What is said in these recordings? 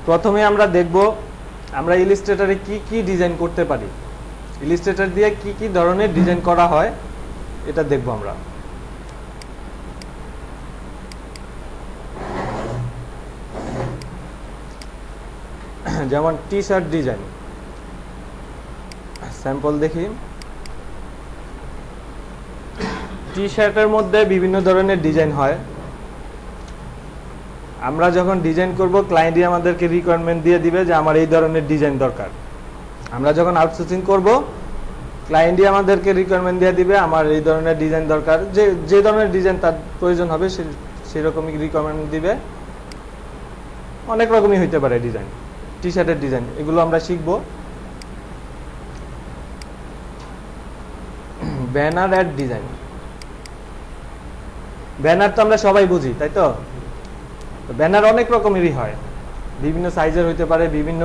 প্রথমে আমরা দেখব আমরা ইলাস্ট্রেটরে কি কি ডিজাইন করতে পারি, ইলাস্ট্রেটর দিয়ে কি কি ধরনের ডিজাইন করা হয় এটা দেখব আমরা। যেমন টি শার্ট ডিজাইন স্যাম্পল দেখি। টি শার্টের মধ্যে বিভিন্ন ধরনের ডিজাইন হয়। আমরা যখন ডিজাইন করব ক্লায়েন্টই আমাদেরকে রিকোয়ারমেন্ট দিয়ে দিবে যে আমার এই ধরনের ডিজাইন দরকার। আমরা যখন আউটসোর্সিং করব ক্লায়েন্টই আমাদেরকে রিকোয়ারমেন্ট দিয়ে দিবে আমার এই ধরনের ডিজাইন দরকার, যে ধরনের ডিজাইন তার প্রয়োজন হবে সেই রকমই রিকোয়ারমেন্ট দিবে। অনেক রকমই হইতে পারে ডিজাইন, টি শার্টের ডিজাইন, এগুলো আমরা শিখব। ব্যানার অ্যাড ডিজাইন, ব্যানার তো আমরা সবাই বুঝি, তাই তো? ব্যানার অনেক রকমেরই হয়, বিভিন্ন সাইজের হইতে পারে, বিভিন্ন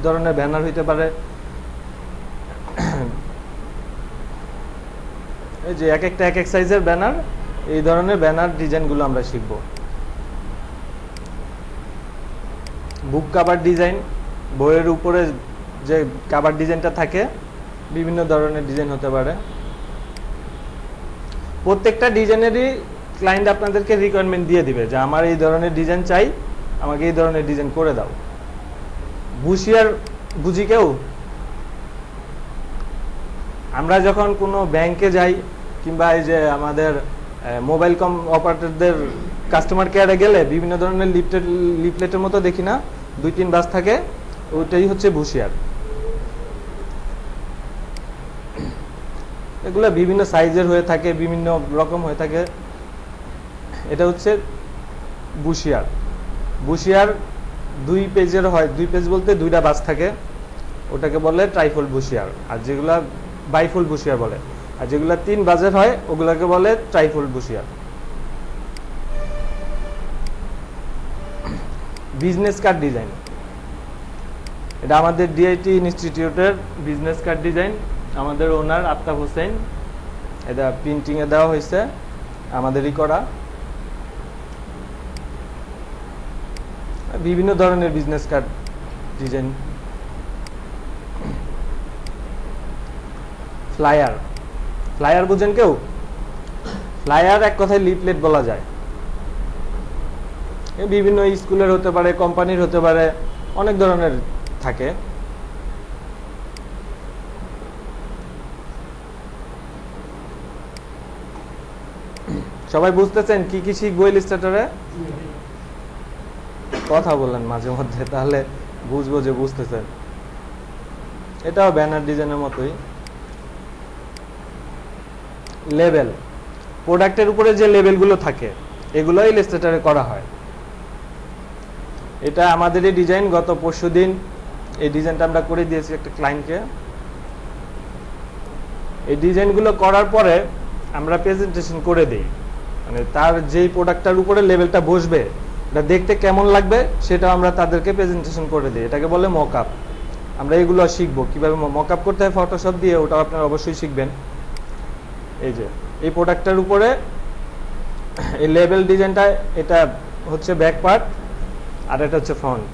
ধরনের ব্যানার হইতে পারে। এই যে এক এক সাইজের ব্যানার, এই ধরনের ব্যানার ডিজাইনগুলো আমরা শিখব। বুক কভার ডিজাইন, বইয়ের উপরে যে কভার ডিজাইনটা থাকে বিভিন্ন ধরনের ডিজাইন হতে পারে। প্রত্যেকটা ডিজাইনেরই ক্লায়েন্ট আপনাদেরকে রিকোয়ারমেন্ট দিয়ে দিবে যে আমার এই ধরনের ডিজাইন চাই, আমাকে এই ধরনের ডিজাইন করে দাও। বুশিয়ার বুঝি কেউ? আমরা যখন কোনো ব্যাংকে যাই কিংবা এই যে আমাদের মোবাইল কম অপারেটরদের কাস্টমার কেয়ারে গেলে বিভিন্ন ধরনের লিফলেটের মতো দেখি না, 2-3 বাস থাকে, ওইটাই হচ্ছে বুশিয়ার। এগুলো বিভিন্ন সাইজের হয়ে থাকে, বিভিন্ন রকম হয়ে থাকে। এটা হচ্ছে বুশিয়ার। বুশিয়ার 2 পেজের হয়, 2 পেজ বলতে 2টা বাস থাকে, ওটাকে বলে ট্রাইফোল্ড বুশিয়ার। আর যেগুলা বাইফোল্ড বুশিয়ার বলে, আর যেগুলা 3 বাজের হয় ওগুলাকে বলে ট্রাইফোল্ড বুশিয়ার। বিজনেস কার্ড ডিজাইন, এটা আমাদের ডিআইটি ইনস্টিটিউটের বিজনেস কার্ড ডিজাইন। আমাদের ওনার আফতাব হোসেন, এটা প্রিন্টিংয়ে দেওয়া হয়েছে, আমাদেরই করা। বিভিন্ন ধরনের business card design. Flyer, flyer বুঝেন কেউ? ফ্লায়ার এক কথায় লিফলেট বলা যায়। বিভিন্ন স্কুলের হতে পারে, কোম্পানির হতে পারে, অনেক ধরনের থাকে। সবাই বুঝতেছেন কি কি শিখবো ইলাস্ট্রেটরে? কথা বলেন মাঝে মধ্যে, তাহলে বুঝবো যে বুঝতেছেন। এটাও ব্যানার ডিজাইনের মতোই। লেবেল, প্রোডাক্টের উপরে যে লেবেলগুলো থাকে এগুলো ইলাস্ট্রেটরে করা হয়। এটা আমাদের এই ডিজাইন, গত পরশুদিন এই ডিজাইনটা আমরা করে দিয়েছি একটা ক্লায়েন্টকে। এই ডিজাইনগুলো করার পরে আমরা প্রেজেন্টেশন করে দিই, মানে তার যেই প্রোডাক্টটার উপরে লেবেলটা বসবে এটা দেখতে কেমন লাগবে সেটা আমরা তাদেরকে প্রেজেন্টেশন করে দিই। এটাকে বলে মকআপ। আমরা এগুলো শিখবো কিভাবে মকআপ করতে হয় ফটোশপ দিয়ে, ওটা আপনারা অবশ্যই শিখবেন। এই যে এই প্রোডাক্টটার উপরে এই লেবেল ডিজাইনটা, এটা হচ্ছে ব্যাক পার্ট আর এটা হচ্ছে ফ্রন্ট।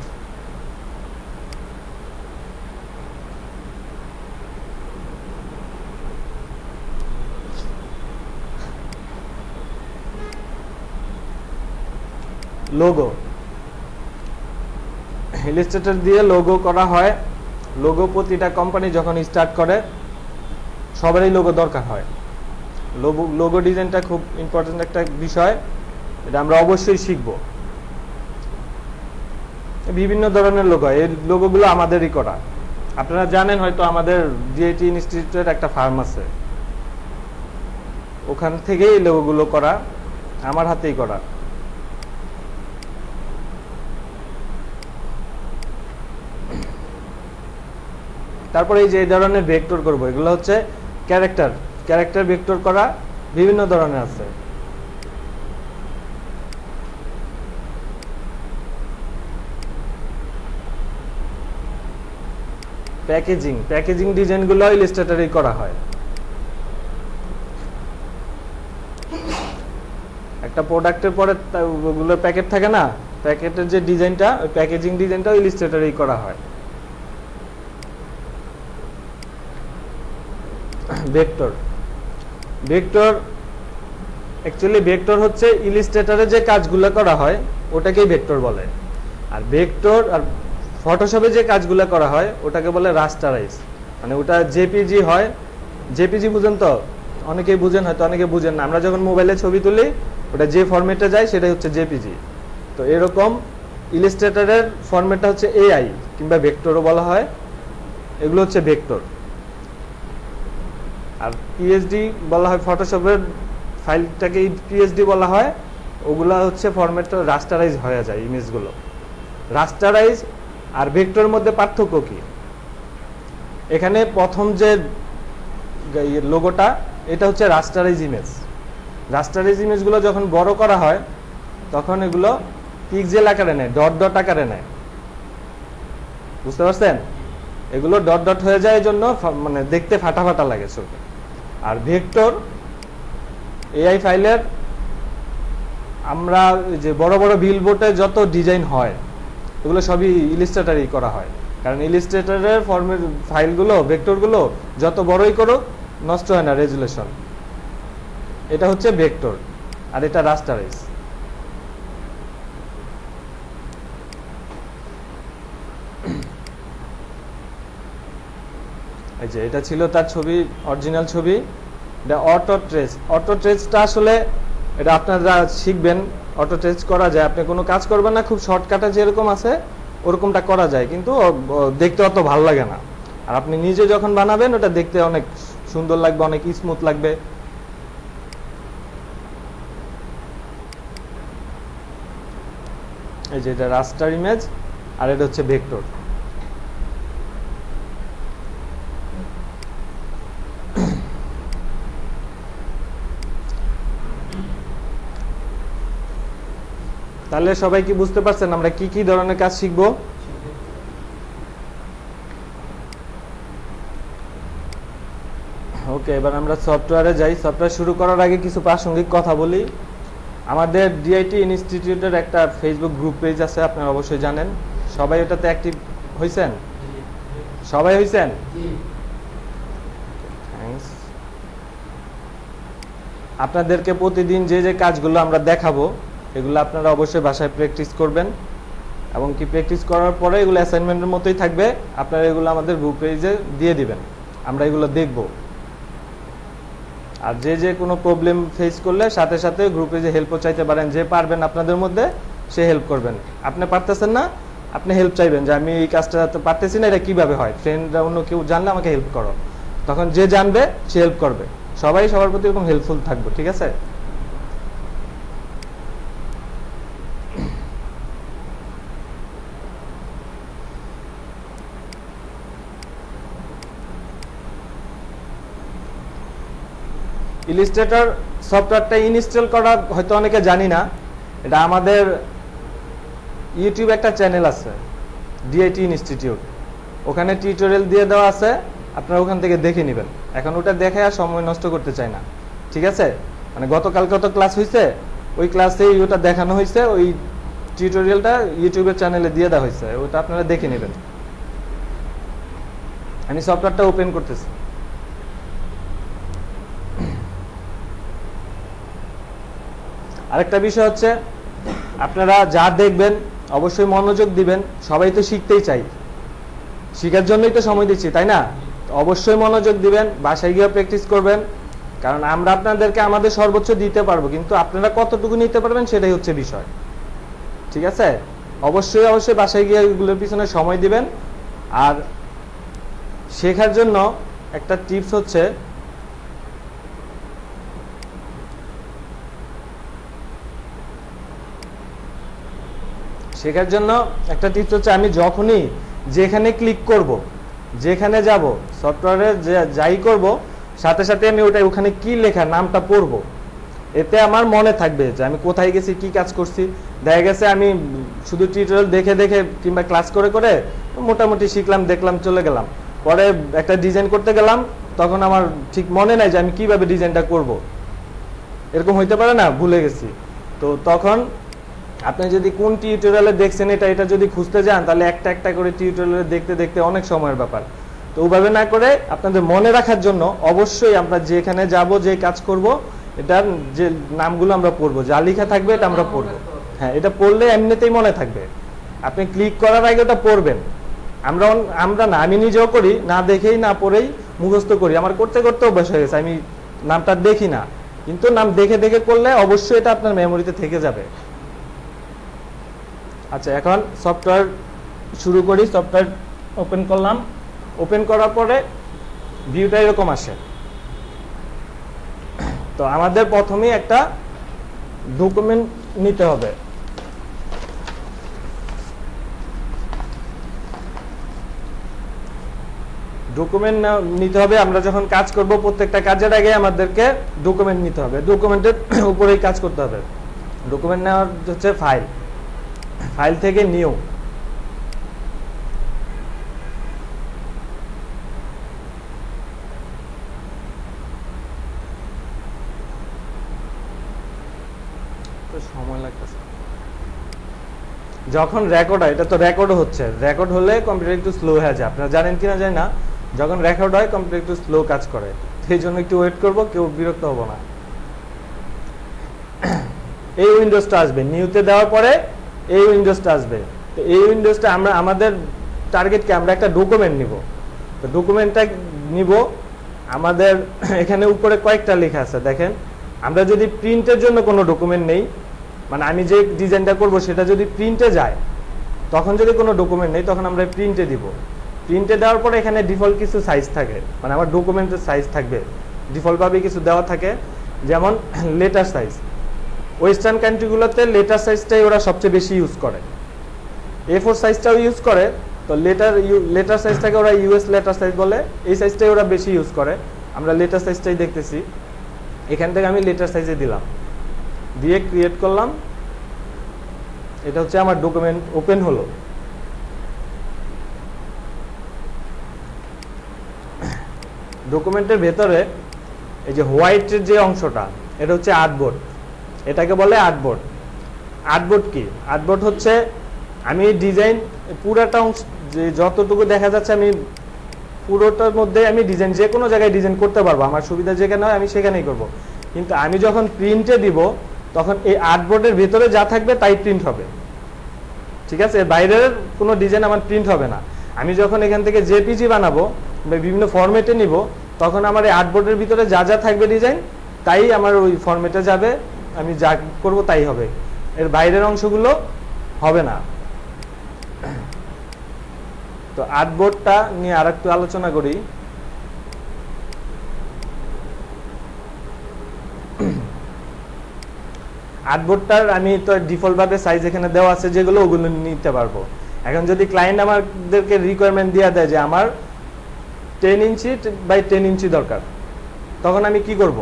লোগো, ইলাস্ট্রেটর দিয়ে লোগো করা হয়। লোগো প্রতিটা কোম্পানি যখন স্টার্ট করে সবারই লোগো দরকার হয়। লোগো ডিজাইনটা খুব ইম্পর্টেন্ট একটা বিষয়, এটা আমরা অবশ্যই শিখব। বিভিন্ন ধরনের লোগো, এই লোগোগুলো আমাদেরই করা। আপনারা জানেন হয়তো আমাদের ডিআইটি ইনস্টিটিউটের একটা ফার্ম আছে, ওখান থেকেই এই লোগোগুলো করা, আমার হাতেই করা। তারপরে এই যে এই ধরনের ভেক্টর করব, এগুলো হচ্ছে ক্যারেক্টার ভেক্টর করা বিভিন্ন ধরনের আছে। প্যাকেজিং ডিজাইনগুলো ইলাস্ট্রেটরেই করা হয়। একটা প্রোডাক্টের পরে ওগুলোর প্যাকেট থাকে না, প্যাকেটের যে ডিজাইনটা, ওই প্যাকেজিং ডিজাইনটা ইলাস্ট্রেটরেই করা হয়। ভেক্টর অ্যাকচুয়ালি ভেক্টর হচ্ছে ইলাস্ট্রেটরে যে কাজগুলো করা হয় ওটাকেই ভেক্টর বলে। আর ভেক্টর আর ফটোশপে যে কাজগুলো করা হয় ওটাকে বলে রাস্টারাইজ। মানে ওটা জেপিজি হয়। জেপিজি বুঝেন তো? অনেকেই বুঝেন, হয়তো অনেকে বুঝেন না। আমরা যখন মোবাইলে ছবি তুলি ওটা যে ফরম্যাটে যায় সেটাই হচ্ছে জেপিজি। তো এরকম ইলাস্ট্রেটরের ফরম্যাটটা হচ্ছে এআই কিংবা ভেক্টরও বলা হয়। এগুলো হচ্ছে ভেক্টর। আর পিএসডি বলা হয় ফটোশপের ফাইলটাকে পিএসডি বলা হয়। ওগুলা হচ্ছে ফরম্যাটটা রাস্টারাইজ হয়ে যায় ইমেজগুলো। রাস্টারাইজ আর ভেক্টরের মধ্যে পার্থক্য কি? এখানে প্রথম যে লোগোটা এটা হচ্ছে রাস্টারাইজ ইমেজ। রাস্টারাইজ ইমেজগুলো যখন বড় করা হয় তখন এগুলো পিক্সেল আকারে নেয়, ডট ডট আকারে নেয়। বুঝতে পারছেন? এগুলো ডট ডট হয়ে যায়, এই জন্য মানে দেখতে ফাটা ফাটা লাগে চোখে। আর ভেক্টর এআই ফাইলের আমরা যে বড় বড় বিলবোর্ডে যত ডিজাইন হয় এগুলো সবই ইলাস্ট্রেটরেই করা হয়। কারণ ইলাস্ট্রেটরের ফর্মের ফাইলগুলো, ভেক্টরগুলো যত বড়ই করো নষ্ট হয় না রেজুলেশন। এটা হচ্ছে ভেক্টর আর এটা রাস্টারাইজ। এই যে এটা ছিল তার ছবি, অরিজিনাল ছবি। এটা অটো ট্রেস। অটো ট্রেসটা আসলে এটা আপনারা শিখবেন। অটো ট্রেস করা যায়, আপনি কোনো কাজ করবেন না, খুব শর্টকাটে যেরকম আছে ওরকমটা করা যায়, কিন্তু দেখতে অত ভালো লাগে না। আর আপনি নিজে যখন বানাবেন ওটা দেখতে অনেক সুন্দর লাগবে, অনেক স্মুথ লাগবে। এই যে এটা রাস্টার ইমেজ আর এটা হচ্ছে ভেক্টর। তাহলে সবাই কি বুঝতে পারছেন আমরা কি কি ধরনের কাজ শিখবো? ওকে, এবার আমরা সফটওয়্যারে যাই। সফটওয়্যার শুরু করার আগে কিছু প্রাসঙ্গিক কথা বলি। আমাদের ডিআইটি ইনস্টিটিউটের একটা ফেসবুক গ্রুপ পেজ আছে, আপনারা অবশ্যই জানেন। সবাই ওটাতে অ্যাক্টিভ হয়েছেন? সবাই হয়েছেন? থ্যাঙ্কস। আপনাদেরকে প্রতিদিন যে যে কাজগুলো আমরা দেখাবো এগুলো আপনারা অবশ্যই বাসায় প্র্যাকটিস করবেন, এবং কি প্র্যাকটিস করার পরে এগুলো অ্যাসাইনমেন্টের মতোই থাকবে। আপনারা এগুলো আমাদের গ্রুপ পেজে দিয়ে দিবেন, আমরা এগুলো দেখব। আর যে যে কোনো প্রবলেম ফেস করলে সাথে সাথে গ্রুপে যে হেল্পও চাইতে পারেন। যে পারবেন আপনাদের মধ্যে সে হেল্প করবেন। আপনি পারতেছেন না, আপনি হেল্প চাইবেন যে আমি এই কাজটা পারতেছি না, এটা কিভাবে হয়, ফ্রেন্ডরা অন্য কেউ জানলে আমাকে হেল্প করো। তখন যে জানবে সে হেল্প করবে। সবাই সবার প্রতি এরকম হেল্পফুল থাকবো, ঠিক আছে? ইলাস্ট্রেটর সফটওয়্যারটা ইনস্টল করা হয়তো অনেকে জানি না। এটা আমাদের ইউটিউব একটা চ্যানেল আছে, ডিআইটি ইনস্টিটিউট। ওখানে টিউটোরিয়াল দিয়ে দেওয়া আছে, আপনারা ওখান থেকে দেখে নেবেন। এখন ওটা দেখে আর সময় নষ্ট করতে চাই না, ঠিক আছে? মানে গতকালকে তো ক্লাস হয়েছে, ওই ক্লাসেই ওটা দেখানো হয়েছে। ওই টিউটোরিয়ালটা ইউটিউবের চ্যানেলে দিয়ে দেওয়া হয়েছে, ওটা আপনারা দেখে নেবেন। আমি সফটওয়্যারটা ওপেন করতেছি। আরেকটা বিষয় হচ্ছে, আপনারা যা দেখবেন অবশ্যই মনোযোগ দিবেন। সবাই তো শিখতেই চাই, শেখার জন্যই তো সময় দিচ্ছি, তাই না? অবশ্যই মনোযোগ দিবেন, বাসায় গিয়ে প্র্যাকটিস করবেন। কারণ আমরা আপনাদেরকে আমাদের সর্বোচ্চ দিতে পারবো, কিন্তু আপনারা কতটুকু নিতে পারবেন সেটাই হচ্ছে বিষয়, ঠিক আছে? অবশ্যই অবশ্যই বাসায় গিয়ে এগুলোর পিছনে সময় দিবেন। আর শেখার জন্য একটা টিপস হচ্ছে, শেখার জন্য একটা টিপস হচ্ছে, আমি যখনই যেখানে ক্লিক করব, যেখানে যাব, সফটওয়্যারে যাই করব, সাথে সাথে আমি ওখানে কি লেখা নামটা পড়ব। এতে আমার মনে থাকবে যে আমি কোথায় গেছি, কি কাজ করছি। দেখা গেছে আমি শুধু টিউটোরিয়াল দেখে দেখে কিংবা ক্লাস করে করে মোটামুটি শিখলাম, দেখলাম, চলে গেলাম। পরে একটা ডিজাইন করতে গেলাম, তখন আমার ঠিক মনে নাই যে আমি কিভাবে ডিজাইনটা করব। এরকম হইতে পারে না, ভুলে গেছি। তো তখন আপনি যদি কোন টিউটোরিয়ালে দেখছেন এটা যদি খুঁজতে যান, তাহলে একটা একটা করে টিউটোরিয়ালে দেখতে দেখতে অনেক সময়ের ব্যাপার। তো ওইভাবে না করে আপনাদের মনে রাখার জন্য অবশ্যই আমরা যেখানে যাব, যে কাজ করব, এটার যে নামগুলো আমরা পড়বো, যা লেখা থাকবে এটা আমরা পড়বো। হ্যাঁ, এটা পড়লে এমনিতেই মনে থাকবে। আপনি ক্লিক করার আগে ওটা পড়বেন। আমরা না, আমি নিজেও করি, না দেখেই না পড়েই মুখস্থ করি। আমার করতে করতে অভ্যাস হয়ে গেছে, আমি নামটা দেখি না, কিন্তু নাম দেখে দেখে করলে অবশ্যই এটা আপনার মেমোরিতে থেকে যাবে। আচ্ছা, এখন সফটওয়্যার শুরু করি। সফটওয়্যার ওপেন করলাম। ওপেন করার পরে ভিউটা এরকম আসে। তো আমাদের প্রথমেই একটা ডকুমেন্ট নিতে হবে। ডকুমেন্ট নিতে হবে। আমরা যখন কাজ করব, প্রত্যেকটা কাজের আগে আমাদেরকে ডকুমেন্ট নিতে হবে। ডকুমেন্টের উপরেই কাজ করতে হবে। ডকুমেন্ট নেওয়ার হচ্ছে ফাইল, ফাইল থেকে নিউ। সময় লাগতেছে যখন রেকর্ড হয়। এটা তো রেকর্ড হচ্ছে, রেকর্ড হলে কম্পিউটার একটু স্লো হয়ে যায়। আপনারা জানেন কিনা জানি না, যখন রেকর্ড হয় কম্পিউটার একটু স্লো কাজ করে। সেই জন্য একটু ওয়েট করব, কেউ বিরক্ত হবো না। এই উইন্ডোজটা আসবে, নিউতে দেওয়ার পরে এই উইন্ডোজটা আসবে। তো এই উইন্ডোজটা আমরা আমাদের টার্গেটকে আমরা একটা ডকুমেন্ট নিব। তো ডকুমেন্টটা নিব, আমাদের এখানে উপরে কয়েকটা লেখা আছে দেখেন। আমরা যদি প্রিন্টের জন্য কোনো ডকুমেন্ট নেই, মানে আমি যে ডিজাইনটা করব সেটা যদি প্রিন্টে যায়, তখন যদি কোনো ডকুমেন্ট নেই, তখন আমরা প্রিন্টে দিব। প্রিন্টে দেওয়ার পরে এখানে ডিফল্ট কিছু সাইজ থাকে, মানে আমার ডকুমেন্টের সাইজ থাকবে ডিফল্টভাবে কিছু দেওয়া থাকে। যেমন লেটার সাইজ, ওয়েস্টার্ন কান্ট্রিগুলোতে লেটার সাইজটাই ওরা সবচেয়ে বেশি ইউজ করে। A4 সাইজটাও ইউজ করে। তো লেটার সাইজটাকে ওরা ইউএস লেটার সাইজ বলে, এই সাইজটাই ওরা বেশি ইউজ করে। আমরা লেটার সাইজটাই দেখতেছি। এখান থেকে আমি লেটার সাইজে দিলাম, দিয়ে ক্রিয়েট করলাম। এটা হচ্ছে আমার ডকুমেন্ট ওপেন হলো। ডকুমেন্টের ভেতরে এই যে হোয়াইটের যে অংশটা, এটা হচ্ছে আর্টবোর্ড। এটাকে বলে আর্টবোর্ড। আর্টবোর্ড কি? আর্টবোর্ড হচ্ছে আমি ডিজাইন পুরোটা অংশ, যে যতটুকু দেখা যাচ্ছে আমি পুরোটার মধ্যে আমি ডিজাইন যে কোনো জায়গায় ডিজাইন করতে পারবো। আমার সুবিধা যেখানে হয় আমি সেখানেই করব। কিন্তু আমি যখন প্রিন্টে দিব, তখন এই আর্টবোর্ডের ভেতরে যা থাকবে তাই প্রিন্ট হবে। ঠিক আছে, বাইরের কোনো ডিজাইন আমার প্রিন্ট হবে না। আমি যখন এখান থেকে জেপিজি বানাবো বা বিভিন্ন ফরম্যাটে নিব, তখন আমার এই আর্টবোর্ডের ভিতরে যা যা থাকবে ডিজাইন, তাই আমার ওই ফরম্যাটে যাবে। আমি যা করব তাই হবে, এর বাইরের অংশগুলো হবে না। তো আর্টবোর্ডটা নিয়ে আর একটু আলোচনা করি। আর্টবোর্ডটার আমি তো ডিফল্ট ভাবে সাইজ এখানে দেওয়া আছে যেগুলো, ওগুলো নিতে পারবো। এখন যদি ক্লায়েন্ট আমাদেরকে রিকোয়ারমেন্ট দিয়ে দেয় যে আমার 10 ইঞ্চি বাই 10 ইঞ্চি দরকার, তখন আমি কি করব?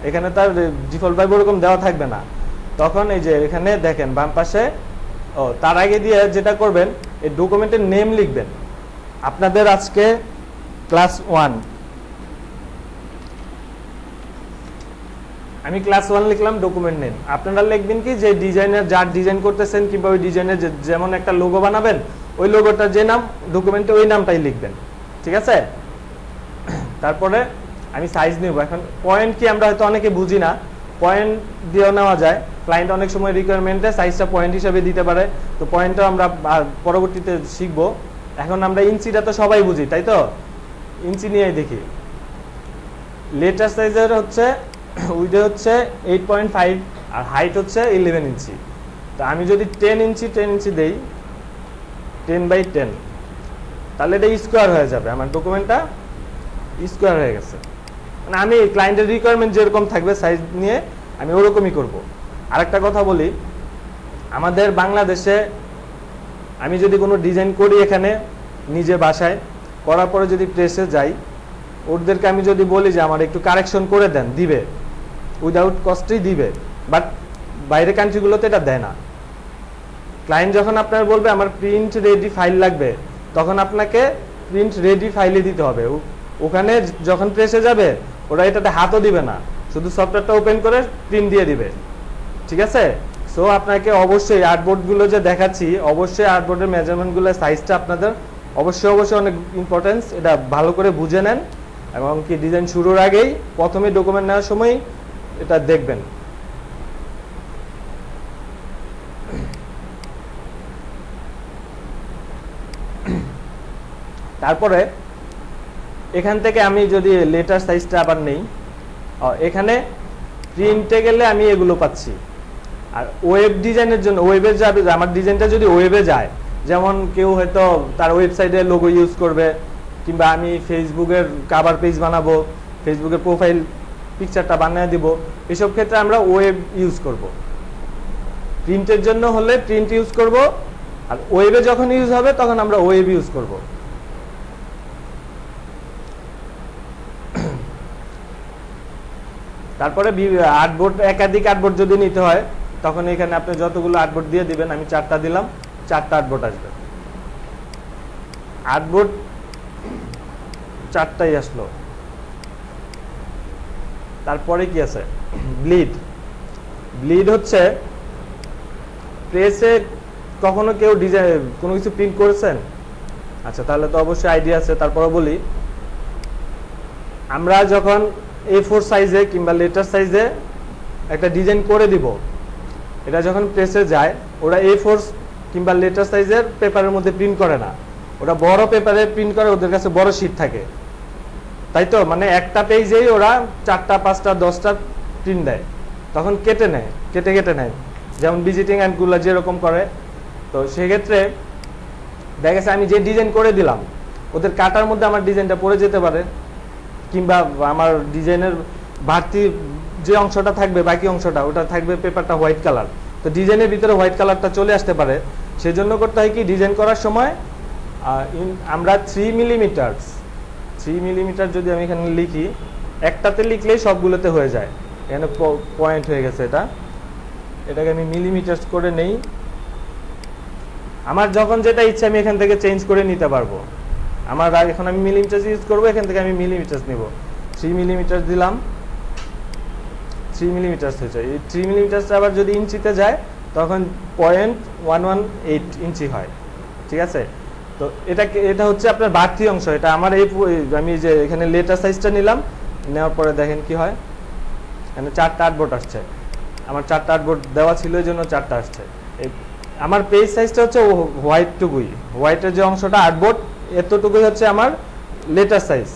এখানে তার ডিফল্ট ভাবে ওরকম দেওয়া থাকবে না। তখন এই যে এখানে দেখেন বাম পাশে, তার আগে দিয়ে যেটা করবেন, এই ডকুমেন্টের নেম লিখবেন। আপনাদের আজকে ক্লাস 1, আমি ক্লাস 1 লিখলাম ডকুমেন্ট নেম। আপনারা লিখবেন কি, যে ডিজাইনার যার ডিজাইন করতেছেন কিংবা ওই ডিজাইনের যেমন একটা লোগো বানাবেন, ওই লোগোটা যে নাম ডকুমেন্টে ওই নামটাই লিখবেন। ঠিক আছে? তারপরে আমি সাইজ নেব। এখন পয়েন্ট কি আমরা হয়তো অনেকে বুঝি না, পয়েন্ট দিয়েও নেওয়া যায়। ক্লায়েন্ট অনেক সময় রিকোয়ারমেন্টে সাইজটা পয়েন্ট হিসেবে দিতে পারে। তো পয়েন্টটাও আমরা পরবর্তীতে শিখবো। এখন আমরা ইঞ্চিটা তো সবাই বুঝি, তাই তো? ইঞ্চি নিয়েই দেখি। লেটার সাইজের হচ্ছে উইডথ হচ্ছে 8.5 আর হাইট হচ্ছে 11 ইঞ্চি। তো আমি যদি 10 ইঞ্চি দেই, 10 বাই 10, তাহলে এটা স্কোয়ার হয়ে যাবে। আমার ডকুমেন্টটা স্কোয়ার হয়ে গেছে। মানে আমি ক্লায়েন্টের রিকোয়ারমেন্ট যেরকম থাকবে সাইজ নিয়ে আমি ওরকমই করব। আরেকটা কথা বলি, আমাদের বাংলাদেশে আমি যদি কোনো ডিজাইন করি এখানে নিজে বাসায়, করার পরে যদি প্রেসে যাই, ওদেরকে আমি যদি বলি যে আমার একটু কারেকশন করে দেন, দিবে, উইদাউট কস্টেই দিবে। বাট বাইরের কান্ট্রিগুলোতে এটা দেয় না। ক্লায়েন্ট যখন আপনার বলবে আমার প্রিন্ট রেডি ফাইল লাগবে, তখন আপনাকে প্রিন্ট রেডি ফাইলে দিতে হবে। ওখানে যখন প্রেসে যাবে, ওরা এটাতে হাতও দিবে না, শুধু সফটওয়্যারটা ওপেন করে প্রিন্ট দিয়ে দিবে। ঠিক আছে? সো আপনাকে অবশ্যই আর্টবোর্ডগুলো যে দেখাচ্ছি, অবশ্যই আর্টবোর্ডের মেজারমেন্টগুলো সাইজটা আপনাদের অবশ্যই অনেক ইম্পর্টেন্স, এটা ভালো করে বুঝে নেন এবং কি ডিজাইন শুরুর আগেই প্রথমে ডকুমেন্ট নেওয়ার সময় এটা দেখবেন। তারপরে এখান থেকে আমি যদি লেটার সাইজটা আবার নেই, এখানে প্রিন্টে গেলে আমি এগুলো পাচ্ছি। আর ওয়েব ডিজাইনের জন্য ওয়েবে যাবে, আমার ডিজাইনটা যদি ওয়েবে যায়, যেমন কেউ হয়তো তার ওয়েবসাইটে লোগো ইউজ করবে, কিংবা আমি ফেসবুকের কভার পেজ বানাবো, ফেসবুকের প্রোফাইল পিকচারটা বানিয়ে দিব, এসব ক্ষেত্রে আমরা ওয়েব ইউজ করব। প্রিন্টের জন্য হলে প্রিন্ট ইউজ করব, আর ওয়েবে যখন ইউজ হবে তখন আমরা ওয়েব ইউজ করব। তারপরে আর্টবোর্ড, একাধিক আর্টবোর্ড যদি নিতে হয় তখন এখানে আপনি যতগুলো আর্টবোর্ড দিয়ে দিবেন, আমি 4টা দিলাম, 4টা আর্টবোর্ড আসবে। আর্টবোর্ড 4টাই আসলো। তারপরে কি আছে? ব্লিড। ব্লিড হচ্ছে প্রেসে কখনো কেউ ডিজাইন কোনো কিছু প্রিন্ট করেছেন? আচ্ছা, তাহলে তো অবশ্যই আইডিয়া আছে। তারপরে বলি, আমরা যখন A4 সাইজে কিংবা লেটার সাইজে একটা ডিজাইন করে দিব, এটা যখন প্রেসে যায়, ওরা A4 কিংবা লেটার সাইজের পেপারের মধ্যে প্রিন্ট করে না, ওরা বড় পেপারে প্রিন্ট করে, ওদের কাছে বড় শীট থাকে, তাই তো? মানে একটা পেজেই ওরা 4টা 5টা 10টা প্রিন্ট দেয়, তখন কেটে নেয়, কেটে নেয়, যেমন ভিজিটিং অ্যাডগুলো যেরকম করে। তো সেক্ষেত্রে দেখা গেছে আমি যে ডিজাইন করে দিলাম, ওদের কাটার মধ্যে আমার ডিজাইনটা পড়ে যেতে পারে, কিংবা আমার ডিজাইনের বাড়তি যে অংশটা থাকবে, বাকি অংশটা ওটা থাকবে পেপারটা হোয়াইট কালার, তো ডিজাইনের ভিতরে হোয়াইট কালারটা চলে আসতে পারে। সেজন্য করতে হয় কি, ডিজাইন করার সময় আমরা 3 মিলিমিটার যদি আমি এখানে লিখি, একটাতে লিখলেই সবগুলোতে হয়ে যায়, এখানে পয়েন্ট হয়ে গেছে, এটাকে আমি মিলিমিটার করে নেই। আমার যখন যেটা ইচ্ছা আমি এখান থেকে চেঞ্জ করে নিতে পারবো। আমার এখন আমি মিলিমিটার ইউজ করবো, এখান থেকে আমি মিলিমিটার নিব। 3 মিলিমিটার দিলাম, 3 মিলিমিটার হয়েছে। এই 3 মিলিমিটারটা আবার যদি ইঞ্চিতে যায় তখন 0.118 ইঞ্চি হয়, ঠিক আছে? তো এটা হচ্ছে আপনার বাড়তি অংশ। এটা আমার আমি যে এখানে লেটার সাইজটা নিলাম, নেওয়ার পরে দেখেন কি হয়, এখানে 4টা আর্টবোর্ড আসছে। আমার 4টা আর্টবোর্ড দেওয়া ছিল, এই জন্য 4টা আসছে। আমার পেজ সাইজটা হচ্ছে হোয়াইটের যে অংশটা আর্টবোর্ড, এতটুকুই হচ্ছে আমার লেটার সাইজ,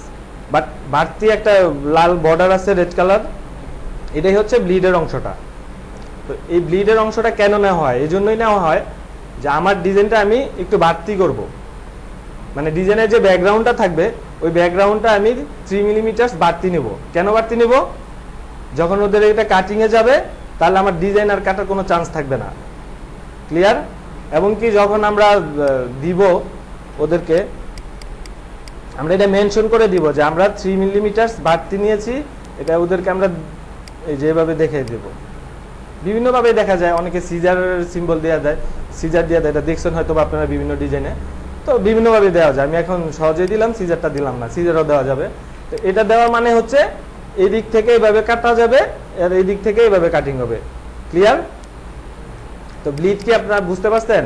বাট বাড়তি একটা লাল বর্ডার আছে রেড কালার, এটাই হচ্ছে ব্লিডের অংশটা। তো এই ব্লিডের অংশটা কেন নেওয়া হয়? এই জন্যই নেওয়া হয় যে আমার ডিজাইনটা আমি একটু বাড়তি করব, মানে ডিজাইনের যে ব্যাকগ্রাউন্ডটা থাকবে, ওই ব্যাকগ্রাউন্ডটা আমি 3 মিলিমিটার বাড়তি নেব। কেন বাড়তি নেব? যখন ওদের এটা কাটিংয়ে যাবে, তাহলে আমার ডিজাইন আর কাটার কোনো চান্স থাকবে না। ক্লিয়ার? এবং কি যখন আমরা দিব ওদেরকে, আমরা এটা মেনশন করে দিব যে আমরা 3 মিলিমিটার বাড়তি নিয়েছি, এটা ওদেরকে আমরা এই যেভাবে দেখিয়ে দেব। বিভিন্নভাবে দেখা যায়, অনেকে সিজার সিম্বল দেওয়া যায়, সিজার দেওয়া যায়, এটা দেখছেন হয়তো আপনারা বিভিন্ন ডিজাইনে, তো বিভিন্নভাবে দেওয়া যায়। আমি এখন সহজেই দিলাম, সিজারটা দিলাম না, সিজারও দেওয়া যাবে। তো এটা দেওয়ার মানে হচ্ছে এই দিক থেকে এইভাবে কাটা যাবে, আর এই দিক থেকে এইভাবে কাটিং হবে। ক্লিয়ার? তো ব্লিড কি আপনারা বুঝতে পারছেন?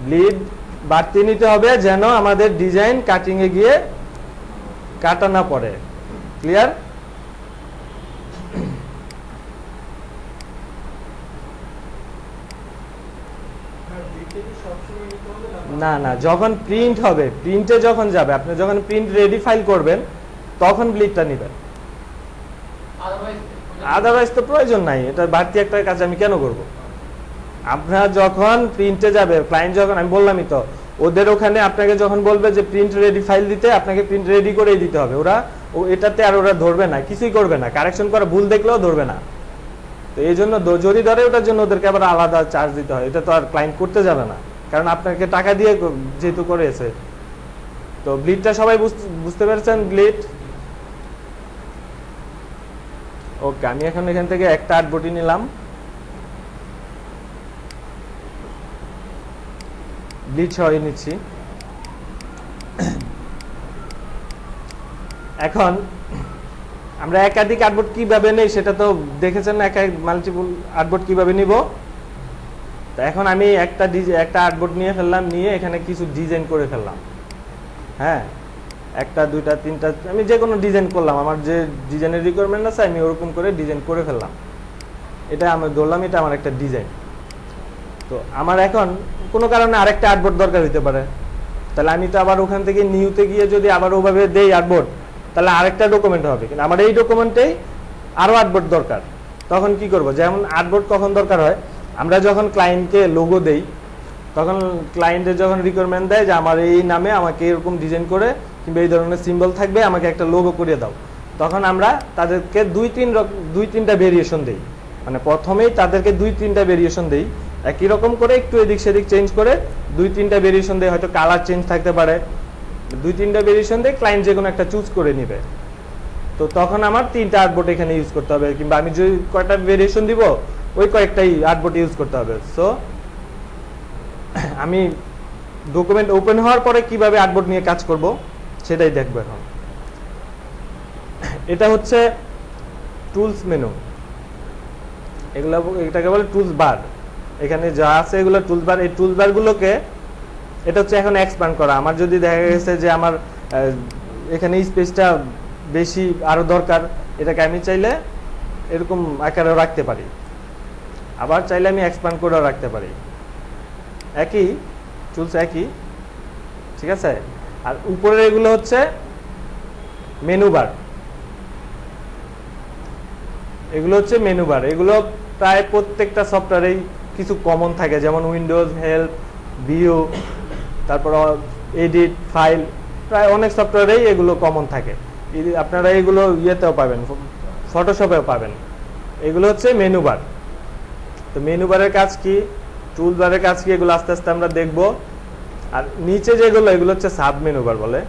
ব্লিড বাড়তি নিতে হবে যেন আমাদের ডিজাইন কাটিং এ গিয়ে কাটা না পড়ে। ক্লিয়ার? না না, যখন প্রিন্ট হবে, প্রিন্টে যখন যাবে, আপনি যখন প্রিন্ট রেডি ফাইল করবেন তখন ব্লিডটা নেবেন, আদারওয়াইজ তো প্রয়োজন নাই। এটা বাড়তি একটা কাজ আমি কেন করব? আপনার যখন প্রিন্টে যাবে, ক্লায়েন্ট যখন, আমি বললামই তো, ওদের ওখানে আপনাকে যখন বলবে যে প্রিন্ট রেডি ফাইল দিতে, আপনাকে প্রিন্ট রেডি করেই দিতে হবে। ওরা এটাতে আর ওরা ধরবে না, কিছুই করবে না, কারেকশন করা ভুল দেখলেও ধরবে না। তো এই জন্য যদি ধরে, ওটার জন্য ওদেরকে আবার আলাদা চার্জ দিতে হয়। এটা তো আর ক্লায়েন্ট করতে যাবে না, কারণ আপনাকে টাকা দিয়ে যেহেতু করেছে। তো ব্লিডটা সবাই বুঝতে পেরেছেন? ব্লিড ওকে। আমি এখন এখান থেকে একটা আর্টবোর্ডই নিলাম, ব্লিড সহই নিচ্ছি। এখন আমরা একাধিক আর্টবোর্ড কিভাবে নেই সেটা তো দেখেছেন না, মাল্টিপল আর্টবোর্ড কিভাবে নিব। তো এখন আমি একটা আর্টবোর্ড নিয়ে ফেললাম, নিয়ে এখানে কিছু ডিজাইন করে ফেললাম। হ্যাঁ, একটা দুইটা তিনটা আমি যে কোনো ডিজাইন করলাম, আমার যে ডিজাইনের রিকোয়ারমেন্ট আছে আমি ওরকম করে ডিজাইন করে ফেললাম। এটা আমি ধরলাম এটা আমার একটা ডিজাইন। তো আমার এখন কোনো কারণে আরেকটা আর্টবোর্ড দরকার হতে পারে, তাহলে আমি তো আবার ওখান থেকে নিউতে গিয়ে যদি আবার ওভাবে দেই আর্টবোর্ড, তাহলে আরেকটা ডকুমেন্ট হবে। কিন্তু আমার এই ডকুমেন্টেই আরও আর্টবোর্ড দরকার। তখন কি করব? যেমন আর্টবোর্ড কখন দরকার হয়, আমরা যখন ক্লায়েন্টকে লোগো দেই, তখন ক্লায়েন্টের যখন রিকোয়ারমেন্ট দেয় যে আমার এই নামে আমাকে এরকম ডিজাইন করে কিংবা এই ধরনের সিম্বল থাকবে, আমাকে একটা লোগো করিয়ে দাও, তখন আমরা তাদেরকে দুই তিনটা ভেরিয়েশন দিই। মানে প্রথমেই তাদেরকে 2-3টা ভেরিয়েশন দেই, একই রকম করে একটু এদিক সেদিক চেঞ্জ করে 2-3টা ভেরিয়েশন দেই। হয়তো কালার চেঞ্জ থাকতে পারে, 2-3টা ভেরিয়েশন দিয়ে ক্লায়েন্ট যে কোনো একটা চুজ করে নেবে। তো তখন আমার 3টা আর্টবোর্ড এখানে ইউজ করতে হবে, কিংবা আমি যে কয়টা ভেরিয়েশন দিব ওই কয়েকটাই আর্টবোর্ড ইউজ করতে হবে। সো আমি ডকুমেন্ট ওপেন হওয়ার পরে কিভাবে আর্টবোর্ড নিয়ে কাজ করব সেটাই দেখবো এখন। এটা হচ্ছে টুলস মেনু, এটাকে বলে টুলস বার। এখানে যা আছে এগুলো টুলস বার। এই টুলস বারগুলোকে এটা হচ্ছে এখন এক্সপ্যান্ড করা। আমার যদি দেখা গেছে যে আমার এখানে স্পেসটা বেশি আরও দরকার, এটাকে আমি চাইলে এরকম আকারেও রাখতে পারি, আবার চাইলে আমি এক্সপ্যান্ড করেও রাখতে পারি। একই টুলস একই, ঠিক আছে। আর উপরে এগুলো হচ্ছে মেনু বার, এগুলো হচ্ছে মেনু বার। এগুলো প্রায় প্রত্যেকটা সফটওয়্যারেই কিছু কমন থাকে, যেমন উইন্ডোজ, হেল্প, ভিউ, তারপর এডিট, ফাইল, প্রায় অনেক সফটওয়্যারেই এগুলো কমন থাকে। আপনারা এগুলো ইয়েতেও পাবেন, ফটোশপেও পাবেন। এগুলো হচ্ছে মেনু বার। তো মেনু বারের কাজ কি, টুল বারের কাজ কি, এগুলো আস্তে আস্তে আমরা দেখব। আর নিচে যেগুলো এগুলো হচ্ছে সাব মেনু বার বলে।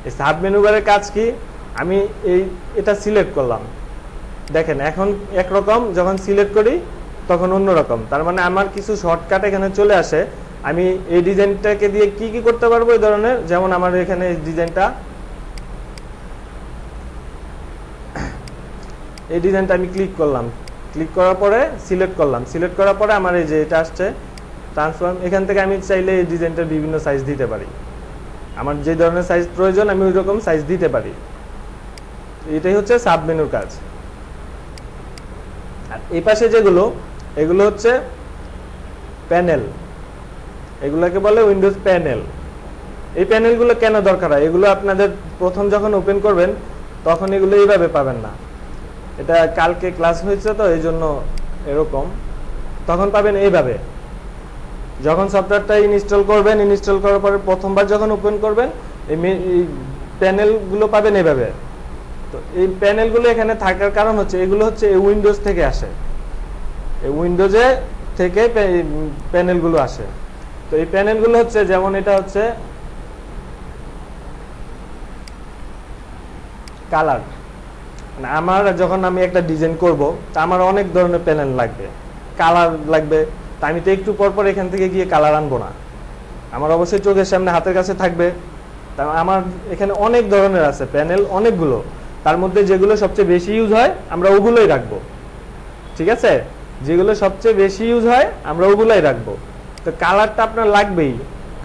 এই সাব মেনু বারের কাজ কি, আমি এটা সিলেক্ট করলাম, দেখেন এখন একরকম, যখন সিলেক্ট করি তখন অন্যরকম। তার মানে আমার কিছু শর্টকাট এখানে চলে আসে। আমি এই ডিজাইনটাকে দিয়ে কি কি করতে পারবো এই ধরনের, যেমন আমার এখানে এই ডিজাইনটা আমি ক্লিক করলাম, ক্লিক করার পরে সিলেক্ট করলাম, সিলেক্ট করার পরে আমার এই যে এটা আসছে ট্রান্সফর্ম, এখান থেকে আমি চাইলে এই ডিজাইনটার বিভিন্ন সাইজ দিতে পারি। আমার যে ধরনের সাইজ প্রয়োজন আমি ওই রকম সাইজ দিতে পারি। এটাই হচ্ছে সাব মেনুর কাজ। আর এই পাশে যেগুলো, এগুলো হচ্ছে প্যানেল, এগুলোকে বলে উইন্ডোজ প্যানেল। এই প্যানেলগুলো কেন দরকার হয়, এগুলো আপনাদের প্রথম যখন ওপেন করবেন তখন এগুলো এইভাবে পাবেন না। এটা কালকে ক্লাস হয়েছে তো এই জন্য এরকম, তখন পাবেন এইভাবে। যখন সফটওয়্যারটা ইনস্টল করবেন, ইনস্টল করার পরে প্রথমবার যখন ওপেন করবেন এই প্যানেলগুলো পাবেন এইভাবে। তো এই প্যানেলগুলো এখানে থাকার কারণ হচ্ছে এগুলো হচ্ছে এই উইন্ডোজ থেকে আসে, এই উইন্ডোজে থেকে প্যানেলগুলো আসে। তো এই প্যানেলগুলো হচ্ছে যেমন এটা হচ্ছে কালার। মানে আমার যখন আমি একটা ডিজাইন করব তা আমার অনেক ধরনের প্যানেল লাগবে, কালার লাগবে। তা আমি তো একটু পর পর এখান থেকে গিয়ে কালার আনবো না, আমার অবশ্যই চোখের সামনে হাতের কাছে থাকবে। তা আমার এখানে অনেক ধরনের আছে প্যানেল, অনেকগুলো। তার মধ্যে যেগুলো সবচেয়ে বেশি ইউজ হয় আমরা ওগুলোই রাখবো, ঠিক আছে। যেগুলো সবচেয়ে বেশি ইউজ হয় আমরা ওগুলোই রাখবো। তো কালারটা আপনার লাগবেই,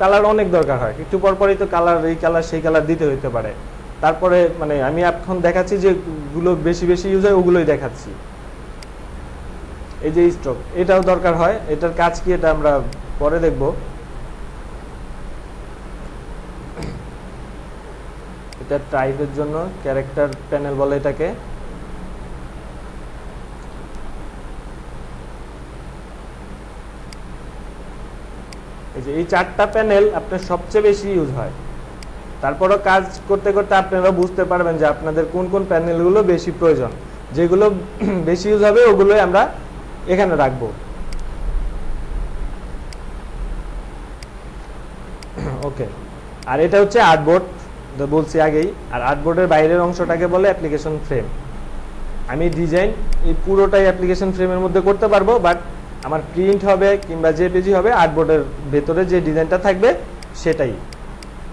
কালার অনেক দরকার হয়, একটু পর পরই তো কালার, এই কালার সেই কালার দিতে হইতে পারে। তারপরে মানে আমি এখন দেখাচ্ছি যেগুলো বেশি বেশি ইউজ হয় ওগুলোই দেখাচ্ছি। এই যে স্ট্রোক, এটাও দরকার হয়। এটার কাজ কি এটা আমরা পরে দেখব। এটা টাইপের জন্য ক্যারেক্টার প্যানেল বলে এটাকে। এই যে এই চারটা প্যানেল আপনার সবচেয়ে বেশি ইউজ হয়। তারপরও কাজ করতে করতে আপনারা বুঝতে পারবেন যে আপনাদের কোন কোন প্যানেলগুলো বেশি প্রয়োজন। যেগুলো বেশি ইউজ হবে ওগুলোই আমরা এখানে রাখবো। ওকে, আর এটা হচ্ছে আর্টবোর্ড, বলছি আগেই। আর আর্টবোর্ডের বাইরের অংশটাকে বলে অ্যাপ্লিকেশন ফ্রেম। আমি ডিজাইন এই পুরোটাই অ্যাপ্লিকেশন ফ্রেমের মধ্যে করতে পারবো, বাট আমার প্রিন্ট হবে কিংবা জেপিজি হবে আর্টবোর্ডের ভেতরে যে ডিজাইনটা থাকবে সেটাই।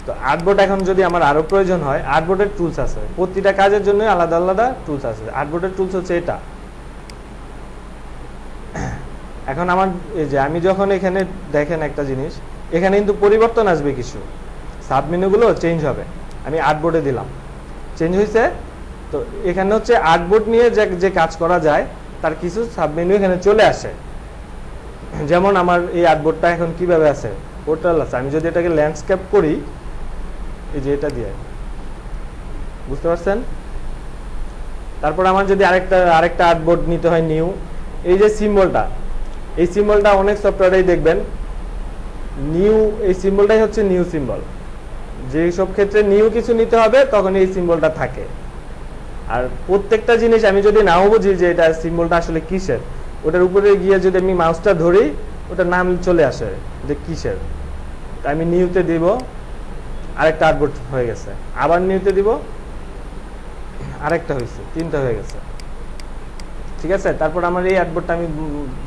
তো আর্টবোর্ড এখন যদি আমার আরো প্রয়োজন হয়, আর্টবোর্ডের টুলস আছে, প্রতিটা কাজের জন্য আলাদা আলাদা টুলস আছে। আর্টবোর্ডের টুলস হচ্ছে এটা। এখন আমার এই যে আমি যখন এখানে দেখেন একটা জিনিস, এখানে কিন্তু পরিবর্তন আসবে, কিছু সাবমেনুগুলো চেঞ্জ হবে। আমি আর্টবোর্ডে দিলাম, চেঞ্জ হয়েছে। তো এখানে হচ্ছে আর্টবোর্ড নিয়ে যে কাজ করা যায় তার কিছু সাবমেনু এখানে চলে আসে। যেমন আমার এই আর্টবোর্ডটা এখন কিভাবে আছে, পোর্টাল আছে। আমি যদি এটাকে ল্যান্ডস্কেপ করি, এই যে এটা দিয়ে, বুঝতে পারছেন? তারপর আমার যদি আরেকটা আর্টবোর্ড নিতে হয় নিউ, এই যে সিম্বলটা, এই সিম্বলটা অনেক সফটওয়্যারেই দেখবেন নিউ, এই সিম্বলটাই হচ্ছে নিউ সিম্বল। যে সব ক্ষেত্রে নিউ কিছু নিতে হবে তখন এই সিম্বলটা থাকে। আর প্রত্যেকটা জিনিস আমি যদি নাও বুঝি যে এটা সিম্বলটা আসলে কিসের, ওটার উপরে গিয়ে যদি আমি মাউসটা ধরি ওটার নাম চলে আসে যে কিসের। তা আমি নিউতে দিব, আরেকটা আর্টবোর্ড হয়ে গেছে। আবার নিউতে দিব, আরেকটা হয়েছে, তিনটা হয়ে গেছে। ঠিক আছে, তারপর আমার এই আর্টবোর্ডটা আমি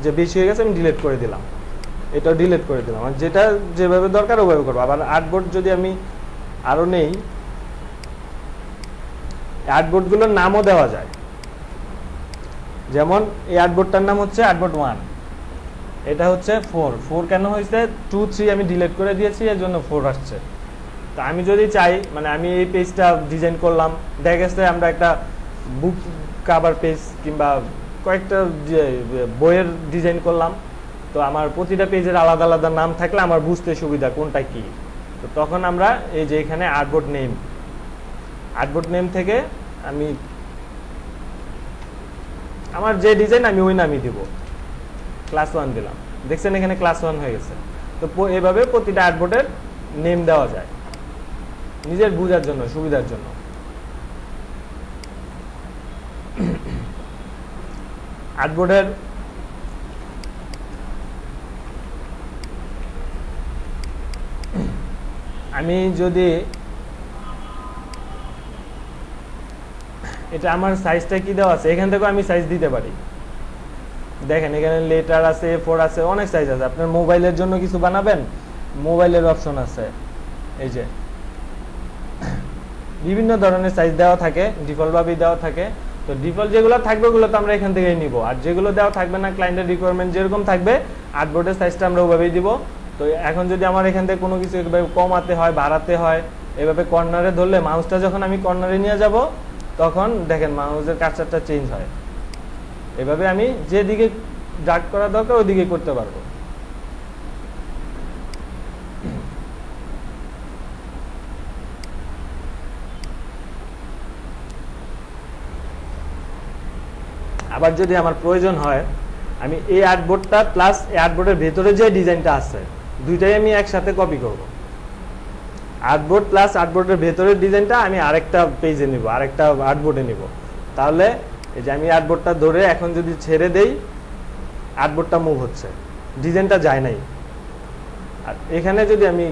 যে বেশি হয়ে গেছে আমি ডিলিট করে দিলাম, এটাও ডিলিট করে দিলাম। আর যেটা যেভাবে দরকার ওভাবে করবো। আবার আর্টবোর্ড যদি আমি আরো নেই, আর্টবোর্ডগুলোর নামও দেওয়া যায়। যেমন এই আর্টবোর্ডটার নাম হচ্ছে আর্টবোর্ড 1, এটা হচ্ছে 4 কেন হয়েছে, 2 3 আমি ডিলিট করে দিয়েছি, এর জন্য 4 আসছে। তো আমি যদি চাই, মানে আমি এই পেজটা ডিজাইন করলাম, দেখা গেছে আমরা একটা বুক কভার পেজ কিংবা কয়েকটা বইয়ের ডিজাইন করলাম, তো আমার প্রতিটা পেজের আলাদা আলাদা নাম থাকলে আমার বুঝতে সুবিধা কোনটা কি। তো তখন আমরা এই যে এখানে আর্টবোর্ড নেম থেকে আমি আমার যে ডিজাইন আমি ওই নামই দিব, ক্লাস 1 দিলাম, দেখছেন এখানে ক্লাস 1 হয়ে গেছে। তো এভাবে প্রতিটা আর্টবোর্ডের নেম দেওয়া যায় নিজের বোঝার জন্য, সুবিধার জন্য। আর্টবোর্ডের আমি যদি এটা আমার সাইজটা কি দেওয়া আছে, এখান থেকে আমি সাইজ দিতে পারি। দেখেন এখানে লেটার আছে, A4 আছে, অনেক সাইজ আছে। আপনার মোবাইলের জন্য কিছু বানাবেন, মোবাইলের অপশন আছে। এই যে বিভিন্ন ধরনের সাইজ দেওয়া থাকে, ডিফল্ট ভাবেই দেওয়া থাকে। তো ডিফল্ট যেগুলো থাকবে ওগুলো তো আমরা এখান থেকেই নিব, আর যেগুলো দেওয়া থাকবে না, ক্লায়েন্টের রিকোয়ারমেন্ট যেরকম থাকবে আর্টবোর্ডের সাইজটা আমরা ওভাবেই দিব। তো এখন যদি আমার এখান থেকে কোনো কিছু কমাতে হয়, বাড়াতে হয়, এভাবে কর্নারে ধরলে মাউসটা যখন আমি কর্নারে নিয়ে যাব তখন দেখেন মাউসের কার্সারটা চেঞ্জ হয়। এভাবে আমি যেদিকে ড্র্যাগ করা দরকার ওইদিকে করতে পারবো। আবার যদি আমার প্রয়োজন হয়, আমি এই আর্টবোর্ডটা প্লাস এই আর্টবোর্ডের ভেতরে যে ডিজাইনটা আছে দুইটাই আমি একসাথে কপি করব। আর্টবোর্ড প্লাস আর্টবোর্ডের ভেতরের ডিজাইনটা আমি আরেকটা পেজে নিব, আরেকটা আর্টবোর্ডে নিব। তাহলে এই যে আমি আর্টবোর্ডটা ধরে এখন যদি ছেড়ে দেই, আর্টবোর্ডটা মুভ হচ্ছে, ডিজাইনটা যায় নাই। আর এখানে যদি আমি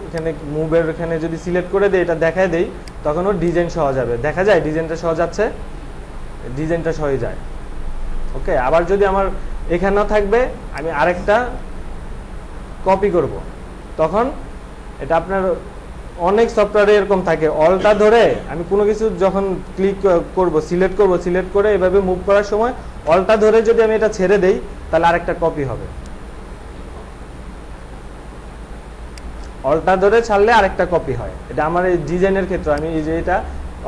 এখানে মুভের এখানে যদি সিলেক্ট করে দেই, এটা দেখায় দেই, তখন ওর ডিজাইন সহ যাবে। দেখা যায় ডিজাইনটা সহ যাচ্ছে, ডিজাইনটা সহই যায়। ওকে, আবার যদি আমার এখানেও থাকবে, আমি আরেকটা কপি করব, তখন এটা আপনার অনেক সফটওয়্যারে এরকম থাকে, অলটা ধরে আমি কোনো কিছু যখন ক্লিক করব, সিলেক্ট করব, সিলেক্ট করে এভাবে মুভ করার সময় অলটা ধরে যদি আমি এটা ছেড়ে দেই তাহলে আরেকটা কপি হবে। অলটা ধরে ছাড়লে আরেকটা কপি হয়। এটা আমার এই ডিজাইনের ক্ষেত্রে আমি এই যে এটা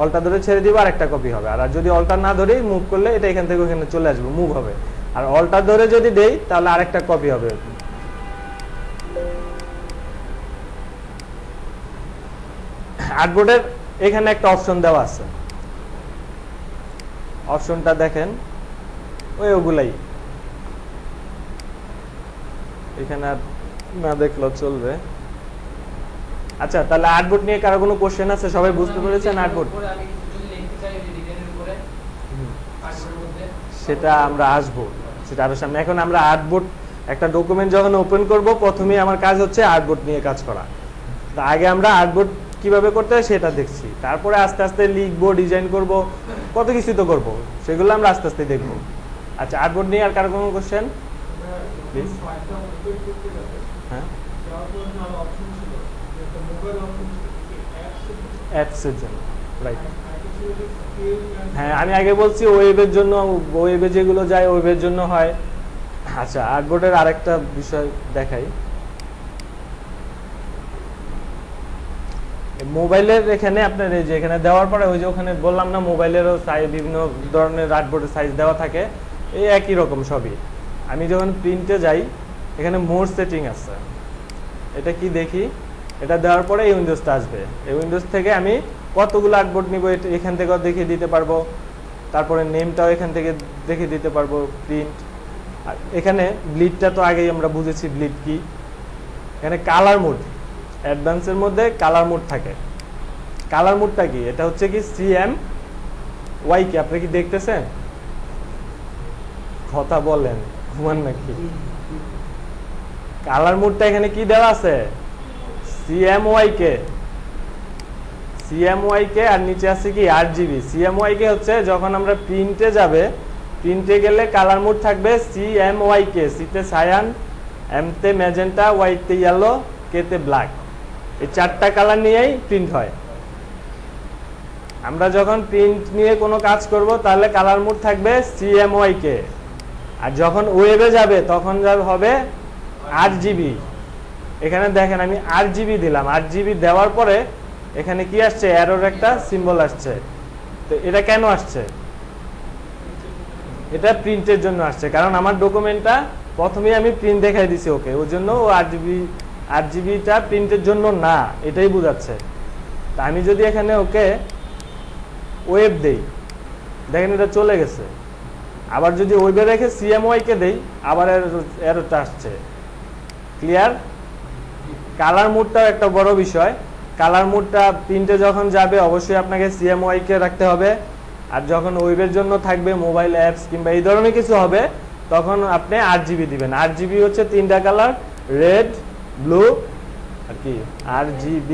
অলটা ধরে ছেড়ে দিব, আরেকটা কপি হবে। আর যদি অলটা না ধরেই মুভ করলে এটা এখান থেকে ওখানে চলে আসবে, মুভ হবে। আর অলটা ধরে যদি দেই তাহলে আরেকটা কপি হবে। আর্টবোর্ডের এখানে একটা অপশন দেওয়া আছে, অপশনটা দেখেন, ওগুলাই এখানে আর না দেখলেও চলবে। আচ্ছা, তাহলে আর্টবোর্ড নিয়ে কারো কোনো কোশ্চেন আছে? সবাই বুঝতে পেরেছেন আর্টবোর্ড? সেটা আমরা আসবো, সেটা আরো সামনে। এখন আমরা আর্টবোর্ড একটা ডকুমেন্ট যখন ওপেন করব, প্রথমেই আমার কাজ হচ্ছে আর্টবোর্ড নিয়ে কাজ করা। আগে আমরা আর্টবোর্ড কিভাবে করতে হয় সেটা দেখছি, তারপরে আস্তে আস্তে লিখবো, ডিজাইন করব, কত কিছু তো করবো, সেগুলো আমরা আস্তে আস্তে দেখবো। আচ্ছা, আর্টবোর্ড নিয়ে আর কারো কোনো কোশ্চেন? হ্যাঁ, অ্যাপসের জন্য, রাইট। হ্যাঁ, আমি আগে বলছি ওয়েবের জন্য, ওয়েবে যেগুলো যায় ওয়েবের জন্য হয়। আচ্ছা, আর্টবোর্ডের আরেকটা বিষয় দেখাই। মোবাইলের এখানে আপনার এই যে এখানে দেওয়ার পরে ওই যে ওখানে বললাম না মোবাইলেরও সাইজ বিভিন্ন ধরনের আর্টবোর্ডের সাইজ দেওয়া থাকে, এই একই রকম সবই। আমি যখন প্রিন্টে যাই এখানে মোর সেটিং আছে, এটা কি দেখি, এটা দেওয়ার পরে এই উইন্ডোজটা আসবে। এই উইন্ডোজ থেকে আমি কতগুলো আর্টবোর্ড নিব এখান থেকেও দেখিয়ে দিতে পারবো, তারপরে নেমটাও এখান থেকে দেখিয়ে দিতে পারবো, প্রিন্ট। আর এখানে ব্লিডটা তো আগেই আমরা বুঝেছি ব্লিড কি। এখানে কালার মোড, অ্যাডভান্সের মধ্যে কালার মোড থাকে। কালার মোডটা কি? এটা হচ্ছে কি CMYK, কি আপনি কি দেখতেছেন? কথা বলেন, ঘুমান নাকি? কালার মোডটা এখানে কি দেওয়া আছে? CMYK, আর নিচে আছে কি RGB। CMYK হচ্ছে যখন আমরা প্রিন্টে যাবে, প্রিন্টে গেলে কালার মোড থাকবে CMYK, সিতে সায়ান, এমতে ম্যাজেন্টা, ওয়াইতে ইয়েলো, কেতে ব্ল্যাক। এই চারটা কালার নিয়েই প্রিন্ট হয়। আমরা যখন প্রিন্ট নিয়ে কোনো কাজ করব তাহলে কালার মোড থাকবে CMYK, আর যখন ওয়েবে যাবে তখন হবে RGB। এখানে দেখেন আমি RGB দিলাম, RGB দেওয়ার পরে এখানে কি আসছে? এরর একটা সিম্বল আসছে। তো এটা কেন আসছে? এটা প্রিন্টের জন্য আসছে, কারণ আমার ডকুমেন্টটা প্রথমেই আমি প্রিন্ট দেখাই দিছি ওকে, ওই জন্য ও RGBটা প্রিন্টের জন্য না, এটাই বোঝাচ্ছে। তা আমি যদি এখানে ওকে ওয়েব দেই, দেখেন এটা চলে গেছে। আবার যদি ওয়েবে রেখে CMYK দেই, আবার এররটা আসছে। ক্লিয়ার? কালার মোডটাও একটা বড় বিষয়। কালার মোডটা প্রিন্টে যখন যাবে অবশ্যই আপনাকে CMYK রাখতে হবে, আর যখন ওয়েবের জন্য থাকবে মোবাইল অ্যাপস কিংবা এই ধরনের কিছু হবে তখন আপনি RGB দিবেন। RGB হচ্ছে তিনটা কালার, রেড, ব্লু আর কি RGB,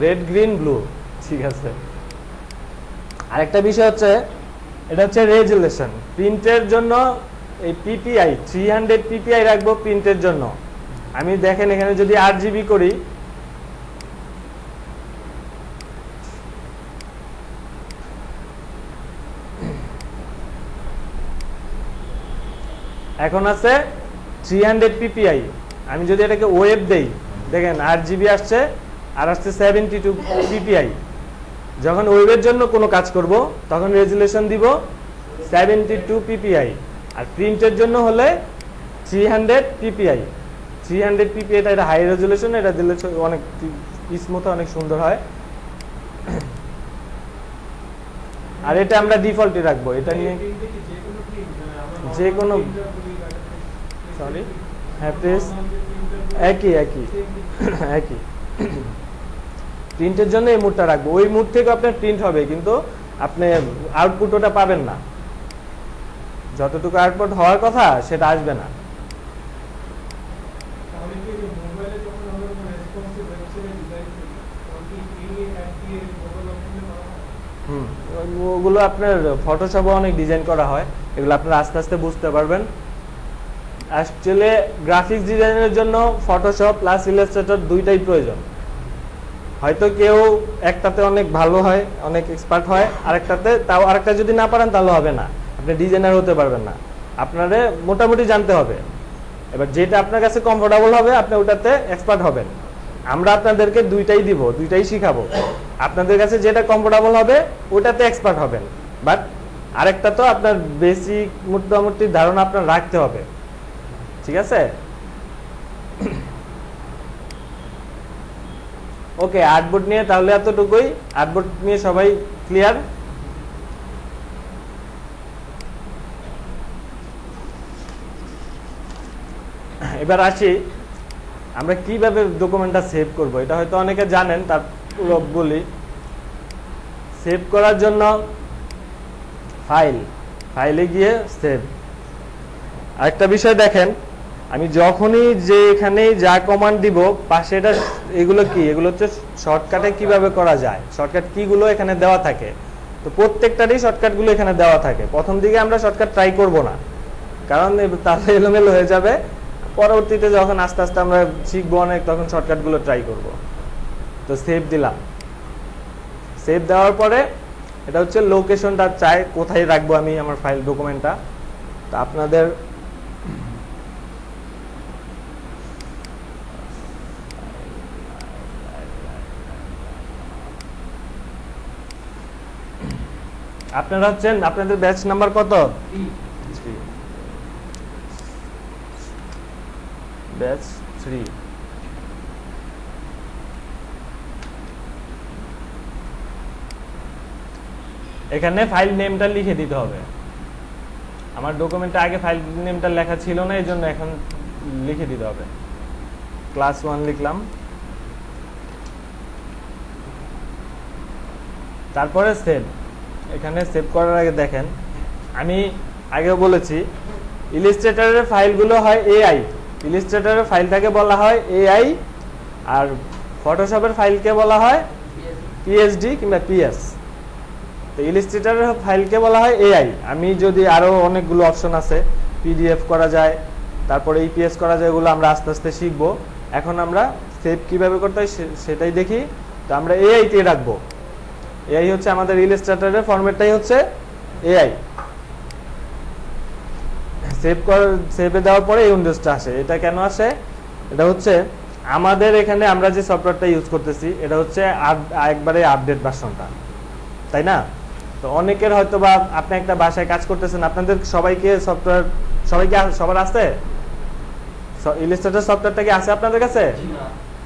রেড, গ্রিন, ব্লু। ঠিক আছে। আরেকটা বিষয় হচ্ছে এটা হচ্ছে রেজুলেশন। প্রিন্টের জন্য এই PPI 300 PPI রাখবো প্রিন্টের জন্য। আমি দেখেন এখানে যদি RGB করি, এখন আছে 300 PPI। আমি যদি এটাকে ওয়েব দেই, দেখেন RGB আসছে আর আসছে 72 PPI। যখন ওয়েবের জন্য কোনো কাজ করব তখন রেজুলেশন দিব 72 PPI, আর প্রিন্টের জন্য হলে 300 PPI। 300 PPI এটা হাই রেজুলেশন, এটা দিলে অনেক স্মুথ, অনেক সুন্দর হয়। আর এটা আমরা ডিফল্টে রাখবো। এটা নিয়ে যে কোনো সরি, হ্যাঁ প্লিজ, একই প্রিন্টের জন্য এই মুডটা রাখবো। ওই মুড থেকে আপনার প্রিন্ট হবে, কিন্তু আপনি আউটপুট ওটা পাবেন না, যতটুকু আউটপুট হওয়ার কথা সেটা আসবে না। ওগুলো আপনার ফটোশপে অনেক ডিজাইন করা হয়, এগুলো আপনারা আস্তে আস্তে বুঝতে পারবেন। অ্যাকচুয়ালি গ্রাফিক্স ডিজাইনের জন্য ফটোশপ প্লাস ইলাস্ট্রেটর দুইটাই প্রয়োজন। হয়তো কেউ একটাতে অনেক ভালো হয়, অনেক এক্সপার্ট হয়, আরেকটাতে তাও আরেকটা যদি না পারেন তাহলে হবে না, আপনি ডিজাইনার হতে পারবেন না। আপনারে মোটামুটি জানতে হবে। এবার যেটা আপনার কাছে কমফোর্টেবল হবে আপনি ওটাতে এক্সপার্ট হবেন। আমরা আপনাদেরকে দুইটাই দিব, দুইটাই শিখাবো। আপনাদের কাছে যেটা কমফোর্টেবল হবে ওটাতে এক্সপার্ট হবেন, বাট আরেকটা তো আপনার বেসিক মোটামুটি ধারণা আপনার রাখতে হবে। ঠিক আছে? ওকে, আর্টবোর্ড নিয়ে তাহলে এতটুকুই। আর্টবোর্ড নিয়ে সবাই ক্লিয়ার? এবার আসি আমরা কিভাবে ডকুমেন্টটা সেভ করব। এটা হয়তো অনেকে জানেন, তারপর বলি। সেভ করার জন্য ফাইলে গিয়ে সেভ। আরেকটা বিষয় দেখেন, আমি যখনই যে এখানে যা কমান্ড দিব পাশে এটা, এগুলো কি, এগুলো হচ্ছে শর্টকাটে কিভাবে করা যায়, শর্টকাট কিগুলো এখানে দেওয়া থাকে। তো প্রত্যেকটারই শর্টকাটগুলো এখানে দেওয়া থাকে। প্রথম দিকে আমরা শর্টকাট ট্রাই করব না, কারণ তাহলে এলোমেলো হয়ে যাবে। পরবর্তীতে যখন আস্তে আস্তে আমরা শিখবো অনেক, তখন শর্টকাটগুলো ট্রাই করব। তো সেভ দিলাম। সেভ দেওয়ার পরে এটা হচ্ছে লোকেশনটা চাই কোথায় রাখবো আমি আমার ফাইল ডকুমেন্টটা। তো আপনাদের আপনারা হচ্ছেন আপনাদের ব্যাচ নাম্বার কত? ব্যাচ 3। এখানে ফাইল নেমটা লিখে দিতে হবে। আমার ডকুমেন্টে আগে ফাইল নেমটা লেখা ছিল না, এই জন্য এখন লিখে দিতে হবে। ক্লাস 1 লিখলাম, তারপরে সেভ। এখানে সেভ করার আগে দেখেন, আমি আগেও বলেছি ইলাস্ট্রেটরের ফাইলগুলো হয় এআই। ইলাস্ট্রেটরের ফাইলটাকে বলা হয় এআই, আর ফটোশপের ফাইলকে বলা হয় পিএসডি কিংবা পিএস। তো ইলাস্ট্রেটরের ফাইলকে বলা হয় এআই। আমি যদি আরও অনেকগুলো অপশন আছে, পিডিএফ করা যায়, তারপরে ইপিএস করা যায়, এগুলো আমরা আস্তে আস্তে শিখব। এখন আমরা সেভ কীভাবে করতে হয় সেটাই দেখি। তো আমরা এআইতে রাখবো। এআই হচ্ছে আমাদের ইলাস্ট্রেটরের ফরম্যাটটাই হচ্ছে এআই। সেভে দেওয়ার পরে এই উইন্ডোজটা আসে। এটা কেন আসে? এটা হচ্ছে আমাদের এখানে আমরা যে সফটওয়্যারটা ইউজ করতেছি এটা হচ্ছে একবারে আপডেট ভার্সনটা, তাই না? তো অনেকের হয়তো বা আপনি একটা বাসায় কাজ করতেছেন, আপনাদের সবাইকে সবার আছে ইলাস্ট্রেটর সফটওয়্যারটা কি আছে আপনাদের কাছে?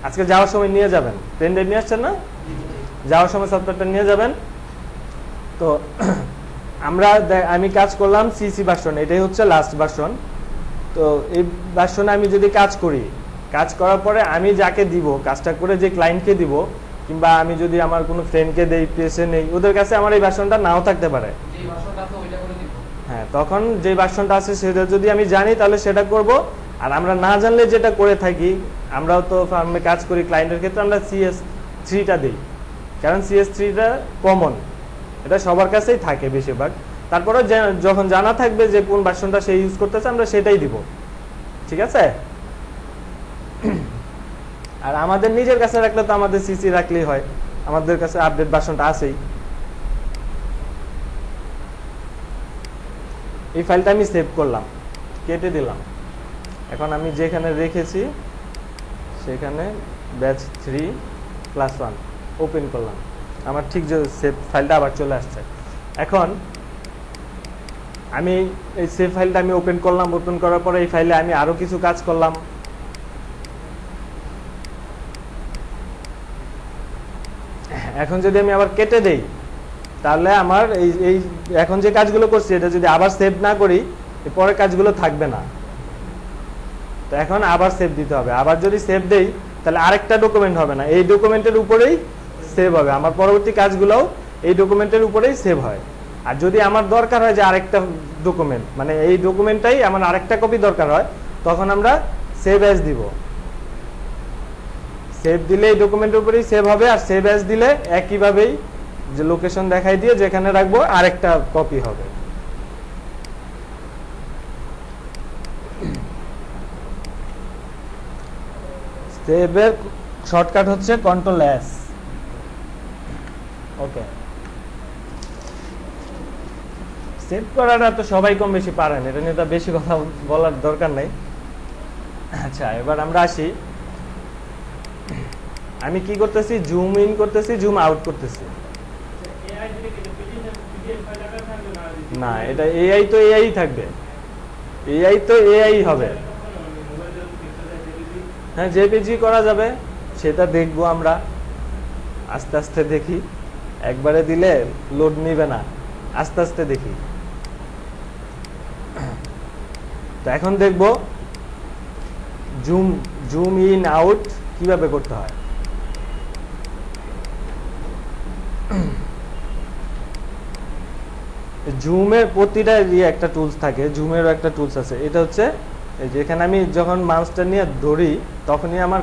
আজকে যাওয়ার সময় নিয়ে যাবেন, পেন ড্রাইভ নিয়ে আসছেন না? যাওয়ার সময় সফটওয়্যারটা নিয়ে যাবেন। তো আমি কাজ করলাম সিসি ভার্সন, এটাই হচ্ছে লাস্ট ভার্সন। তো এই ভার্সনে আমি যদি কাজ করি, কাজ করার পরে আমি যাকে দিব, কাজটা করে যে ক্লায়েন্টকে দিব, কিংবা আমি যদি আমার কোনো ফ্রেন্ডকে দেই, পেশে নেই, ওদের কাছে আমার এই ভার্সনটা নাও থাকতে পারে। হ্যাঁ, তখন যে ভার্সনটা আছে সেটা যদি আমি জানি তাহলে সেটা করব। আর আমরা না জানলে যেটা করে থাকি, আমরাও তো ফার্মে কাজ করি, ক্লায়েন্টের ক্ষেত্রে আমরা CS3টা দিই, কারণ CS3টা কমন, এটা সবার কাছেই থাকে বেশিরভাগ। তারপরে যখন জানা থাকবে যে কোন ভার্সনটা সে ইউজ করতেছে, আমরা সেটাই দিব। ঠিক আছে? আর আমাদের নিজের কাছে রাখলে তো আমাদের সিসি রাখলেই হয়, আমাদের কাছে আপডেট ভার্সনটা আছেই। এই ফাইলটা আমি সেভ করলাম, কেটে দিলাম। এখন আমি যেখানে রেখেছি সেখানে ব্যাচ 3 ক্লাস 1 ওপেন করলাম। আমার ঠিক যে সেভ ফাইলটা আবার চলে আসছে। এখন আমি এই সেভ ফাইলটা আমি ওপেন করলাম। ওপেন করার পরে এই ফাইলে আমি আরও কিছু কাজ করলাম। এখন যদি আমি আবার কেটে দেই তাহলে আমার এই এখন যে কাজগুলো করছি এটা যদি আবার সেভ না করি, পরের কাজগুলো থাকবে না। তো এখন আবার সেভ দিতে হবে। আবার যদি সেভ দেই তাহলে আরেকটা ডকুমেন্ট হবে না, এই ডকুমেন্টের উপরেই সেভ হবে। আমার পরবর্তী কাজগুলোও এই ডকুমেন্টের উপরেই সেভ হয়। আর যদি আমার দরকার হয় যে আরেকটা ডকুমেন্ট, মানে এই ডকুমেন্টটাই আমার আরেকটা কপি দরকার হয়, তখন আমরা সেভ অ্যাজ দিব। সেভ দিলে এই ডকুমেন্টের উপরেই সেভ হবে। আর সেভ অ্যাজ দিলে একইভাবেই যে লোকেশন দেখাই দিয়ে যেখানে রাখবো আরেকটা কপি হবে। সেভের শর্টকাট হচ্ছে Ctrl+S। ওকে, সেভ করাটা তো সবাই কম বেশি পারেন, এটা নিয়ে তো বেশি কথা বলার দরকার নেই। আচ্ছা, এবার আমরা আসি। আমি কি করতেছি? জুম ইন করতেছি, জুম আউট করতেছি। না, এটা এআই তো এআই থাকবে, এআই তো এআই হবে। হ্যাঁ, জেপিজি করা যাবে, সেটা দেখবো আমরা আস্তে আস্তে। দেখি, একবারে দিলে লোড নিবে না, আস্তে আস্তে দেখি। তো এখন দেখবো জুম ইন আউট কিভাবে করতে হয়। জুমের প্রতিটা একটা টুলস থাকে, জুমেরও একটা টুলস আছে। এটা হচ্ছে এই যে এখানে আমি যখন মাউসটা নিয়ে ধরি তখনই আমার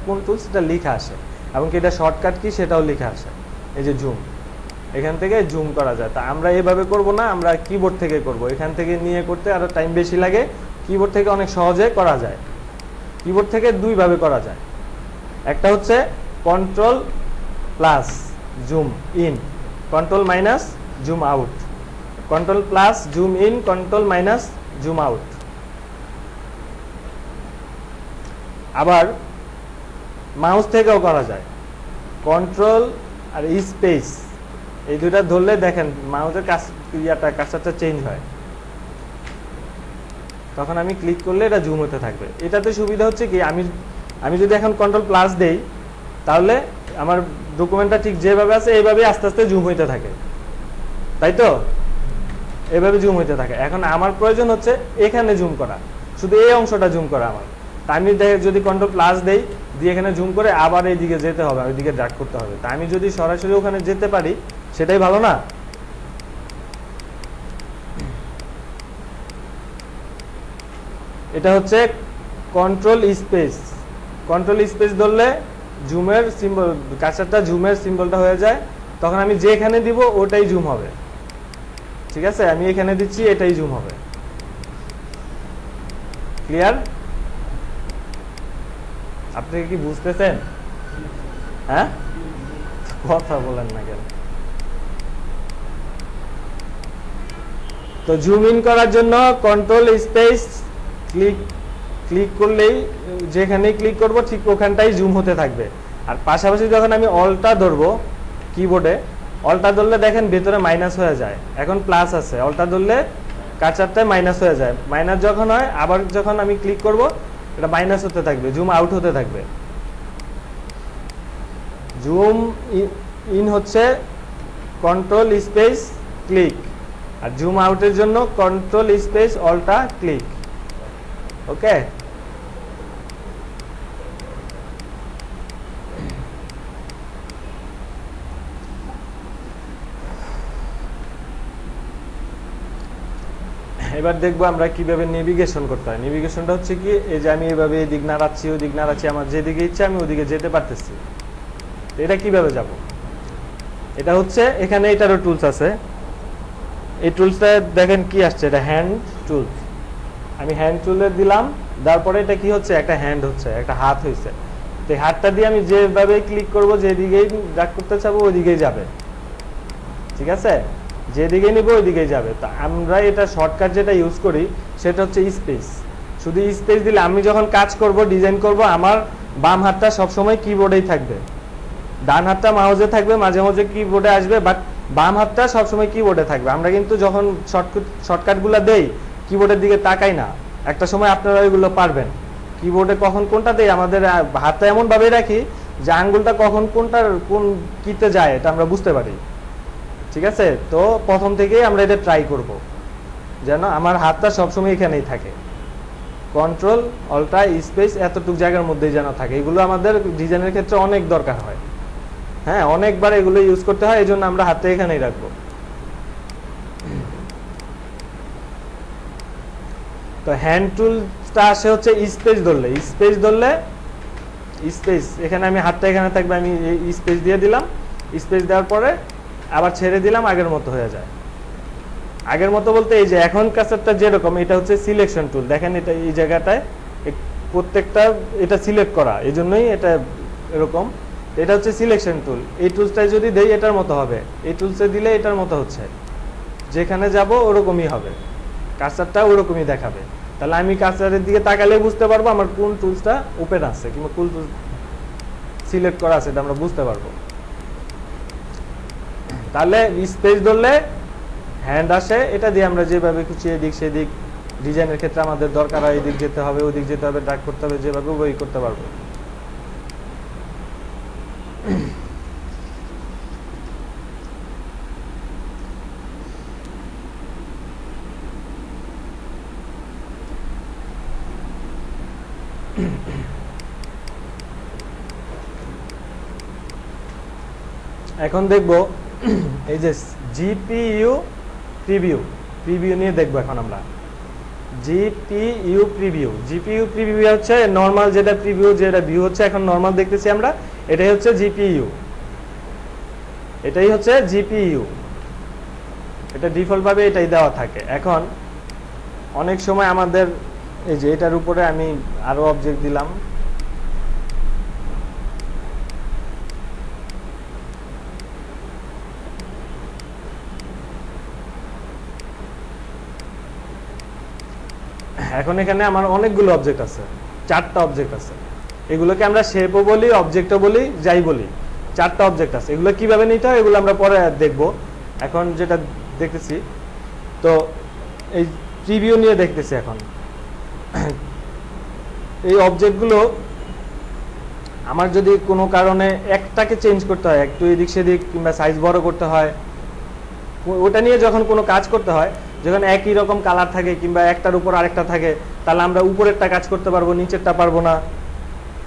কোন টুলস এটা লেখা আসে, এবং কি এটা শর্টকাট কি সেটাও লেখা আসে। এই যে জুম, এখান থেকে জুম করা যায়। তা আমরা এইভাবে করব না, আমরা কিবোর্ড থেকে করব। এখান থেকে নিয়ে করতে আরো টাইম বেশি লাগে, কিবোর্ড থেকে অনেক সহজে করা যায়। কিবোর্ড থেকে দুইভাবে করা যায়। একটা হচ্ছে Ctrl+, zoom in, control minus zoom out, control plus zoom in, control minus zoom out. আবার মাউস থেকেও করা যায়, কন্ট্রোল আর স্পেস এই দুইটা ধরলে দেখেন মাউসের কাজটা চেঞ্জ হয়, তখন আমি ক্লিক করলে এটা জুম হতে থাকবে। এটাতে সুবিধা হচ্ছে কি, আমি যদি এখন কন্ট্রোল প্লাস দেই তাহলে আমার ডকুমেন্টটা ঠিক যেভাবে আছে এইভাবে আস্তে আস্তে জুম হইতে থাকে, তাই তো? এভাবে জুম হইতে থাকে। এখন আমার প্রয়োজন হচ্ছে এখানে জুম করা, শুধু এই অংশটা জুম করা আমার। তা আমি যদি কন্ট্রোল প্লাস দেই, দিয়ে এখানে জুম করে আবার এইদিকে যেতে হবে, ওইদিকে ড্র্যাগ করতে হবে। তা আমি যদি সরাসরি ওখানে যেতে পারি সেটাই ভালো না? এটা হচ্ছে কন্ট্রোল স্পেস, কন্ট্রোল স্পেস ধরলে জুমের সিম্বল, কার্সারটা জুমের সিম্বলটা হয়ে যায়, তখন আমি যেখানে দিব ওটাই জুম হবে। ঠিক আছে, আমি এখানে দিচ্ছি এটাই জুম হবে। ক্লিয়ার? আপনি কি বুঝতেছেন? হ্যাঁ, কথা বলেন না কেন? তো জুম ইন করার জন্য কন্ট্রোল স্পেস ক্লিক করলেই, যেখানে ক্লিক করব ঠিক ওখানটাই জুম হতে থাকবে। আর পাশাপাশি যখন আমি অলটা ধরবো কিবোর্ডে, অলটা ধরলে দেখেন ভেতরে মাইনাস হয়ে যায়, এখন প্লাস আছে, অলটা ধরলে কার্সারটায় মাইনাস হয়ে যায়। মাইনাস যখন হয় আবার যখন আমি ক্লিক করব এটা মাইনাস হতে থাকবে, জুম আউট হতে থাকবে। জুম ইন হচ্ছে কন্ট্রোল স্পেস ক্লিক, আর জুম আউটের জন্য কন্ট্রোল স্পেস অলটা ক্লিক। ওকে, এবার দেখবো আমরা কিভাবে নেভিগেশন করতে হয়। নেভিগেশনটা হচ্ছে কি, এই যে আমি এভাবে এদিক নাড়াচ্ছি ওদিক নাড়াচ্ছি, আমার যেদিকে ইচ্ছা আমি ওদিকে যেতে পারতেছি। এটা কিভাবে যাব? এটা হচ্ছে এখানে এটারও টুলস আছে, এই টুলসটা দেখেন কি আসছে, এটা হ্যান্ড টুলস। আমি হ্যান্ড টুলে দিলাম, তারপরে এটা কি হচ্ছে, একটা হ্যান্ড হচ্ছে, একটা হাত হয়েছে। তো এই হাতটা দিয়ে আমি যেভাবে ক্লিক করব, যেদিকেই ড্র্যাগ করতে চাবো ওইদিকেই যাবে। ঠিক আছে, যেদিকে নিব ওইদিকেই যাবে। তো আমরা এটা শর্টকাট যেটা ইউজ করি সেটা হচ্ছে স্পেস। শুধু স্পেস দিলে আমি যখন কাজ করব, ডিজাইন করব, আমার বাম হাতটা সবসময় কিবোর্ডেই থাকবে, ডান হাতটা মাউসে থাকবে, মাঝে মাঝে কিবোর্ডে আসবে, বাট বাম হাতটা সবসময় কিবোর্ডে থাকবে। আমরা কিন্তু যখন শর্টকাটগুলো দেই কিবোর্ডের দিকে তাকাই না। একটা সময় আপনারা ওইগুলো পারবেন, কিবোর্ডে কখন কোনটা দেই, আমাদের হাতটা এমনভাবেই রাখি যে আঙ্গুলটা কখন কোন কিতে যায় এটা আমরা বুঝতে পারি। ঠিক আছে, তো প্রথম থেকেই আমরা এটা ট্রাই করব যেন আমার হাতটা সবসময় এখানেই থাকে, কন্ট্রোল অল্টা স্পেস এতটুকু জায়গার মধ্যেই যেন থাকে। এগুলো আমাদের ডিজাইনের ক্ষেত্রে অনেক দরকার হয়, হ্যাঁ, অনেকবার এগুলো ইউজ করতে হয়, এই জন্য আমরা হাতে এখানেই রাখবো। তো হ্যান্ড টুলটা আসে হচ্ছে স্পেস ধরলে, স্পেস এখানে আমি হাতটা এখানে থাকবে, আমি স্পেস দিয়ে দিলাম, স্পেস দেওয়ার পরে আবার ছেড়ে দিলাম, আগের মতো হয়ে যায়। আগের মতো বলতে এই যে এখন কার্সারটা যেরকম, এটা হচ্ছে সিলেকশন টুল, দেখেন এটা এই জায়গাটায় প্রত্যেকটা এটা সিলেক্ট করা, এই জন্যই এটা এরকম। এটা হচ্ছে সিলেকশন টুল, এই টুলসটাই যদি দেই এটার মতো হবে, এই টুলসে দিলে এটার মতো হচ্ছে, যেখানে যাব ওরকমই হবে, কার্সারটা ওরকমই দেখাবে। তাহলে আমি কার্সারের দিকে তাকালে বুঝতে পারবো আমার কোন টুলসটা ওপেন আছে কিংবা কোন টুলস সিলেক্ট করা আছে, এটা আমরা বুঝতে পারবো। তাহলে স্পেস ধরলে হ্যান্ড আসে, এটা দিয়ে আমরা যেভাবে খুশি এদিক সেদিক, ডিজাইনের ক্ষেত্রে আমাদের দরকার হয় এদিক যেতে হবে ওদিক যেতে হবে, ড্র্যাগ করতে হবে, যেভাবে ওই করতে পারবো। এখন দেখবো এই যে জিপিইউ প্রিভিউ নিয়ে দেখবো এখন আমরা। জিপিইউ প্রিভিউ হচ্ছে নরমাল, যেটা প্রিভিউ যেটা ভিউ হচ্ছে এখন নরমাল দেখতেছি আমরা, এটাই হচ্ছে জিপিইউ, এটা ডিফল্ট ভাবে এটাই দেওয়া থাকে। এখন অনেক সময় আমাদের এই যে এটার উপরে আমি আরো অবজেক্ট দিলাম, এখন এখানে আমার অনেকগুলো অবজেক্ট আছে, 4টা অবজেক্ট আছে। এগুলোকে আমরা শেপও বলি, অবজেক্টও বলি, যাই বলি। 4টা অবজেক্ট আছে। এগুলো কিভাবে নিতে হয় এগুলো আমরা পরে দেখব। এখন যেটা দেখতেছি, তো এই প্রিভিউ নিয়ে দেখতেছি এখন। এই অবজেক্টগুলো আমার যদি কোনো কারণে একটাকে চেঞ্জ করতে হয়, একটু এদিক সেদিক কিংবা সাইজ বড় করতে হয়, ওটা নিয়ে যখন কোনো কাজ করতে হয়, যখন একই রকম কালার থাকে কিংবা একটার উপর আরেকটা থাকে, তাহলে আমরা উপরেরটা কাজ করতে পারবো, নিচেরটা পারবো না।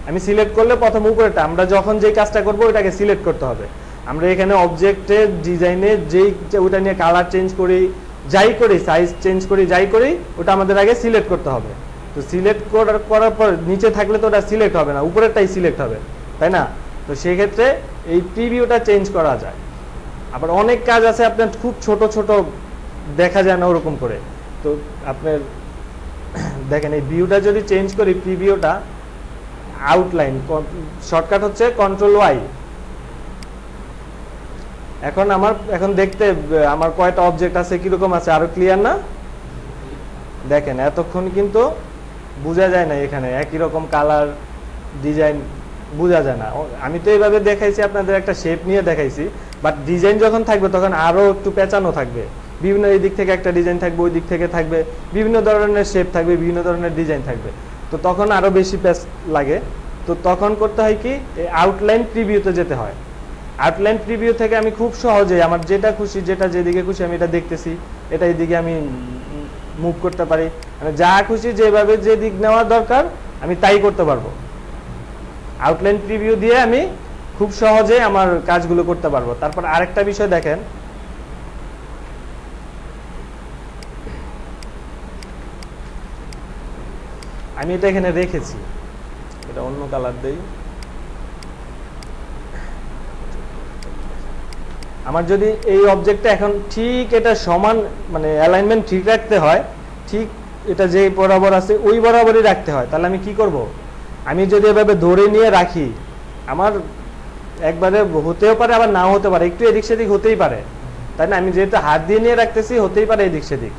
আমি সিলেক্ট করলে প্রথম উপরেরটা, আমরা যখন যেই কাজটা করবো ওইটাকে সিলেক্ট করতে হবে। আমরা এখানে অবজেক্টের ডিজাইনে যেই ওটা নিয়ে কালার চেঞ্জ করি, যাই করি, সাইজ চেঞ্জ করি, যাই করি, ওটা আমাদের আগে সিলেক্ট করতে হবে। তো সিলেক্ট করার পর নিচে থাকলে তো ওটা সিলেক্ট হবে না, উপরেরটাই সিলেক্ট হবে, তাই না? তো সেক্ষেত্রে এই প্রিভিউটা চেঞ্জ করা যায়। আবার অনেক কাজ আছে আপনার খুব ছোট ছোট দেখা যায় না ওরকম করে। তো আপনার দেখেন এই ভিউটা যদি চেঞ্জ করি, প্রিভিউটা আউটলাইন, শর্টকাট হচ্ছে Ctrl+Y। এখন দেখতে আমার কয়টা অবজেক্ট আছে, কিরকম আছে, আরো ক্লিয়ার না? দেখেন এতক্ষণ কিন্তু বোঝা যায় না, এখানে একই রকম কালার ডিজাইন বোঝা যায় না। আমি তো এইভাবে দেখাইছি, আপনাদের একটা শেপ নিয়ে দেখাইছি, বাট ডিজাইন যখন থাকবে তখন আরো একটু পেঁচানো থাকবে। বিভিন্ন এই দিক থেকে একটা ডিজাইন থাকবে, ওই দিক থেকে থাকবে, বিভিন্ন ধরনের শেপ থাকবে, বিভিন্ন ধরনের ডিজাইন থাকবে। তো তখন আরো বেশি পেঁচ লাগে। তো তখন করতে হয় কি, আউটলাইন প্রিভিউতে যেতে হয়। আউটলাইন প্রিভিউ থেকে আমি খুব সহজে আমার যেটা খুশি, যেটা যেদিকে খুশি আমি এটা দেখতেছি, এটা এইদিকে আমি মুভ করতে পারি, মানে যা খুশি যেভাবে যে দিক নেওয়া দরকার আমি তাই করতে পারবো। আউটলাইন প্রিভিউ দিয়ে আমি খুব সহজে আমার কাজগুলো করতে পারবো। তারপর আরেকটা বিষয় দেখেন, আমি এটা এখানে রেখেছি, এটা অন্য কালার দেই। আমার যদি এই অবজেক্টটা এখন ঠিক এটা সমান, মানে অ্যালাইনমেন্ট ঠিক রাখতে হয়, ঠিক এটা যে বরাবর আছে ওই বরাবরই রাখতে হয়, তাহলে আমি কি করব? আমি যদি এভাবে ধরে নিয়ে রাখি, আমার একবারে হতেও পারে আবার নাও হতে পারে, একটু এদিক সেদিক হতেই পারে, তাই না? আমি যেহেতু হাত দিয়ে নিয়ে রাখতেছি, হতেই পারে এদিক সেদিক।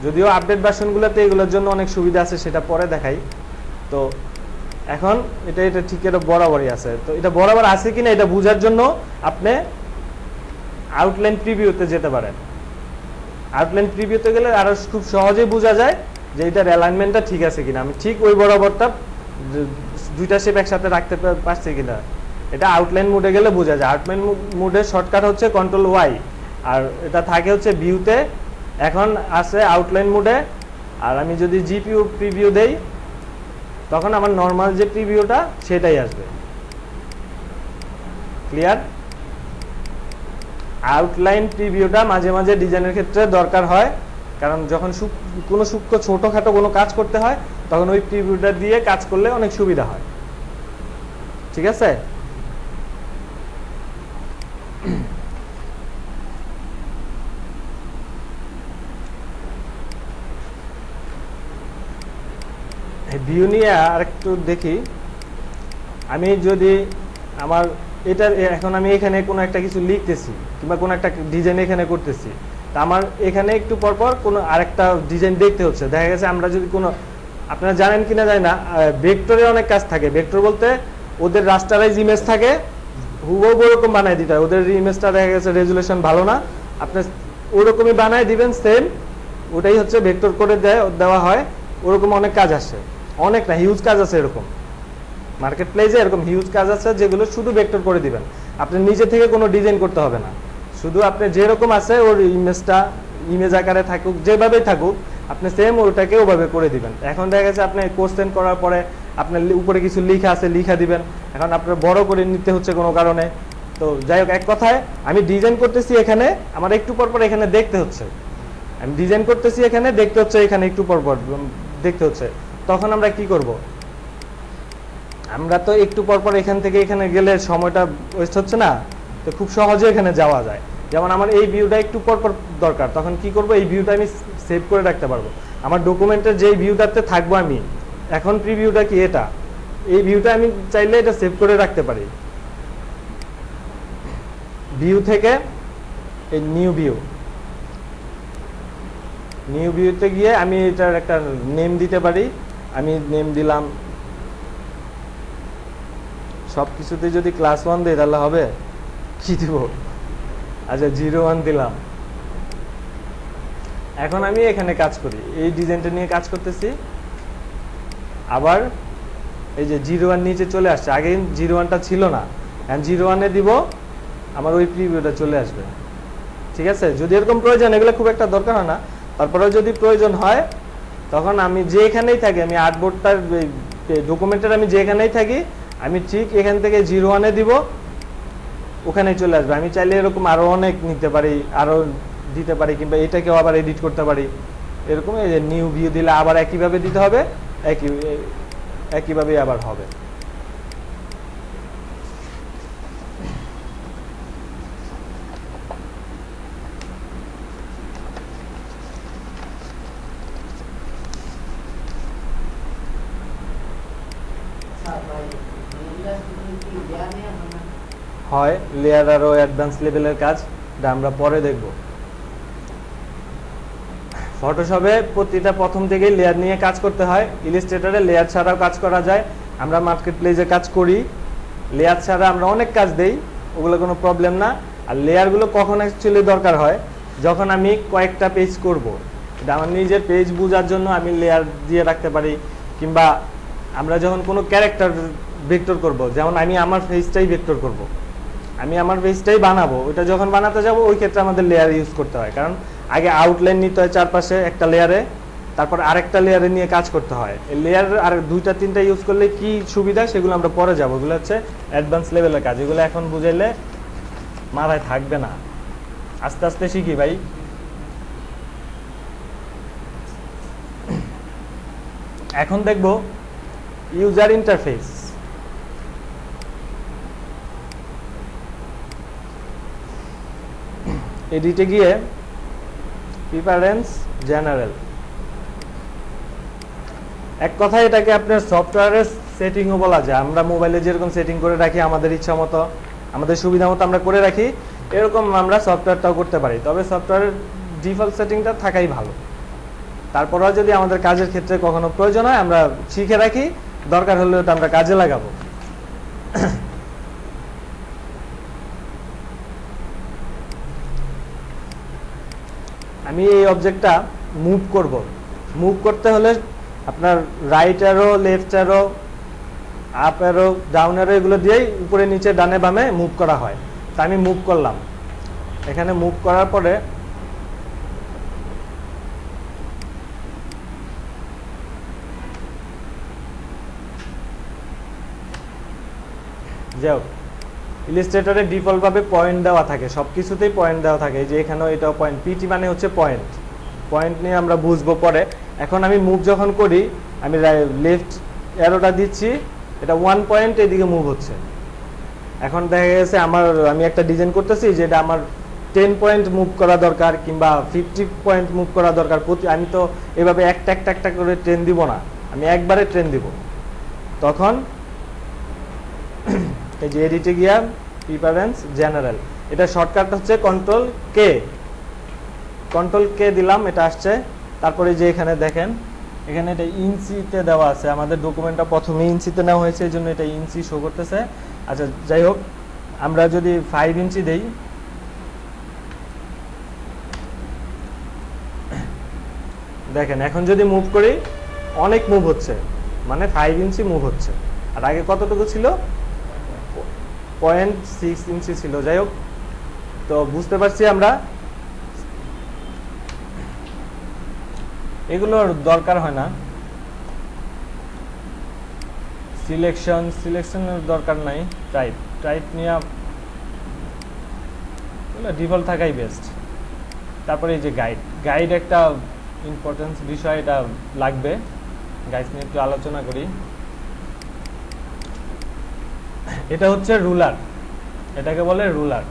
যদিও আপডেট ভার্সনগুলোতে এগুলোর জন্য অনেক সুবিধা আছে, সেটা পরে দেখাই। তো এখন এটা ঠিক এটা বরাবরই আছে। তো এটা বরাবর আছে কিনা এটা বোঝার জন্য আপনি আউটলাইন প্রিভিউতে যেতে পারেন। আউটলাইন প্রিভিউতে গেলে আরো খুব সহজেই বোঝা যায় যে এটার অ্যালাইনমেন্টটা ঠিক আছে কিনা, আমি ঠিক ওই বরাবরটা দুইটা শেপ একসাথে রাখতে পারছি কিনা, এটা আউটলাইন মোডে গেলে বোঝা যায়। আউটলাইন মোডের শর্টকাট হচ্ছে Ctrl+Y, আর এটা থাকে হচ্ছে ভিউতে, এখন আছে আউটলাইন মোডে। আর আমি যদি জিপিইউ প্রিভিউ দেই, তখন আমার নর্মাল যে প্রিভিউটা সেটাই আসবে। ক্লিয়ার? আউটলাইন প্রিভিউটা মাঝে মাঝে ডিজাইনের ক্ষেত্রে দরকার হয়, কারণ যখন কোনো সূক্ষ্ম ছোটখাটো কোনো কাজ করতে হয়, তখন ওই প্রিভিউটা দিয়ে কাজ করলে অনেক সুবিধা হয়। ঠিক আছে? ভিউ নিয়ে আরেকটু দেখি। আমি যদি আমার এটা এখন আমি এখানে কোনো একটা কিছু লিখতেছি কিংবা কোনো একটা ডিজাইন এখানে করতেছি, তা আমার এখানে একটু পরপর কোনো আরেকটা ডিজাইন দেখতে হচ্ছে। দেখা গেছে আমরা যদি কোনো, আপনারা জানেন কিনা জানি না, ভেক্টরে অনেক কাজ থাকে। ভেক্টর বলতে ওদের রাস্টারাইজ ইমেজ থাকে, হুবহু ওরকম বানায় দিতে হয়। ওদের ইমেজটা দেখা গেছে রেজুলেশন ভালো না, আপনি ওরকমই বানায় দিবেন সেম, ওটাই হচ্ছে ভেক্টর করে দেওয়া হয়। ওরকম অনেক কাজ আসে, অনেক না হিউজ কাজ আছে এরকম। মার্কেট প্লেসে এরকম হিউজ কাজ আছে যেগুলো শুধু ভেক্টর করে দিবেন, আপনি নিজে থেকে কোনো ডিজাইন করতে হবে না। শুধু আপনি যেরকম আছে ওর ইমেজটা ইমেজ আকারে থাকুক, যেভাবেই থাকুক, আপনি সেম ওটাকে ওভাবে করে দিবেন। এখন দেখা গেছে আপনি কোশ্চেন করার পরে আপনার উপরে কিছু লেখা আছে, লিখা দিবেন। এখন আপনার বড় করে নিতে হচ্ছে কোনো কারণে। তো যাই হোক, এক কথায় আমি ডিজাইন করতেছি এখানে, আমার একটু পরপর এখানে দেখতে হচ্ছে। আমি ডিজাইন করতেছি এখানে, দেখতে হচ্ছে এখানে একটু পরপর দেখতে হচ্ছে। তখন আমরা কি করব? আমরা তো একটু পরপর এখান থেকে এখানে গেলে সময়টা ওয়েস্ট হচ্ছে না, তো খুব সহজে এখানে যাওয়া যায়। যেমন আমার এই ভিউটা একটু পরপর দরকার, তখন কি করব? এই ভিউটা আমি সেভ করে রাখতে পারবো আমার ডকুমেন্টের যেই ভিউটাতে থাকবো আমি। এখন প্রিভিউটা কি এটা, এই ভিউটা আমি চাইলে এটা সেভ করে রাখতে পারি। ভিউ থেকে এই নিউ ভিউ, নিউ ভিউতে গিয়ে আমি এটার একটা নেম দিতে পারি। আমি নেম দিলাম, সব কিছুতে যদি ক্লাস 1 দিই তাহলে হবে, কি দিব, আচ্ছা 01 দিলাম। এখন আমি এখানে কাজ করি, এই ডিজাইনটা নিয়ে কাজ করতেছি। আবার এই যে 01 নিচে চলে আসছে, আগে 01টা ছিল না, এখন 01-এ দিব, আমার ওই প্রিভিউটা চলে আসবে। ঠিক আছে, যদি এরকম প্রয়োজন, এগুলো খুব একটা দরকার হয় না, তারপরেও যদি প্রয়োজন হয় তখন আমি যেখানেই থাকি, আমি আর্টবোর্ডটার ডকুমেন্টের আমি যেখানেই থাকি, আমি ঠিক এখান থেকে 01-এ দিব, ওখানেই চলে আসবে। আমি চাইলে এরকম আরও অনেক নিতে পারি, আরও দিতে পারি, কিংবা এটাকেও আবার এডিট করতে পারি। এরকম এই যে নিউ ভিউ দিলে আবার একইভাবে দিতে হবে, একইভাবেই আবার হবে। হয় লেয়ার আরও অ্যাডভান্স লেভেলের কাজ, এটা আমরা পরে দেখব। ফটোশপে প্রতিটা প্রথম থেকেই লেয়ার নিয়ে কাজ করতে হয়। ইলাস্ট্রেটরে লেয়ার ছাড়াও কাজ করা যায়। আমরা মার্কেট প্লেসে কাজ করি, লেয়ার ছাড়া আমরা অনেক কাজ দেই, ওগুলো কোনো প্রবলেম না। আর লেয়ারগুলো কখন অ্যাকচুয়ালি দরকার হয়, যখন আমি কয়েকটা পেজ করব, এটা আমার নিজের পেজ বোঝার জন্য আমি লেয়ার দিয়ে রাখতে পারি। কিংবা আমরা যখন কোনো ক্যারেক্টার ভেক্টর করব, যেমন আমি আমার ফেসটাই ভেক্টর করব, আমি আমার পেজটাই বানাবো, ওইটা যখন বানাতে যাব ওই ক্ষেত্রে আমাদের লেয়ার ইউজ করতে হয়। কারণ আগে আউটলাইন নিতে হয় চারপাশে একটা লেয়ারে, তারপর আরেকটা লেয়ারে নিয়ে কাজ করতে হয়। এই লেয়ার আর 2-3টা ইউজ করলে কি সুবিধা, সেগুলো আমরা পরে যাবো। এগুলো হচ্ছে অ্যাডভান্স লেভেলের কাজ, এগুলো এখন বুঝাইলে মাথায় থাকবে না, আস্তে আস্তে শিখি ভাই। এখন দেখব ইউজার ইন্টারফেস। এডিটে গিয়ে প্রিফারেন্স জেনারেল, এক কথায় এটাকে আপনার সফটওয়্যারের সেটিংও বলা যায়। আমরা মোবাইলে যেরকম সেটিং করে রাখি আমাদের ইচ্ছা মতো, আমাদের সুবিধা মতো আমরা করে রাখি, এরকম আমরা সফটওয়্যারটাও করতে পারি। তবে সফটওয়্যারের ডিফল্ট সেটিংটা থাকাই ভালো। তারপরেও যদি আমাদের কাজের ক্ষেত্রে কখনো প্রয়োজন হয় আমরা শিখে রাখি, দরকার হলে ওটা আমরা কাজে লাগাবো। আমি এই অবজেক্টটা মুভ করব, মুভ করতে হলে আপনার right arrow, left arrow, up arrow, down arrow, এগুলো দিয়েই উপরে নিচে ডানে বামে মুভ করা হয়। তা আমি মুভ করলাম, এখানে মুভ করার পরে যাও, ইলাস্ট্রেটরে ডিফল্টভাবে পয়েন্ট দেওয়া থাকে, সব কিছুতেই পয়েন্ট দেওয়া থাকে। এই যে এখানেও এটাও পয়েন্ট, পিটি মানে হচ্ছে পয়েন্ট। পয়েন্ট নিয়ে আমরা বুঝবো পরে। এখন আমি মুভ যখন করি, আমি লেফট অ্যারোটা দিচ্ছি, এটা 1 পয়েন্ট এদিকে মুভ হচ্ছে। এখন দেখা গেছে আমি একটা ডিজাইন করতেছি যেটা আমার 10 পয়েন্ট মুভ করা দরকার, কিংবা 50 পয়েন্ট মুভ করা দরকার। আমি তো এভাবে একটা একটা একটা করে ট্রেন দিব না, আমি একবারে ট্রেন দিব। তখন এই যে এডিটে গিয়া প্রিফারেন্স জেনারেল, এটা শর্টকাট হচ্ছে কন্ট্রোল কে দিলাম, এটা আসছে। তারপরে যে এখানে দেখেন, এখানে এটা ইঞ্চিতে দেওয়া আছে, আমাদের ডকুমেন্টটা প্রথমে ইঞ্চিতে নেওয়া হয়েছে, এই জন্য এটা ইঞ্চি শো করতেছে। আচ্ছা যাই হোক, আমরা যদি 5 ইঞ্চি দেই, দেখেন এখন যদি মুভ করি অনেক মুভ হচ্ছে, মানে 5 ইঞ্চি মুভ হচ্ছে। আর আগে কতটুকু ছিল, 0.6 ইঞ্চি ছিল। যাই হোক, তো বুঝতে পারছি আমরা, এগুলোর দরকার হয় না। সিলেকশনের দরকার নাই। টাইপ নিয়ে ডিফল্ট থাকাই বেস্ট। তারপরে এই যে গাইড একটা ইম্পর্টেন্স বিষয়, এটা লাগবে। গাইড নিয়ে একটু আলোচনা করি। এটা হচ্ছে রুলার, এটাকে বলে রুলার।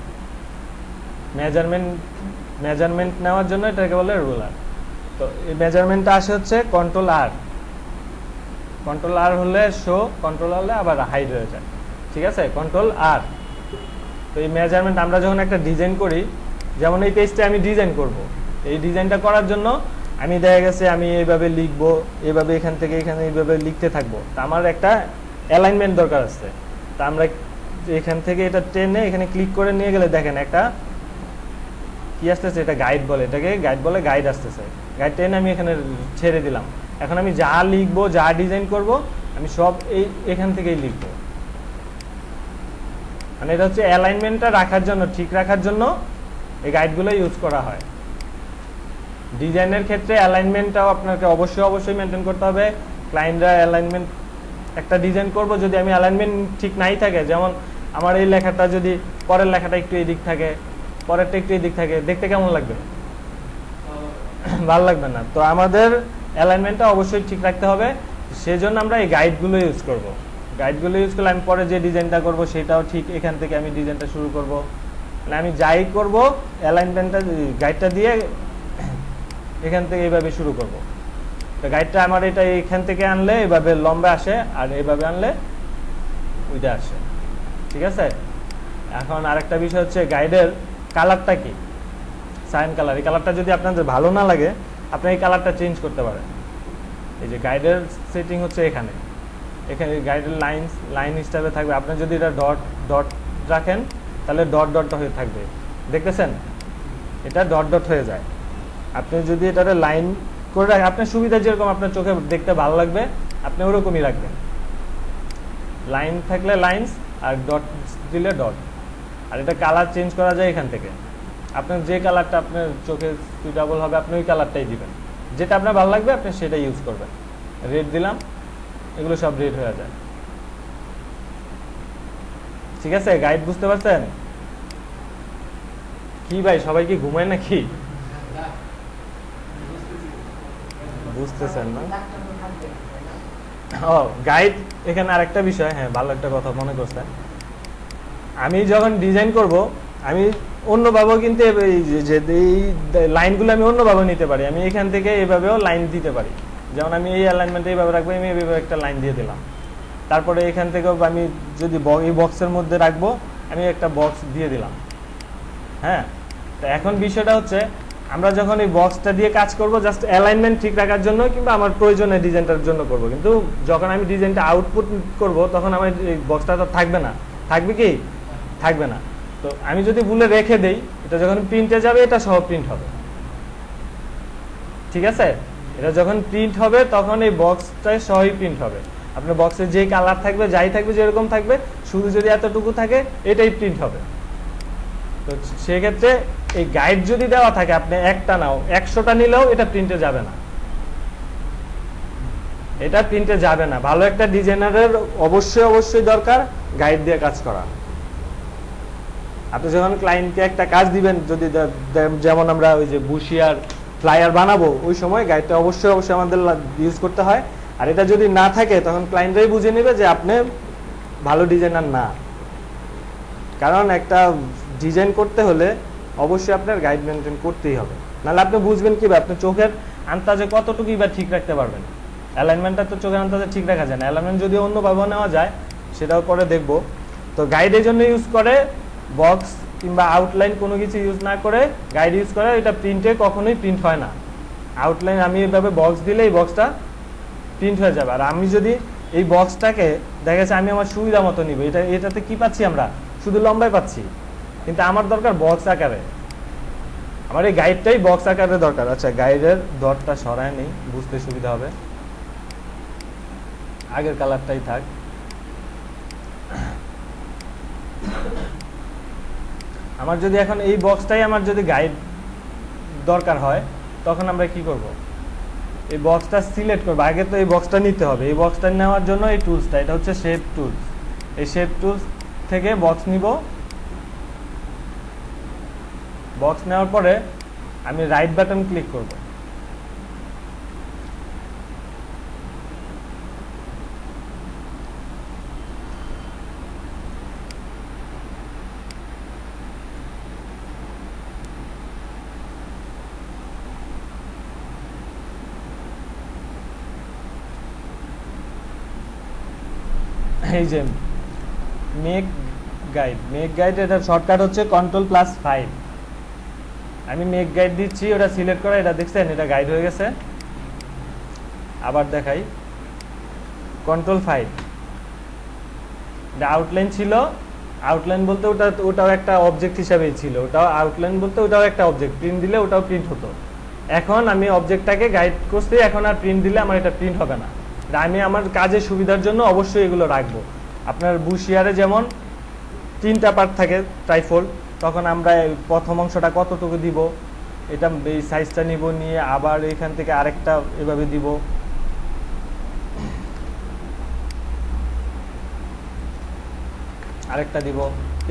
মেজারমেন্ট নেওয়ার জন্য এটাকে বলে রুলার। তো এই মেজারমেন্টটা আসে হচ্ছে কন্ট্রোল আর হলে শো, কন্ট্রোল হলে আবার হাইড হয়ে যায়। ঠিক আছে, কন্ট্রোল আর। তো এই মেজারমেন্ট আমরা যখন একটা ডিজাইন করি, যেমন এই পেজটা আমি ডিজাইন করব, এই ডিজাইনটা করার জন্য আমি দেখা গেছে আমি এইভাবে লিখবো, এইভাবে এখান থেকে এখানে এইভাবে লিখতে থাকবো, তা আমার একটা অ্যালাইনমেন্ট দরকার আছে। তা আমরা এখান থেকে এটা টেনে এখানে ক্লিক করে নিয়ে গেলে দেখেন একটা কি আসতেছে, এটা গাইড বলে, এটাকে গাইড বলে, গাইড আসতেছে। গাইড টেনে আমি এখানে ছেড়ে দিলাম। এখন আমি যা লিখবো, যা ডিজাইন করব, আমি সব এখান থেকেই লিখবো। মানে এটা হচ্ছে অ্যালাইনমেন্টটা রাখার জন্য, ঠিক রাখার জন্য এই গাইডগুলো ইউজ করা হয়। ডিজাইনের ক্ষেত্রে অ্যালাইনমেন্টটাও আপনাকে অবশ্যই মেনটেন করতে হবে। ক্লায়েন্টরা অ্যালাইনমেন্ট একটা ডিজাইন করব, যদি আমি অ্যালাইনমেন্ট ঠিক নাই থাকে, যেমন আমার এই লেখাটা যদি পরের লেখাটা একটু এদিক থাকে, পরেরটা একটু এদিক থাকে, দেখতে কেমন লাগবে? ভালো লাগবে না। তো আমাদের অ্যালাইনমেন্টটা অবশ্যই ঠিক রাখতে হবে, সেজন্য আমরা এই গাইডগুলো ইউজ করব। গাইডগুলো ইউজ করলে আমি পরে যে ডিজাইনটা করব সেটাও ঠিক এখান থেকে আমি ডিজাইনটা শুরু করব। মানে আমি যাই করব অ্যালাইনমেন্টটা গাইডটা দিয়ে এখান থেকে এইভাবে শুরু করব। তো গাইডটা আমার এটা এখান থেকে আনলে এইভাবে লম্বা আসে, আর এইভাবে আনলে ওইটা আসে, ঠিক আছে? এখন আরেকটা বিষয় হচ্ছে গাইডের কালারটা কি, সাইন কালার। এই কালারটা যদি আপনাদের ভালো না লাগে, আপনি এই কালারটা চেঞ্জ করতে পারেন। এই যে গাইডের সেটিং হচ্ছে এখানে, এখানে গাইডের লাইন হিসাবে থাকবে। আপনি যদি এটা ডট ডট রাখেন তাহলে ডট ডট হয়ে থাকবে, দেখতেছেন? এটা ডট ডট হয়ে যায়। আপনি যদি এটাতে লাইন করে রাখেন, আপনার সুবিধা যেরকম আপনার চোখে দেখতে ভালো লাগবে, আপনি ওরকমই রাখবেন। লাইন থাকলে লাইনস, আর ডট দিলে ডট। আর এটা কালার চেঞ্জ করা যায় এখান থেকে। আপনার যে কালারটা আপনার চোখে সুইটেবল হবে, আপনি ওই কালারটাই দিবেন। যেটা আপনার ভালো লাগবে আপনি সেটা ইউজ করবেন। রেড দিলাম, এগুলো সব রেড হয়ে যায়, ঠিক আছে? গাইড বুঝতে পারছেন? কি ভাই, সবাই কি ঘুমায় নাকি? বুঝতেছেন না? ও গাইড, এখানে আরেকটা বিষয়, হ্যাঁ ভালো একটা কথা মনে করছেন। আমি যখন ডিজাইন করব, আমি অন্যভাবেও কিন্তু এই লাইনগুলো আমি অন্যভাবে নিতে পারি। আমি এখান থেকে এইভাবেও লাইন দিতে পারি। যেমন আমি এই অ্যালাইনমেন্টে এইভাবে রাখবো, আমি এইভাবে একটা লাইন দিয়ে দিলাম। তারপরে এখান থেকেও আমি যদি এই বক্সের মধ্যে রাখবো, আমি একটা বক্স দিয়ে দিলাম। হ্যাঁ, তো এখন বিষয়টা হচ্ছে আমরা যখন এই বক্সটা দিয়ে কাজ করব জাস্ট অ্যালাইনমেন্ট ঠিক রাখার জন্য, কিংবা আমার প্রয়োজনে ডিজাইনটার জন্য করব, কিন্তু যখন আমি ডিজাইনটা আউটপুট করব তখন আমার এই বক্সটা তো থাকবে না। থাকবে কি? থাকবে না। তো আমি যদি ভুলে রেখে দেই, এটা যখন প্রিন্টে যাবে এটা সহ প্রিন্ট হবে, ঠিক আছে? এটা যখন প্রিন্ট হবে তখন এই বক্সটাই সহই প্রিন্ট হবে। আপনার বক্সের যেই কালার থাকবে, যাই থাকবে, যেরকম থাকবে, শুধু যদি এতটুকু থাকে এটাই প্রিন্ট হবে। তো সেক্ষেত্রে এই গাইড যদি দেওয়া থাকে, আপনি একটা নাও 100টা নিলেও এটা প্রিন্টে যাবে না, এটা প্রিন্টে যাবে না। ভালো একটা ডিজাইনারের অবশ্যই দরকার গাইড দিয়ে কাজ করা। আপনি যখন ক্লায়েন্টকে একটা কাজ দিবেন, যদি যেমন আমরা ওই যে বুশিয়ার ফ্লায়ার বানাবো, ওই সময় গাইডটা অবশ্যই আমাদের ইউজ করতে হয়। আর এটা যদি না থাকে তখন ক্লায়েন্টরাই বুঝে নেবে যে আপনি ভালো ডিজাইনার না। কারণ একটা ডিজাইন করতে হলে অবশ্যই আপনার গাইড মেনটেন করতেই হবে, নাহলে আপনি বুঝবেন কিভাবে? আপনি চোখের আন্দাজে কতটুকুই বা ঠিক রাখতে পারবেন? অ্যালাইনমেন্টটা তো চোখের আন্দাজে ঠিক রাখা যায় না। অ্যালাইনমেন্ট যদি অন্যভাবে নেওয়া যায় সেটাও পরে দেখব। তো গাইডের জন্য ইউজ করে, বক্স কিংবা আউটলাইন কোনো কিছু ইউজ না করে গাইড ইউজ করে। এটা প্রিন্টে কখনোই প্রিন্ট হয় না। আউটলাইন আমি এভাবে বক্স দিলে এই বক্সটা প্রিন্ট হয়ে যাবে। আর আমি যদি এই বক্সটাকে দেখা যাচ্ছে আমি আমার সুবিধা মতো নিব, এটাতে কি পাচ্ছি? আমরা শুধু লম্বাই পাচ্ছি, কিন্তু আমার দরকার বক্স আকারে। আমার এই গাইডটাই বক্স আকারে দরকার। আচ্ছা, গাইডের ডটটা সরায় নেই, বুঝতে সুবিধা হবে। আগের কালারটাই থাক। আমার যদি এখন এই বক্সটাই আমার যদি গাইড দরকার হয়, তখন আমরা কি করব? এই বক্সটা সিলেক্ট করব। আগে তো এই বক্সটা নিতে হবে। এই বক্সটা নেওয়ার জন্য এই টুলসটা, এটা হচ্ছে শেপ টুলস। এই শেপ টুলস থেকে বক্স নিব। বক্স নেওয়ার পরে আমি রাইট বাটন ক্লিক করব। এই যে মেক গাইড, এটার শর্টকাট হচ্ছে Ctrl+5। আমি মেক গাইড দিচ্ছি, ওটা সিলেক্ট করা, এটা দেখছেন এটা গাইড হয়ে গেছে। আবার দেখাই, Ctrl+5, এটা আউটলাইন ছিল। আউটলাইন বলতে ওটাও একটা অবজেক্ট হিসাবেই ছিল, ওটাও আউটলাইন বলতে ওটাও একটা অবজেক্ট, প্রিন্ট দিলে ওটাও প্রিন্ট হতো। এখন আমি অবজেক্টটাকে গাইড করছি, এখন আর প্রিন্ট দিলে আমার এটা প্রিন্ট হবে না। আমি আমার কাজের সুবিধার জন্য অবশ্যই এগুলো রাখবো। আপনার বুশিয়ারে যেমন 3টা পার্ট থাকে ট্রাইফোল্ড, তখন আমরা প্রথম অংশটা কতটুকু দিব, এটা এই সাইজটা নিব, নিয়ে আবার এখান থেকে আরেকটা এভাবে দিব। আরেকটা দিব,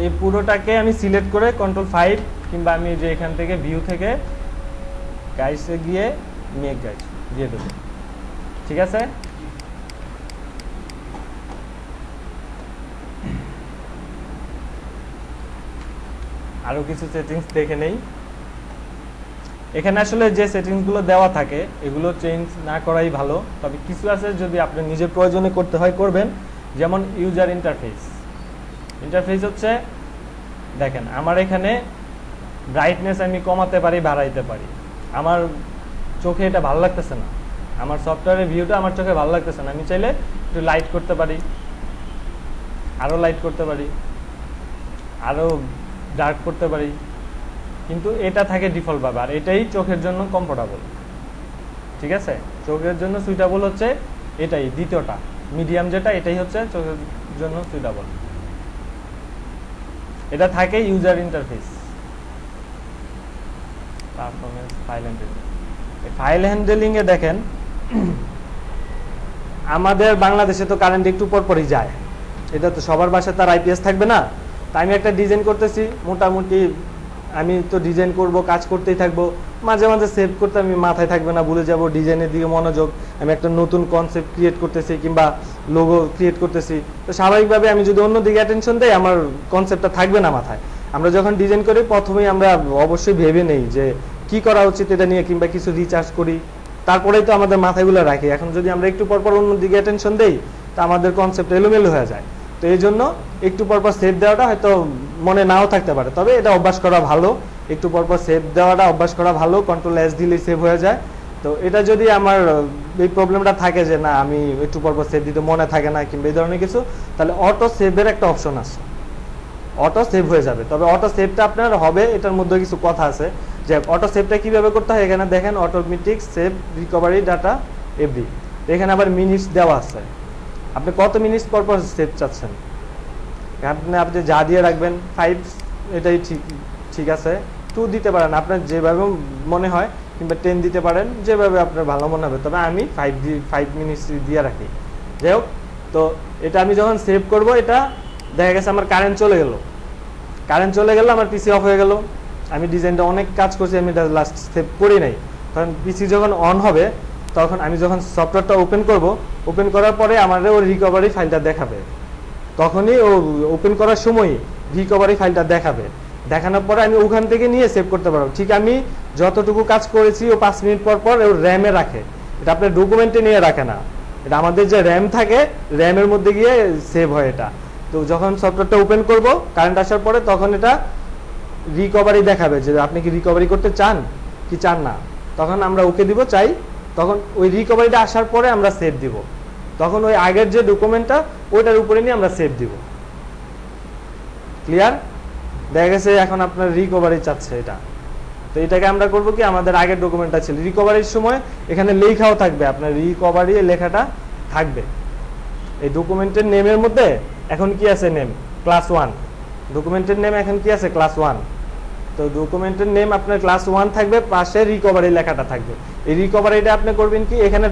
এই পুরোটাকে আমি সিলেক্ট করে Ctrl+5, কিংবা আমি যে এখান থেকে ভিউ থেকে গাইডসে গিয়ে মেক গাইড দিয়ে দেবো। ঠিক আছে, আরো কিছু সেটিংস দেখে নেই। এখানে আসলে যে সেটিংসগুলো দেওয়া থাকে এগুলো চেঞ্জ না করাই ভালো, তবে কিছু আছে যদি আপনি নিজের প্রয়োজনে করতে হয় করবেন। যেমন ইউজার ইন্টারফেস। ইন্টারফেস হচ্ছে, দেখেন আমার এখানে ব্রাইটনেস আমি কমাতে পারি, বাড়াইতে পারি। আমার চোখে এটা ভালো লাগতেছে না, আমার সফটওয়্যারের ভিউটা আমার চোখে ভালো লাগতেছে না, আমি চাইলে একটু লাইট করতে পারি, আরও লাইট করতে পারি, আরও ডার্ক করতে পারি, কিন্তু এটা থাকে ডিফল্ট ভাবে, আর এটাই চোখের জন্য কমফোর্টেবল। ঠিক আছে, চোখের জন্য সুইটেবল হচ্ছে এটাই, দ্বিতীয়টা মিডিয়াম যেটা, এটাই হচ্ছে চোখের জন্য সুইটেবল। এটা থাকে user interface. Performance, file handling. File handling এ দেখেন আমাদের বাংলাদেশে তো কারেন্ট একটু পরপরই যায়, এটা তো সবার বাসায় তার আইপিএস থাকবে না। তাই আমি একটা ডিজাইন করতেছি, মোটামুটি আমি তো ডিজাইন করব, কাজ করতেই থাকবো, মাঝে মাঝে সেভ করতে আমি মাথায় থাকবে না, ভুলে যাব, ডিজাইনের দিকে মনোযোগ। আমি একটা নতুন কনসেপ্ট ক্রিয়েট করতেছি কিংবা লোগো ক্রিয়েট করতেছি, তো স্বাভাবিকভাবে আমি যদি অন্য দিকে অ্যাটেনশন দেই আমার কনসেপ্টটা থাকবে না মাথায়। আমরা যখন ডিজাইন করি প্রথমেই আমরা অবশ্যই ভেবে নেই যে কি করা উচিত এটা নিয়ে, কিংবা কিছু রিচার্জ করি, তারপরেই তো আমাদের মাথাগুলো রাখি। এখন যদি আমরা একটু পরপর অন্য দিকে অ্যাটেনশন দেই তা আমাদের কনসেপ্ট এলোমেলো হয়ে যায়। তো এই জন্য একটু পরপর সেভ দেওয়াটা হয়তো মনে নাও থাকতে পারে, তবে এটা অভ্যাস করা ভালো, একটু পরপর সেভ দেওয়াটা অভ্যাস করা ভালো। Ctrl+S দিলেই সেভ হয়ে যায়। তো এটা যদি আমার এই প্রবলেমটা থাকে যে না আমি একটু পরপর সেভ দিতে মনে থাকে না কিংবা এই ধরনের কিছু, তাহলে অটো সেভের একটা অপশন আছে, অটো সেভ হয়ে যাবে। তবে অটো সেভটা আপনার হবে, এটার মধ্যে কিছু কথা আছে যে অটো সেভটা কিভাবে করতে হয়। এখানে দেখেন automatic save recovery data every, এখানে আবার মিনিটস দেওয়া আছে, আপনি কত মিনিটস পর পর সেভ চাচ্ছেন। আপনি যা দিয়ে রাখবেন 5, এটাই ঠিক আছে। 2 দিতে পারেন আপনার যেভাবে মনে হয়, কিংবা 10 দিতে পারেন, যেভাবে আপনার ভালো মনে হবে। তবে আমি 5 মিনিটস দিয়ে রাখি। যাই হোক, তো এটা আমি যখন সেভ করব, এটা দেখা গেছে আমার কারেন্ট চলে গেল, আমার পিসি অফ হয়ে গেল, আমি ডিজাইনটা অনেক কাজ করছি, আমি লাস্ট সেভ করি নাই। কারণ পিসি যখন অন হবে, তখন আমি যখন সফটওয়্যারটা ওপেন করব, ওপেন করার পরে আমাদের ওই রিকভারি ফাইলটা দেখাবে, তখনই ও ওপেন করার সময় রিকভারি ফাইলটা দেখাবে। দেখানোর পরে আমি ওখান থেকে নিয়ে সেভ করতে পারবো। ঠিক আমি যতটুকু কাজ করেছি ও 5 মিনিট পর পর ও র্যামে রাখে, এটা আপনার ডকুমেন্টে নিয়ে রাখে না, এটা আমাদের যে র্যাম থাকে র্যামের মধ্যে গিয়ে সেভ হয় এটা। তো যখন সফটওয়্যারটা ওপেন করব কারেন্ট আসার পরে, তখন এটা রিকভারি দেখাবে যে আপনি কি রিকভারি করতে চান কি চান না। তখন আমরা ওকে দিব চাই, তখন ওই রিকভারিটা আসার পরে আমরা সেভ দিব, তখন ওই আগের যে ডকুমেন্টটা ওইটার উপরে নিয়ে আমরা সেভ দিব। ক্লিয়ার? দেখা গেছে এখন আপনার রিকভারি চাচ্ছে এটা, তো এটাকে আমরা করব কি, আমাদের আগের ডকুমেন্টটা ছিল, রিকভারির সময় এখানে লেখাও থাকবে, আপনার রিকভারি লেখাটা থাকবে। এই ডকুমেন্টের নেমের মধ্যে এখন কি আছে, নেম ক্লাস 1, ডকুমেন্টের নেম এখন কি আছে ক্লাস 1। তো ডকুমেন্টের নেম আপনার ক্লাস 1 থাকবে, পাশে রিকভারি লেখাটা থাকবে। এই রিকভারিটা আপনি করবেন কি, এখানে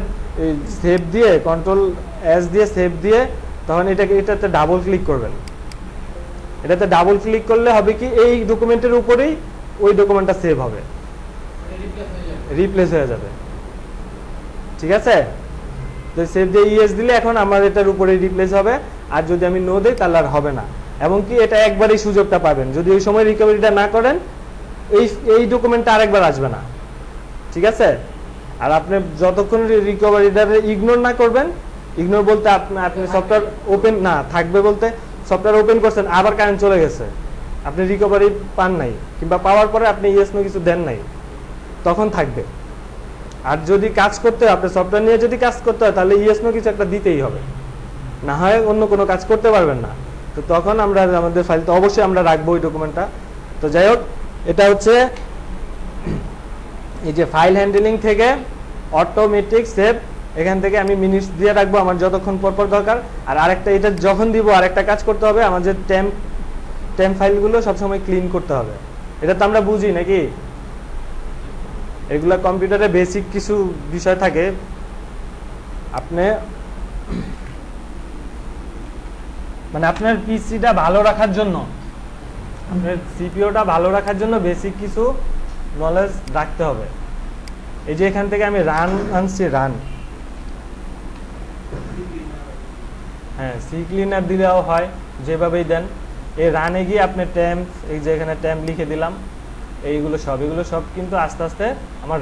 সেভ দিয়ে Ctrl+S দিয়ে সেভ দিয়ে, তখন এটাতে ডাবল ক্লিক করবেন। এটাতে ডাবল ক্লিক করলে হবে কি, এই ডকুমেন্টের উপরেই ওই ডকুমেন্টটা সেভ হবে, রিপ্লেস হয়ে যাবে। ঠিক আছে, তো সেভ দিয়ে ইয়েস দিলে এখন আমার এটার উপরেই রিপ্লেস হবে, আর যদি আমি নো দেই তাহলে আর হবে না। এবং কি এটা একবারই সুযোগটা পাবেন, যদি ওই সময় রিকভারিটা না করেন এই ডকুমেন্টটা আরেকবার আসবে না। ঠিক আছে, আর আপনি যতক্ষণ রিকভারিটা ইগনোর না করবেন, ইগনোর বলতে আপনি সফটওয়্যার ওপেন না থাকবে বলতে, সফটওয়্যার ওপেন করছেন আবার কারেন্ট চলে গেছে, আপনি রিকভারি পান নাই কিংবা পাওয়ার পরে আপনি ইয়েস নো কিছু দেন নাই, তখন থাকবে। আর যদি কাজ করতে হয়, আপনার সফটওয়্যার নিয়ে যদি কাজ করতে হয়, তাহলে ইয়েস নো কিছু একটা দিতেই হবে, না হয় অন্য কোনো কাজ করতে পারবেন না। তো তখন আমরা আমাদের ফাইল তো অবশ্যই আমরা রাখবো ওই ডকুমেন্টটা। তো যাই হোক, এটা হচ্ছে এই যে ফাইল হ্যান্ডলিং থেকে অটোমেটিক সেভ, এখান থেকে আমি মিনিটস দিয়ে রাখবো আমার যতক্ষণ পর দরকার। আর আরেকটা, এটা যখন দিব আরেকটা কাজ করতে হবে, আমাদের টেম্প ফাইলগুলো সবসময় ক্লিন করতে হবে। এটা তো আমরা বুঝি নাকি, এগুলা কম্পিউটারে বেসিক কিছু বিষয় থাকে। আপনি মানে আপনার পিসিটা ভালো রাখার জন্য, আপনার সিপিইউটা ভালো রাখার জন্য বেসিক কিছু নলেজ রাখতে হবে। এই যে এখান থেকে আমি রান আনছি, রান, হ্যাঁ সি ক্লিনার দিলেও হয়, যেভাবেই দেন। এই রানে গিয়ে আপনি ট্যাম্প, এই যে এখানে ট্যাম্প লিখে দিলাম, এগুলো সব কিন্তু আস্তে আস্তে আমার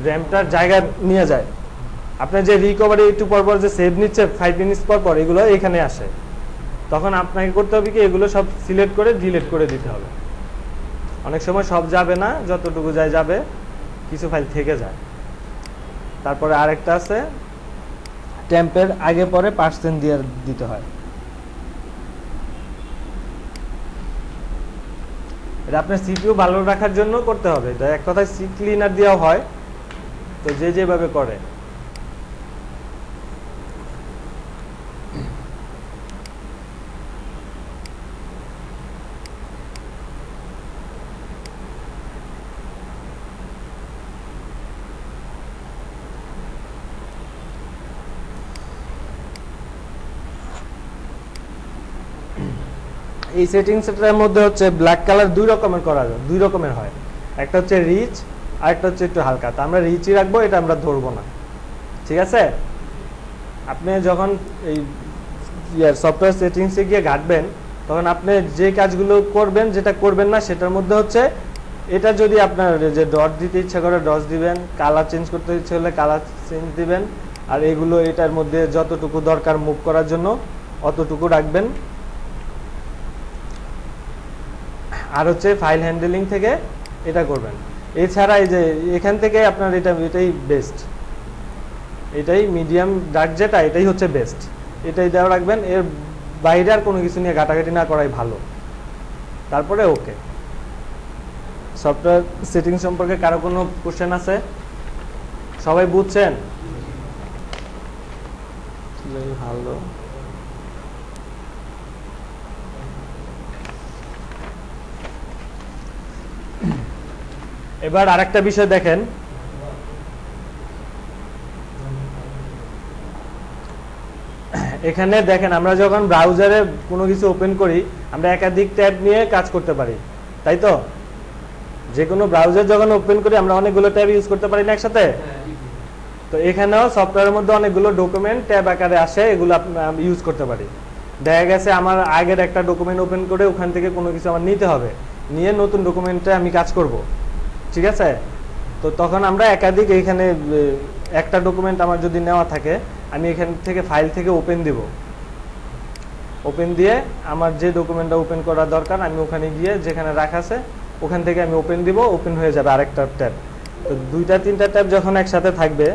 র্যামটার জায়গা নিয়ে যায়। আপনার যে রিকভারি একটু পর যে সেভ নিচ্ছে 5 মিনিটস পর এগুলো এখানে আসে, তখন আপনাকে করতে হবে কি, এগুলো সব সিলেক্ট করে ডিলিট করে দিতে হবে। অনেক সময় সব যাবে না, যতটুকু যাবে, কিছু ফাইল থেকে যায়। তারপরে আরেকটা আছে, টেম্পের আগে পরে % দিয়ে দিতে হয়। এটা আপনার সিপিইউ ভালো রাখার জন্য করতে হবে। এটা এক কথায় সি ক্লিনার দেওয়া হয়, তো যে যেভাবে করে। এই সেটিংসটার মধ্যে হচ্ছে ব্ল্যাক কালার দুই রকমের হয়। একটা হচ্ছে রিচ, আর একটা হচ্ছে একটু হালকা। তো আমরা রিচই রাখবো, এটা আমরা ধরবো না, ঠিক আছে। আপনি যখন এই সফটওয়্যার সেটিংসে গিয়ে ঘাটবেন, তখন আপনি যে কাজগুলো করবেন, যেটা করবেন না সেটার মধ্যে হচ্ছে এটা যদি আপনার যে ডট দিতে ইচ্ছা করে ডট দিবেন, কালার চেঞ্জ করতে ইচ্ছে হলে কালার চেঞ্জ দিবেন, আর এগুলো এটার মধ্যে যতটুকু দরকার মুভ করার জন্য অতটুকু রাখবেন। আর হচ্ছে ফাইল হ্যান্ডলিং থেকে এটা করবেন। এছাড়া এই যে এখান থেকে আপনার এটাই বেস্ট, এটাই মিডিয়াম ডার্ক, যেটা এটাই হচ্ছে বেস্ট, এটাই দেওয়া রাখবেন। এর বাইরে আর কোনো কিছু নিয়ে ঘাটাঘাটি না করাই ভালো। তারপরে ওকে। সফটওয়্যার সেটিং সম্পর্কে কারো কোনো কোশ্চেন আছে? সবাই বুঝছেন? ভালো। এবার আরেকটা বিষয় দেখেন, এখানে দেখেন আমরা যখন ব্রাউজারে কোনো কিছু ওপেন করি, আমরা একাধিক ট্যাব নিয়ে কাজ করতে পারি, তাই তো? যে কোনো ব্রাউজার যখন ওপেন করি আমরা অনেকগুলো ট্যাব ইউজ করতে পারি না একসাথে। তো এখানেও সফটওয়্যারের মধ্যে অনেকগুলো ডকুমেন্ট ট্যাব আকারে আসে, এগুলো ইউজ করতে পারি। দেখা গেছে আমার আগের একটা ডকুমেন্ট ওপেন করে ওখান থেকে কোনো কিছু আমার নিতে হবে, নিয়ে নতুন ডকুমেন্টে আমি কাজ করব, ঠিক আছে। তো তখন আমরা একাধিক, এইখানে একটা ডকুমেন্ট আমার যদি নেওয়া থাকে, আমি এখান থেকে ফাইল থেকে ওপেন দিব, ওপেন দিয়ে আমার যে ডকুমেন্টটা ওপেন করা দরকার আমি ওখানে গিয়ে যেখানে রাখা আছে ওখান থেকে আমি ওপেন দিব, ওপেন হয়ে যাবে আরেকটা ট্যাব। তো 2-3টা ট্যাব যখন একসাথে থাকবে,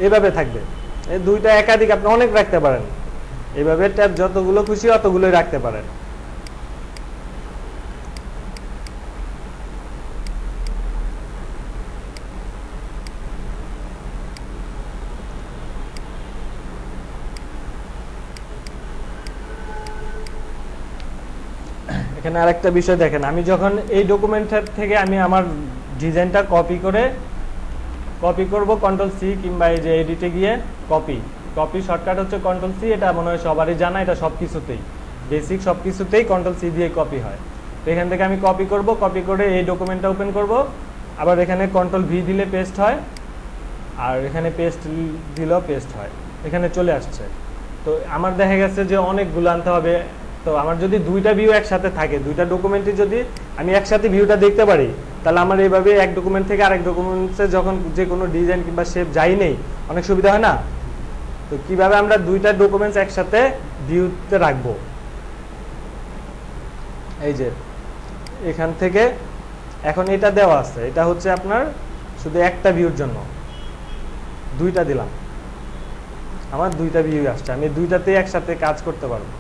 এভাবে থাকবে। এই দুইটা একাধিক আপনি অনেক রাখতে পারেন, এইভাবে ট্যাব যতগুলো খুশি অতগুলোই রাখতে পারেন। এখানে আরেকটা বিষয় দেখেন, আমি যখন এই ডকুমেন্টের থেকে আমি আমার ডিজাইনটা কপি করব কন্ট্রোল সি, কিংবা এই যে এডিটে গিয়ে কপি শর্টকাট হচ্ছে কন্ট্রোল সি। এটা মনে হয় সবারই জানা, এটা সব কিছুতেই বেসিক, সব কিছুতেই কন্ট্রোল সি দিয়ে কপি হয়। তো এখান থেকে আমি কপি করে এই ডকুমেন্টটা ওপেন করব, আবার এখানে কন্ট্রোল ভি দিলে পেস্ট হয়, আর এখানে পেস্ট দিলেও পেস্ট হয়, এখানে চলে আসছে। তো আমার দেখা গেছে যে অনেকগুলো আনতে হবে। তো আমার যদি দুইটা ভিউ একসাথে থাকে, দুইটা ডকুমেন্টে যদি আমি একসাথে ভিউটা দেখতে পারি, তাহলে আমার এইভাবে এক ডকুমেন্ট থেকে আরেক ডকুমেন্টসে যখন যে কোনো ডিজাইন কিংবা শেপ যাই নেই, অনেক সুবিধা হয় না? তো কিভাবে আমরা দুইটা ডকুমেন্টস একসাথে ভিউতে রাখবো, এই যে এখান থেকে এখন এটা দেওয়া আছে, এটা হচ্ছে আপনার শুধু একটা ভিউর জন্য, দুইটা দিলাম, আমার দুইটা ভিউ আসছে, আমি দুইটাতেই একসাথে কাজ করতে পারবো।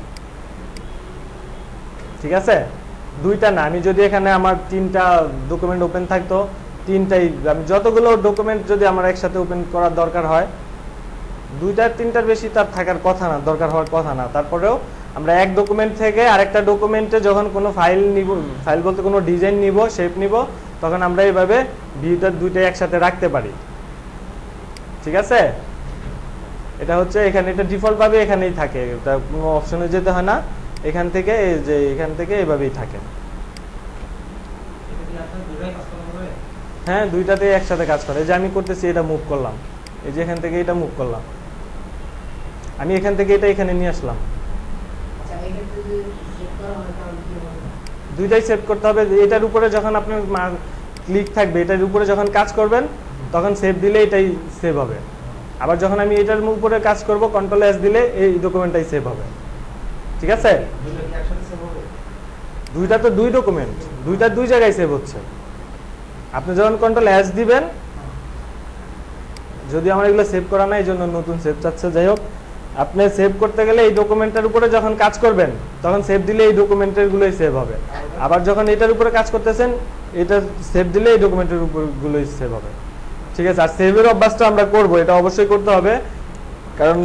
ঠিক আছে, দুইটা না, আমি যদি এখানে আমার 3টা ডকুমেন্ট ওপেন থাকতো, 3টাই আমি যতগুলো ডকুমেন্ট যদি আমার একসাথে ওপেন করার দরকার হয়, 2টা 3টার বেশি তার থাকার কথা না, দরকার হওয়ার কথা না, তারপরেও আমরা এক ডকুমেন্ট থেকে আরেকটা ডকুমেন্টে যখন কোনো ফাইল নিব, ফাইল বলতে কোনো ডিজাইন নিব, শেপ নিব, তখন আমরা এইভাবে ভিউটা দুইটাই একসাথে রাখতে পারি। ঠিক আছে, এটা হচ্ছে এখানে, এটা ডিফল্ট ভাবে এখানেই থাকে, এটা কোনো অপশনে যেতে হয় না, এখান থেকে এই যে এখান থেকে এইভাবেই থাকে। হ্যাঁ, দুইটাতে একসাথে কাজ করে। এই যে আমি করতেছি, এটা মুভ করলাম, এই যে এখান থেকে এটা মুভ করলাম, আমি এখান থেকে এটা এখানে নিয়ে আসলাম। দুইটাই সেভ করতে হবে। এটার উপরে যখন আপনার ক্লিক থাকবে, এটার উপরে যখন কাজ করবেন তখন সেভ দিলে এটাই সেভ হবে। আবার যখন আমি এটার উপরে কাজ করব, কন্ট্রোল এস দিলে এই ডকুমেন্টটাই সেভ হবে। ঠিক আছে, দুইটা তো দুই ডকুমেন্ট, দুইটা দুই জায়গায় সেভ হচ্ছে। আপনি যখন কন্ট্রোল এস দিবেন, যদি আমার এগুলো সেভ করা নাই, এই জন্য নতুন সেভ চাচ্ছে, যাই হোক, আপনি সেভ করতে গেলে এই ডকুমেন্টের উপরে যখন কাজ করবেন তখন সেভ দিলে এই ডকুমেন্টের গুলোই সেভ হবে। আবার যখন এটার উপরে কাজ করতেছেন, এটা সেভ দিলে এই ডকুমেন্টের উপর গুলোই সেভ হবে। ঠিক আছে, আর সেভের অভ্যাসটা আমরা করব, এটা অবশ্যই করতে হবে, কারণ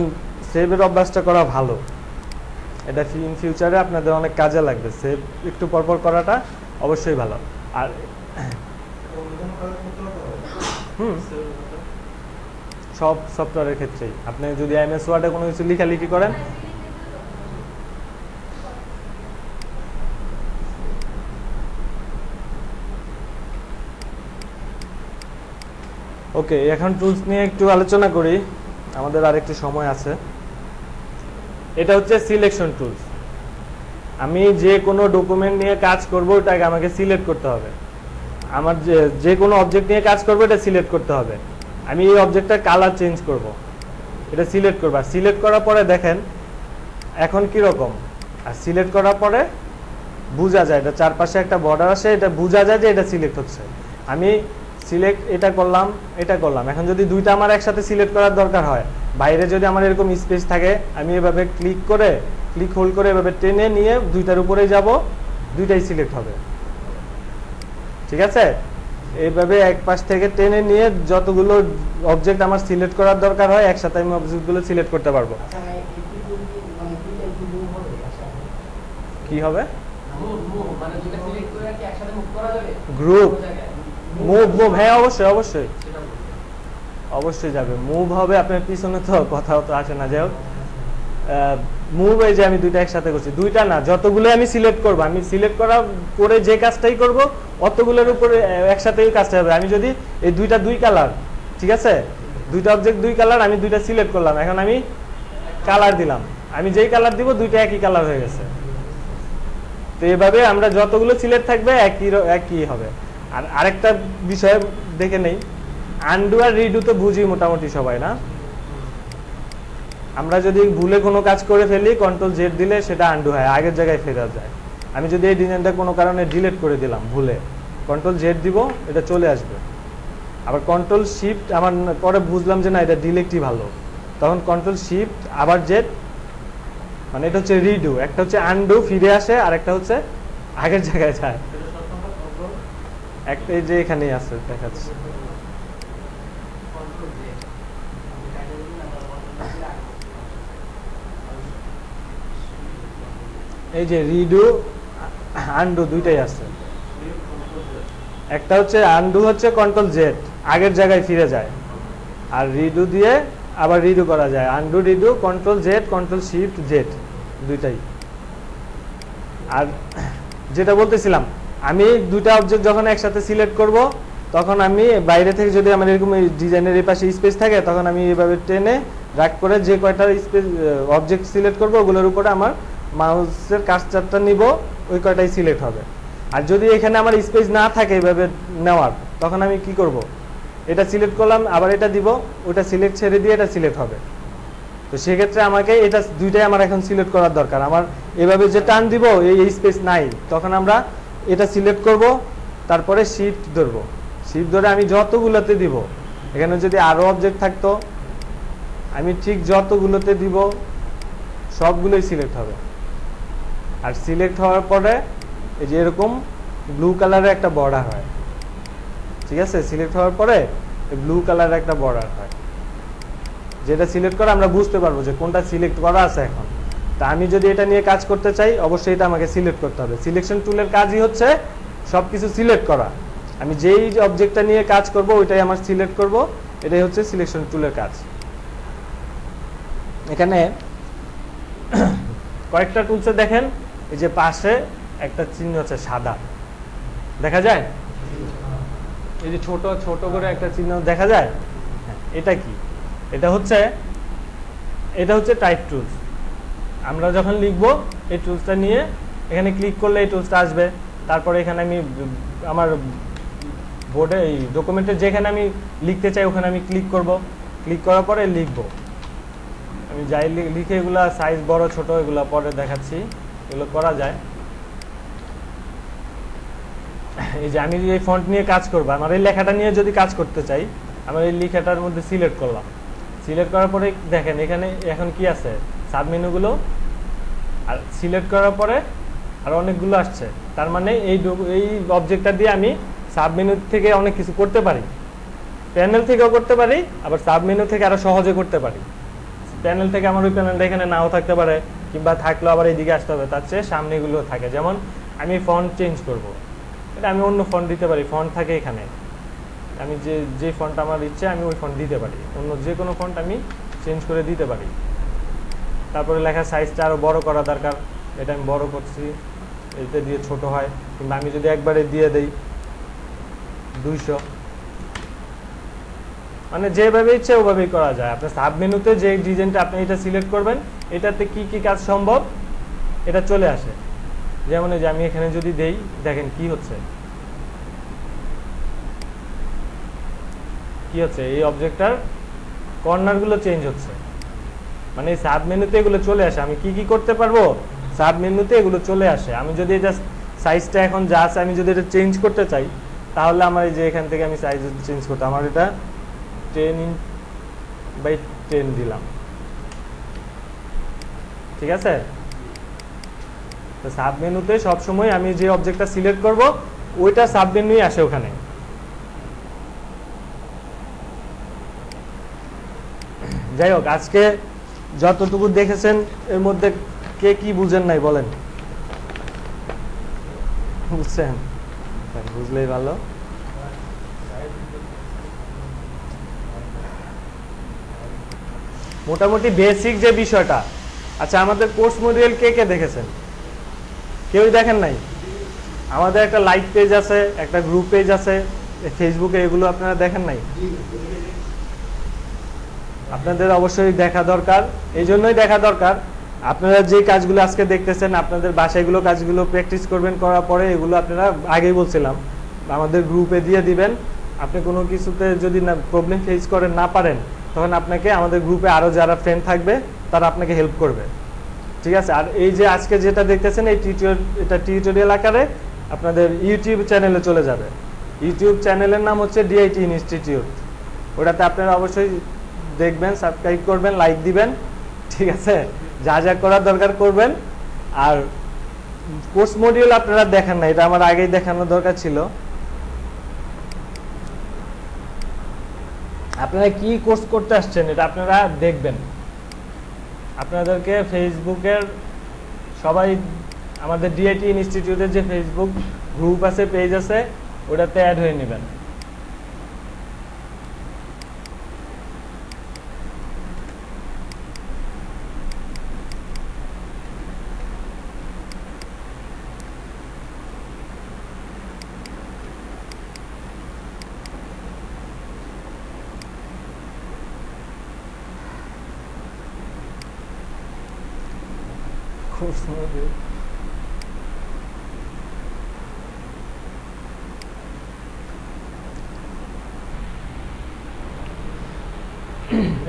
সেভের অভ্যাসটা করা ভালো, এটা ইন ফিউচারে আপনাদের অনেক কাজে লাগবে। সেভ একটু পরপর করাটা অবশ্যই ভালো। আর সব সফটওয়্যারের ক্ষেত্রেই আপনি যদি এমএস ওয়ার্ডে কোনো কিছু লেখালেখি করেন, ওকে, এখন টুলস নিয়ে একটু আলোচনা করি, আমাদের আরেকটু সময় আছে। এটা হচ্ছে সিলেকশন টুলস। আমি যে কোনো ডকুমেন্ট নিয়ে কাজ করব, ওটাকে আমাকে সিলেক্ট করতে হবে। আমার যে কোনো অবজেক্ট নিয়ে কাজ করবো, এটা সিলেক্ট করতে হবে। আমি এই অবজেক্টটার কালার চেঞ্জ করব, এটা সিলেক্ট করব। সিলেক্ট করার পরে দেখেন এখন কি রকম, আর সিলেক্ট করার পরে বোঝা যায়, এটা চারপাশে একটা বর্ডার আসে, এটা বোঝা যায় যে এটা সিলেক্ট হচ্ছে। আমি সিলেক্ট এটা করলাম, এটা করলাম। এখন যদি দুইটা আমার একসাথে সিলেক্ট করার দরকার হয়, বাইরে যদি আমার এরকম স্পেস থাকে, আমি এভাবে ক্লিক হোল্ড করে এভাবে টেনে নিয়ে দুইটার উপরেই যাব, দুইটাই সিলেক্ট হবে। ঠিক আছে, এইভাবে এক পাশ থেকে টেনে নিয়ে যতগুলো অবজেক্ট আমার সিলেক্ট করার দরকার হয়, একসাথে আমি অবজেক্টগুলো সিলেক্ট করতে পারবো। কি হবে? গ্রুপ মুভ, হ্যাঁ অবশ্যই অবশ্যই অবশ্যই যাবে, মুভ হবে। আপনার পিছনে তো কথাও তো আসে না, যাই হোক, মুভ, এই যে আমি দুইটা একসাথে করছি, দুইটা না, যতগুলো আমি সিলেক্ট করবো, আমি সিলেক্ট করা করে যে কাজটাই করব, অতগুলোর উপরে একসাথেই কাজটা হবে। আমি যদি এই দুইটা দুই কালার, ঠিক আছে, দুইটা অবজেক্ট দুই কালার, আমি দুইটা সিলেক্ট করলাম, এখন আমি কালার দিলাম, আমি যেই কালার দিব দুইটা একই কালার হয়ে গেছে। তো এভাবে আমরা যতগুলো সিলেক্ট থাকবে একই হবে। আর আরেকটা বিষয় দেখে নেই, আনডু আর রিডু তো বুঝি মোটামুটি সবাই, না? আমরা যদি ভুলে কোনো কাজ করে ফেলি, কন্ট্রোল জেড দিলে সেটা আনডু হয়, আগের জায়গায় ফেরা যায়। আমি যদি এই ডিজাইনটা কোনো কারণে ডিলিট করে দিলাম ভুলে, কন্ট্রোল জেড দিব, এটা চলে আসবে। আবার কন্ট্রোল শিফট, আমার পরে বুঝলাম যে না, এটা ডিলিটই ভালো, তখন কন্ট্রোল শিফট আবার জেড, মানে এটা হচ্ছে রিডু। একটা হচ্ছে আনডু, ফিরে আসে, আর একটা হচ্ছে আগের জায়গায় যায়। একটা যে এখানেই আছে দেখাচ্ছে, এই যে রিডু আনডু দুইটাই আছে। একটা হচ্ছে আনডু হচ্ছে কন্ট্রোল জেড, আগের জায়গায় ফিরে যায়, আর রিডু দিয়ে আবার রিডু করা যায়। Undo redo, control Z, control shift Z, দুইটাই। আর যেটা বলতেছিলাম, আমি দুইটা অবজেক্ট যখন একসাথে সিলেক্ট করব, তখন আমি বাইরে থেকে যদি আমার এরকম ডিজাইনের এই পাশে স্পেস থাকে, তখন আমি এইভাবে টেনে রাগ করে যে কয়টা স্পেস অবজেক্ট সিলেক্ট করবো, ওগুলোর উপরে আমার মাউসের কার্সারটা নিব, ওই কয়টাই সিলেক্ট হবে। আর যদি এখানে আমার স্পেস না থাকে এইভাবে নেওয়ার, তখন আমি কি করব, এটা সিলেক্ট করলাম, আবার এটা দিব, ওটা সিলেক্ট ছেড়ে দিয়ে এটা সিলেক্ট হবে। তো সেক্ষেত্রে আমাকে এটা দুইটাই আমার এখন সিলেক্ট করার দরকার। আমার এভাবে যে টান দিব এই স্পেস নাই, তখন আমরা এটা সিলেক্ট করব, তারপরে শিফট ধরবো, শিফট ধরে আমি যতগুলোতে দিব, এখানে যদি আরো অবজেক্ট থাকতো আমি ঠিক যতগুলোতে দিব সবগুলোই সিলেক্ট হবে। আর সিলেক্ট হওয়ার পরে এই যে এরকম ব্লু কালারের একটা বর্ডার হয়, ঠিক আছে? সিলেক্ট হওয়ার পরে ব্লু কালারের একটা বর্ডার হয়, যেটা সিলেক্ট করে আমরা বুঝতে পারবো যে কোনটা সিলেক্ট করা আছে এখন। তা আমি যদি এটা নিয়ে কাজ করতে চাই, অবশ্যই এটা আমাকে সিলেক্ট করতে হবে। সিলেকশন টুলের কাজই হচ্ছে সবকিছু সিলেক্ট করা। আমি যেই অবজেক্টটা নিয়ে কাজ করব ওইটাই আমার সিলেক্ট করব, এটাই হচ্ছে সিলেকশন টুলের কাজ। এখানে কয়েকটা টুলসে দেখেন এই যে পাশে একটা চিহ্ন আছে সাদা, দেখা যায়? এই যে ছোট ছোট করে একটা চিহ্ন দেখা যায়, এটা কি? এটা হচ্ছে টাইপ টুলস। আমরা যখন লিখব এই টুলসটা নিয়ে এখানে ক্লিক করলে এই টুলসটা আসবে। তারপরে এখানে আমি আমার বোর্ডে এই ডকুমেন্টে যেখানে আমি লিখতে চাই ওখানে আমি ক্লিক করব, ক্লিক করার পরে লিখব। আমি যাই লিখে এগুলা সাইজ বড় ছোট এগুলা পরে দেখাচ্ছি, এগুলো করা যায়। এই যে আমি এই ফন্ট নিয়ে কাজ করব, আমার এই লেখাটা নিয়ে যদি কাজ করতে চাই, আমার এই লেখাটার মধ্যে সিলেক্ট করলাম, সিলেক্ট করার পরে দেখেন এখানে এখন কি আছে, সাব মেনুগুলো, আর সিলেক্ট করার পরে আর অনেকগুলো আসছে। তার মানে এই অবজেক্টটা দিয়ে আমি সাব মেনু থেকে অনেক কিছু করতে পারি, প্যানেল থেকেও করতে পারি, আবার সাব মেনু থেকে আরো সহজে করতে পারি। প্যানেল থেকে আমার ওই প্যানেলটা এখানে নাও থাকতে পারে, কিংবা থাকলেও আবার এইদিকে আসতে হবে, তার চেয়ে সামনেগুলো থাকে। যেমন আমি ফন্ট চেঞ্জ করব, এটা আমি অন্য ফন্ট দিতে পারি, ফন্ট থাকে এখানে, আমি যে ফন্ট আমার ইচ্ছে আমি ওই ফন্ট দিতে পারি, অন্য যে কোনো ফন্ট আমি চেঞ্জ করে দিতে পারি। তারপরে লেখার সাইজটা আরও বড় করা দরকার, এটা আমি বড় করছি, এটা দিয়ে ছোট হয়, কিংবা আমি যদি একবারে দিয়ে দেই 200, মানে যেভাবে ইচ্ছে ওভাবেই করা যায়। আপনার সাব মেনুতে যে ডিজাইনটা আপনি এটা সিলেক্ট করবেন, এটাতে কি কি কাজ সম্ভব এটা চলে আসে। যেমন এই যে আমি এখানে যদি দেই, দেখেন কি হচ্ছে, এই অবজেক্টটার কর্নারগুলো চেঞ্জ হচ্ছে, মানে এই সাব মেনুতে এগুলো চলে আসে। আমি কি কি করতে পারবো, সাব মেনুতে এগুলো চলে আসে। আমি যদি এটা সাইজটা এখন যা আছে আমি যদি এটা চেঞ্জ করতে চাই, তাহলে আমার এই যে এখান থেকে আমি সাইজ চেঞ্জ করতে, আমার এটা 10x10 দিলাম, ঠিক আছে? তো সাব মেনুতে সবসময় আমি যে অবজেক্টটা সিলেক্ট করব ওইটা সাব মেনুই আসে ওখানে। যাই হোক, আজকে যতটুকু দেখেছেন এর মধ্যে কে কি বুঝেন নাই বলেন? বুঝছেন? বুঝলেই ভালো। মোটামুটি বেসিক যে বিষয়টা। আচ্ছা, আমাদের কোর্স মডিউল কে কে দেখেছেন? কেউই দেখেন নাই? আমাদের একটা লাইভ পেজ আছে, একটা গ্রুপ পেজ আছে ফেসবুকে, এগুলো আপনারা দেখেন নাই? আপনাদের অবশ্যই দেখা দরকার। এই জন্যই দেখা দরকার, আপনারা যে কাজগুলো আজকে দেখতেছেন আপনাদের বাসায় এগুলো কাজগুলো প্র্যাকটিস করবেন, করার পরে এগুলো আপনারা আগেই বলছিলাম আমাদের গ্রুপে দিয়ে দিবেন। আপনি কোনো কিছুতে যদি না প্রবলেম ফেস করেন না পারেন, তখন আপনাকে আমাদের গ্রুপে আরও যারা ফ্রেন্ড থাকবে তারা আপনাকে হেল্প করবে, ঠিক আছে? আর এই যে আজকে যেটা দেখতেছেন এই এটা টিউটোরিয়াল আকারে আপনাদের ইউটিউব চ্যানেলে চলে যাবে। ইউটিউব চ্যানেলের নাম হচ্ছে ডিআইটি ইনস্টিটিউট। ওটাতে আপনারা অবশ্যই দেখবেন, সাবস্ক্রাইব করবেন, লাইক দিবেন, ঠিক আছে? যা যা করার দরকার করবেন। আর কোর্স মডিউল আপনারা দেখেন না, এটা আমার আগেই দেখানোর দরকার ছিল। আপনারা কি কোর্স করতে আসছেন এটা আপনারা দেখবেন। আপনাদেরকে ফেসবুকের সবাই আমাদের ডিআইটি ইনস্টিটিউটের যে ফেসবুক গ্রুপ আছে, পেজ আছে, ওটাতে অ্যাড হয়ে নেবেন।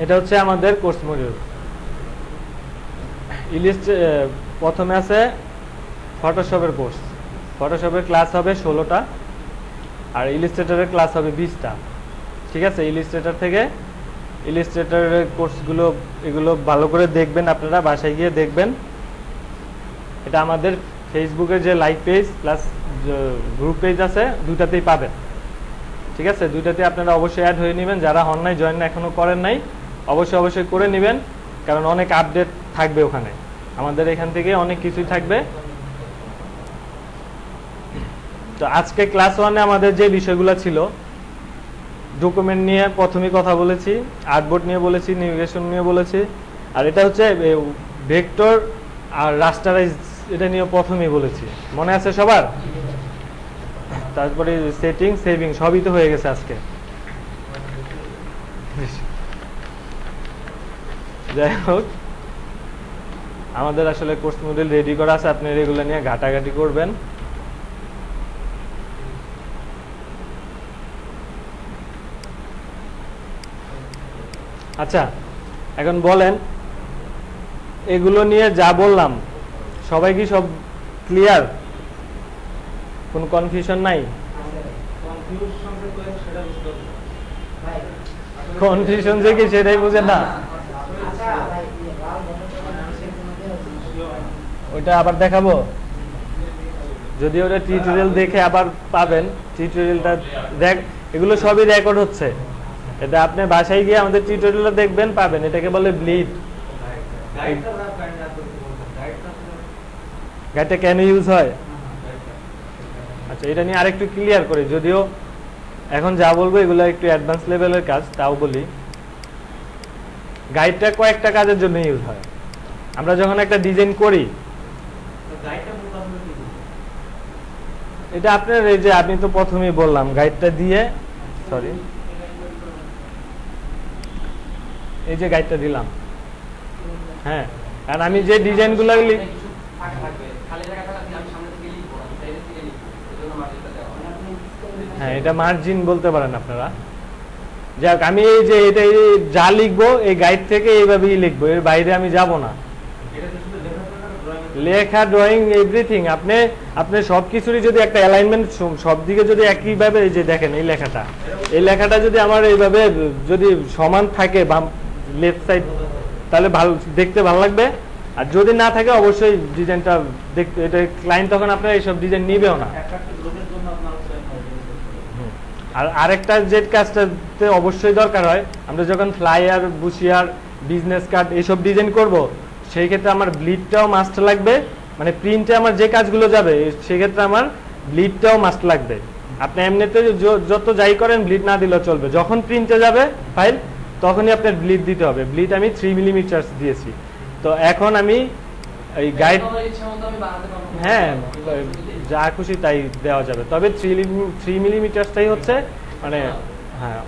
এটা হচ্ছে আমাদের কোর্স মডিউল। প্রথমে আছে ফটোশপের কোর্স। ফটোশপের ক্লাস হবে 16টা, আর ইলাস্ট্রেটরের ক্লাস হবে 20টা। ঠিক আছে, ইলাস্ট্রেটরের কোর্সগুলো এগুলো ভালো করে দেখবেন, আপনারা বাসায় গিয়ে দেখবেন। এটা আমাদের ফেসবুকের যে live page plus group page আছে, দুটাতেই পাবেন। ঠিক আছে, দুইটাতে আপনারা অবশ্যই অ্যাড হয়ে নেবেন। যারা হন নাই, জয়েন এখনো করেন নাই, অবশ্যই করে নেবেন, কারণ অনেক আপডেট থাকবে ওখানে। আমাদের এখান থেকে অনেক কিছুই থাকবে। তো আজকে ক্লাস 1-এ আমাদের যে বিষয়গুলো ছিল, ডকুমেন্ট নিয়ে প্রথমেই কথা বলেছি, আর্টবোর্ড নিয়ে বলেছি, নেভিগেশন নিয়ে বলেছি, আর এটা হচ্ছে ভেক্টর আর রাস্টারাইজ, এটা নিয়ে প্রথমেই বলেছি, মনে আছে সবার? তারপরে সেটিং, সেভিং সবই তো হয়ে গেছে আজকে। যাই হোক, আমাদের আসলে কোর্স মডেল রেডি করা আছে, আপনি এগুলো নিয়ে ঘাটাঘাটি করবেন। আচ্ছা, এখন বলেন, এগুলো নিয়ে যা বললাম সবাই কি সব ক্লিয়ার? কোন কনফিউশন নাই? কনফিউশন যে কি সেটাই বুঝেন না? ওইটা আবার দেখাবো, যদি ওটা টিউটোরিয়াল দেখে আবার পাবেন। টিউটোরিয়ালটা দেখ, এগুলো সবই রেকর্ড হচ্ছে, এটা আপনি বাসায় গিয়ে আমাদের টিউটোরিয়ালটা দেখবেন, পাবেন। এটাকে বলে ব্লিড। গাইডটা কেন ইউজ হয়? আচ্ছা, এটা নিয়ে আরেকটু ক্লিয়ার করে, যদিও এখন যা বলবো এগুলো একটু অ্যাডভান্স লেভেলের কাজ, তাও বলি। গাইডটা কয়েকটা কাজের জন্য ইউজ হয়। আমরা যখন একটা ডিজাইন করি, এটা আপনার এই যে আমি তো প্রথমেই বললাম, গাইডটা দিয়ে, সরি, এই যে গাইডটা দিলাম, হ্যাঁ, কারণ আমি যে ডিজাইনগুলো হ্যাঁ, এটা মার্জিন বলতে পারেন আপনারা। যাক, আমি এই যে এটা যা লিখবো এই গাইড থেকে এইভাবেই লিখবো, এর বাইরে আমি যাব না। লেখা, ড্রয়িং, এভরিথিং, আপনি সবকিছুরই যদি একটা অ্যালাইনমেন্ট সব দিকে যদি একইভাবে, এই যে দেখেন এই লেখাটা যদি আমার এইভাবে যদি সমান থাকে বাম লেফট সাইড, তাহলে ভালো দেখতে ভালো লাগবে। আর যদি না থাকে অবশ্যই ডিজাইনটা দেখতে, এটা ক্লায়েন্ট তখন আপনার এইসব ডিজাইন নিবেও না। আর আরেকটা যে কাজটাতে অবশ্যই দরকার হয়, আমরা যখন ফ্লায়ার, বুশিয়ার, বিজনেস কার্ড এইসব ডিজাইন করব, সেই ক্ষেত্রে আমার ব্লিডটাও মাস্ট লাগবে। মানে প্রিন্টে আমার যে কাজগুলো যাবে সেক্ষেত্রে আমার ব্লিডটাও মাস্ট লাগবে। আপনি এমনিতে যত যাই করেন ব্লিড না দিলেও চলবে, যখন প্রিন্টে যাবে ফাইল তখনই আপনার ব্লিড দিতে হবে। ব্লিড আমি 3 মিলিমিটার দিয়েছি। তো এখন আমি এই গাইড, হ্যাঁ, যা খুশি তাই দেওয়া যাবে, তবে 3 মিলিমিটারটাই হচ্ছে মানে, হ্যাঁ।